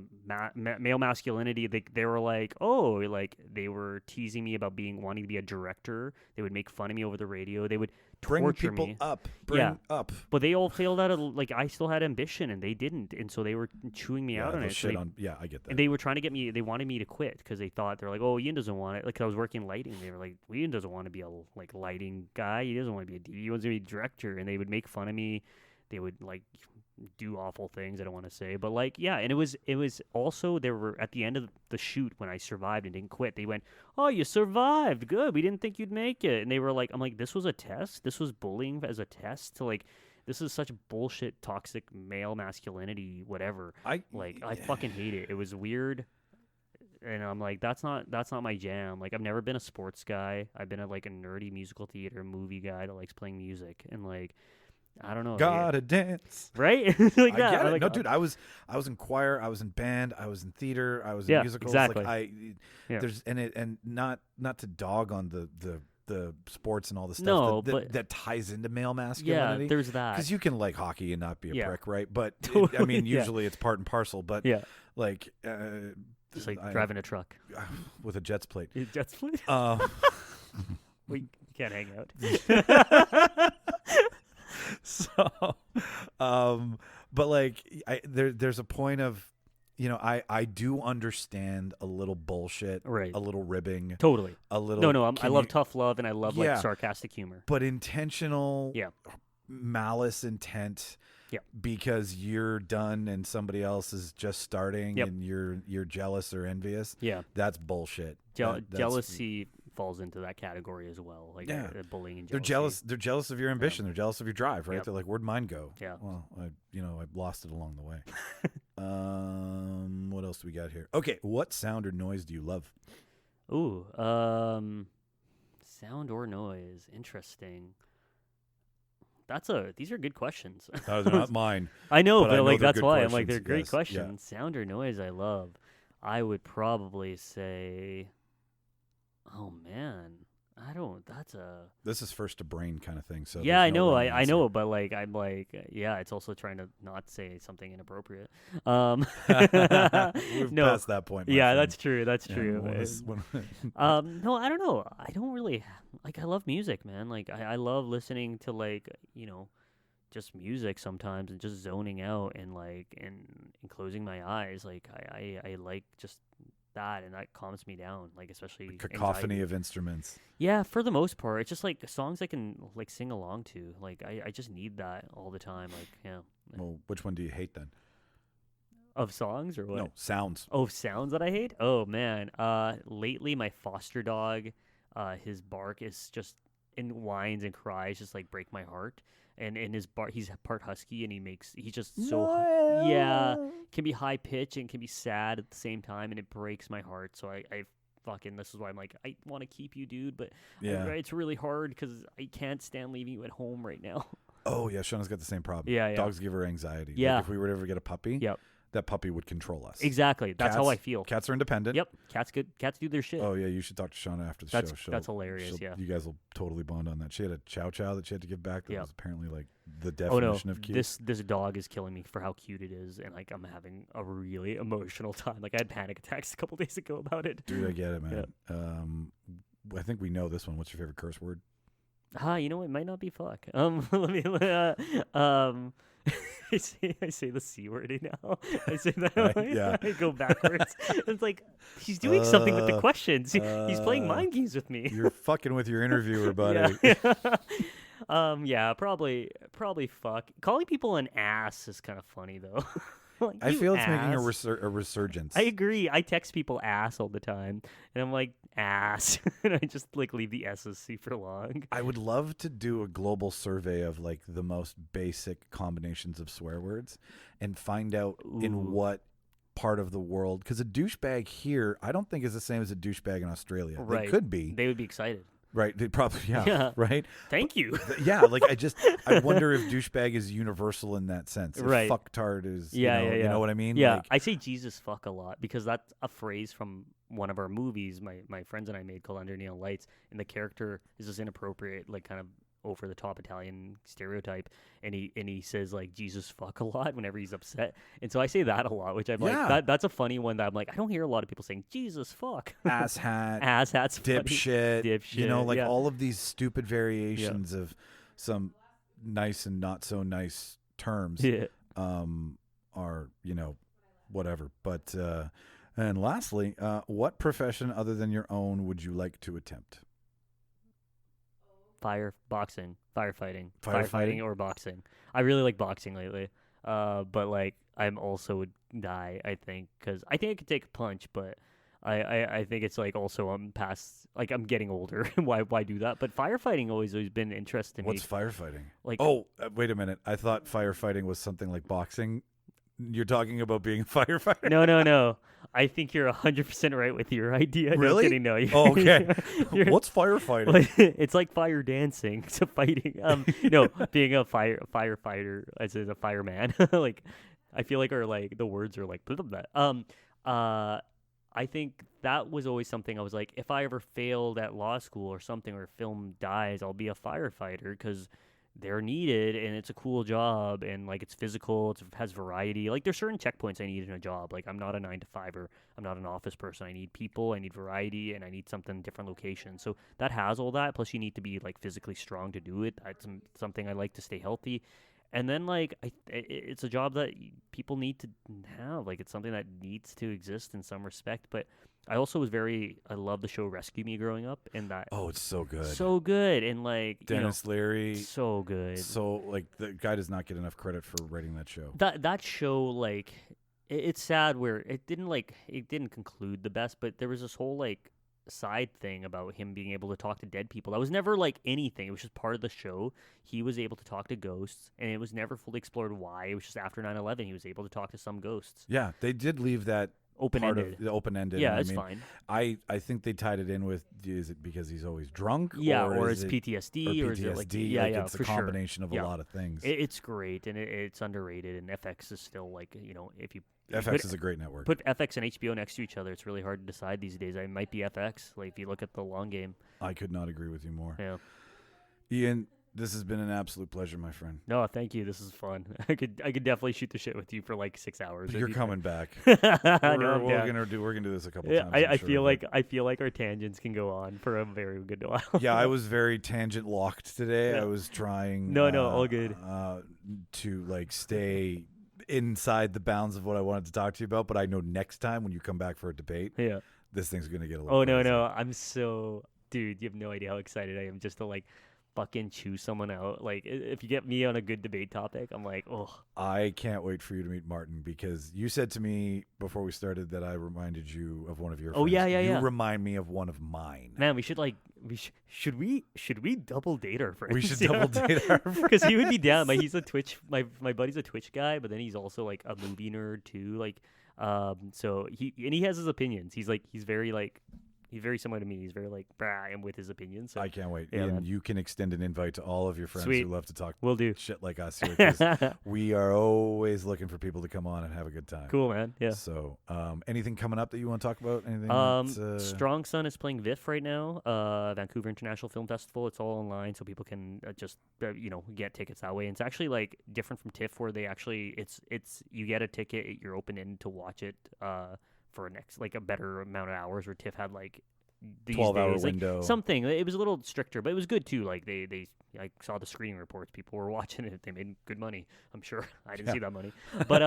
male masculinity. They were like, oh, like they were teasing me about wanting to be a director. They would make fun of me over the radio. They would torture people me. Bring up. But they all failed out of like I still had ambition and they didn't, and so they were chewing me out on it. I get that. And they were trying to get me. They wanted me to quit because they thought they're like, oh, Ian doesn't want it. Like I was working lighting. They were like, Ian doesn't want to be a like lighting guy. He doesn't want to be a DP. He wants to be a director. And they would make fun of me. They would like do awful things I don't want to say, but like and it was also there were at the end of the shoot when I survived and didn't quit, they went, oh, you survived, good, we didn't think you'd make it. And they were like, I'm like, this was a test, this was bullying as a test to like, this is such bullshit, toxic male masculinity, whatever. I fucking hate it. It was weird. And I'm like, that's not my jam. Like I've never been a sports guy. I've been a nerdy musical theater movie guy that likes playing music, and like I don't know. Gotta dance, right? Like I that. get it. Like, no, dude, I was in choir, I was in band, I was in theater, I was in musicals. Exactly. Like there's and not to dog on the sports and all the stuff but that ties into male masculinity. Yeah, there's that. Because you can like hockey and not be a prick, right? But Totally, I mean, usually it's part and parcel. But like. Just like driving a truck with a Jets plate. Jets plate. We can't hang out. So, but like, there's a point of, I do understand a little bullshit, right? A little ribbing, totally. A little. No, I love tough love and I love like sarcastic humor, but intentional, malice intent. Yeah, because you're done and somebody else is just starting and you're jealous or envious. Yeah, that's bullshit. Jealousy falls into that category as well. Like bullying and jealousy. They're jealous of your ambition. They're jealous of your drive, right? Yep. They're like, where'd mine go? Yeah. Well, I lost it along the way. What else do we got here? Okay, what sound or noise do you love? Ooh, sound or noise. Interesting. These are good questions. Those are not mine. I know, but like that's why questions. I'm like they're great yes, questions. Yeah. Sound or noise I love. I would probably say, oh man, I don't. This is first to brain kind of thing. So yeah, I know, I know, but like I'm like it's also trying to not say something inappropriate. We've passed that point. Yeah, friend. That's true. That's true. No, I don't know. I don't really like. I love music, man. Like I love listening to like just music sometimes and just zoning out and like and closing my eyes. Like I like just that, and that calms me down, like especially the cacophony anxiety. Of instruments. Yeah, for the most part, it's just like songs I can like sing along to. Like I just need that all the time. Like Well, which one do you hate then? Of songs or what? No, sounds. Oh, sounds that I hate. Oh man, lately my foster dog, his bark is just whines and cries, just like break my heart. And in his bark, he's part husky, and he's just can be high pitch and can be sad at the same time, and it breaks my heart. So I fucking, this is why I'm like, I want to keep you, dude, but Yeah. it's really hard because I can't stand leaving you at home right now. Oh, yeah, Shauna's got the same problem. Yeah. Dogs give her anxiety. Yeah. Like if we were to ever get a puppy, Yep. that puppy would control us. Exactly. That's how I feel. Cats are independent. Yep. Cats do their shit. Oh, yeah, you should talk to Shauna after the show. That's hilarious, yeah. You guys will totally bond on that. She had a chow chow that she had to give back that was apparently like the Oh no, definition of cute. this dog is killing me for how cute it is, and like I'm having a really emotional time. Like I had panic attacks a couple days ago about it. Dude, I get it, man. I think we know this one. What's your favorite curse word? You know, it might not be fuck. I say the C word now. I say that. Yeah. I go backwards. It's like he's doing something with the questions. He's playing mind games with me. You're fucking with your interviewer, buddy. Yeah, probably fuck. Calling people an ass is kind of funny though. Like, I feel it's ass. making a resurgence. I agree. I text people ass all the time, and I'm like ass, and I just like leave the S's super long. I would love to do a global survey of like the most basic combinations of swear words and find out in what part of the world, because a douchebag here I don't think is the same as a douchebag in Australia. Right. They could be. They would be excited. Right, they probably right. Thank you. Yeah, like I wonder if douchebag is universal in that sense. If right. Fucktard is. You know what I mean? Yeah, like, I say Jesus fuck a lot because that's a phrase from one of our movies my friends and I made called Under Neon Lights, and the character is this inappropriate, like kind of over the top Italian stereotype, and he says like Jesus fuck a lot whenever he's upset, and so I say that a lot, which I'm like that's a funny one that I'm like I don't hear a lot of people saying Jesus fuck. Asshat's dipshit, you know, like all of these stupid variations of some nice and not so nice terms are, you know, whatever. But and lastly, what profession other than your own would you like to attempt? Firefighting or boxing. I really like boxing lately, but like I'm also would die, I think, because I think I could take a punch, but I think it's like also I'm past, like I'm getting older. why do that? But firefighting always been interesting to me. What's firefighting? Like wait a minute, I thought firefighting was something like boxing. You're talking about being a firefighter? No. I think you're 100% right with your idea. Really? No kidding, no. Okay. What's firefighting? It's like fire dancing to fighting. No, being a firefighter as a fireman. Like, I feel like the words are like blah, blah, blah. I think that was always something I was like, if I ever failed at law school or something, or film dies, I'll be a firefighter because they're needed and it's a cool job and like it's physical, it has variety. Like there's certain checkpoints I need in a job. Like I'm not a 9-to-5er, I'm not an office person. I need people, I need variety, and I need something different location. So that has all that. Plus you need to be like physically strong to do it. That's something I like to stay healthy. And then like it's a job that people need to have. Like it's something that needs to exist in some respect. But I also I love the show Rescue Me growing up, and that it's so good. So good. And like Dennis Leary. So good. So like the guy does not get enough credit for writing that show. That show, like it's sad where it didn't conclude the best, but there was this whole like side thing about him being able to talk to dead people. That was never like anything. It was just part of the show. He was able to talk to ghosts, and it was never fully explored why. It was just after 9/11 he was able to talk to some ghosts. Yeah, they did leave that open-ended. Yeah, it's fine. I think they tied it in with, is it because he's always drunk? Yeah, or is PTSD, or is it like it's a combination of a lot of things. It's great, and it's underrated, and FX is still like, you know, if you FX is a great network. Put FX and HBO next to each other, it's really hard to decide these days. It might be FX, like if you look at the long game. I could not agree with you more. Yeah. Ian, this has been an absolute pleasure, my friend. No, thank you. This is fun. I could definitely shoot the shit with you for like 6 hours. You're coming back. We're gonna do this a couple times. I feel like our tangents can go on for a very good while. Yeah, I was very tangent locked today. Yeah. I was trying. No, all good. To like stay inside the bounds of what I wanted to talk to you about, but I know next time when you come back for a debate, this thing's gonna get a little. No, I'm so, dude, you have no idea how excited I am just to like fucking chew someone out. Like if you get me on a good debate topic, I'm like, oh. I can't wait for you to meet Martin, because you said to me before we started that I reminded you of one of your friends. Yeah. You remind me of one of mine. Man, we should should we double date our friends? We should double date our friends. Because he would be down. Like he's a Twitch, my buddy's a Twitch guy, but then he's also like a movie nerd too. Like, so he has his opinions. He's very like He's very similar to me. He's very like, brah, and with his opinions. So. I can't wait. Yeah, and you can extend an invite to all of your friends Sweet. who love to talk Will do. shit like us here. 'Cause we are always looking for people to come on and have a good time. Cool, man. Yeah. So, anything coming up that you want to talk about? Anything? Strong Sun is playing VIFF right now. Vancouver International Film Festival. It's all online, so people can just get tickets that way. And it's actually like different from TIFF, where they actually it's you get a ticket, you're open in to watch it for next like a better amount of hours. Where TIFF had like these 12-hour days, window. like, something. It was a little stricter, but it was good too. Like they I saw the screening reports. People were watching it. They made good money. I'm sure. I didn't see that money, but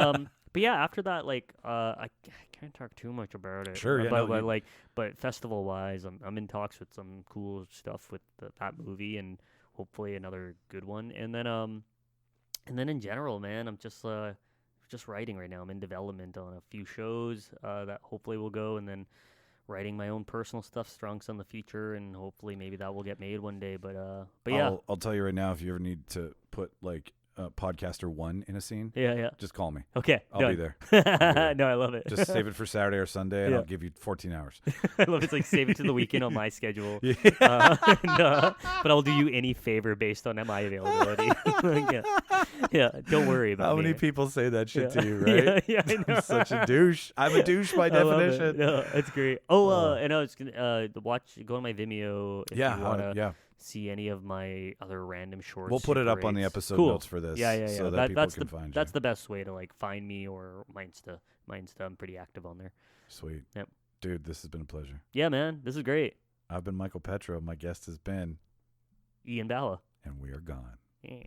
yeah. After that, like I can't talk too much about it. Sure, yeah, but festival wise, I'm in talks with some cool stuff with that movie and hopefully another good one. And then in general, man, I'm just writing right now. I'm in development on a few shows that hopefully will go, and then writing my own personal stuff, Strong Sun the Future, and hopefully maybe that will get made one day. But yeah, I'll tell you right now, if you ever need to put like podcaster 1 in a scene, just call me. Okay, I'll be there. No, I love it. Just save it for Saturday or Sunday, and I'll give you 14 hours. I love it. It's like save it to the weekend on my schedule. Yeah. But I'll do you any favor based on my availability. Yeah, don't worry about How me. many people say that shit to you, right? Yeah, I know. I'm such a douche. I'm a douche by definition. No, that's great. And I was gonna go on my Vimeo if you wanna see any of my other random shorts. We'll put it up on the episode notes for this. Yeah. So that people can find you. That's the best way to like find me or my Insta. I'm pretty active on there. Sweet. Yep. Dude, this has been a pleasure. Yeah, man. This is great. I've been Michael Petrow. My guest has been Ian Bawa. And we are gone. Yeah.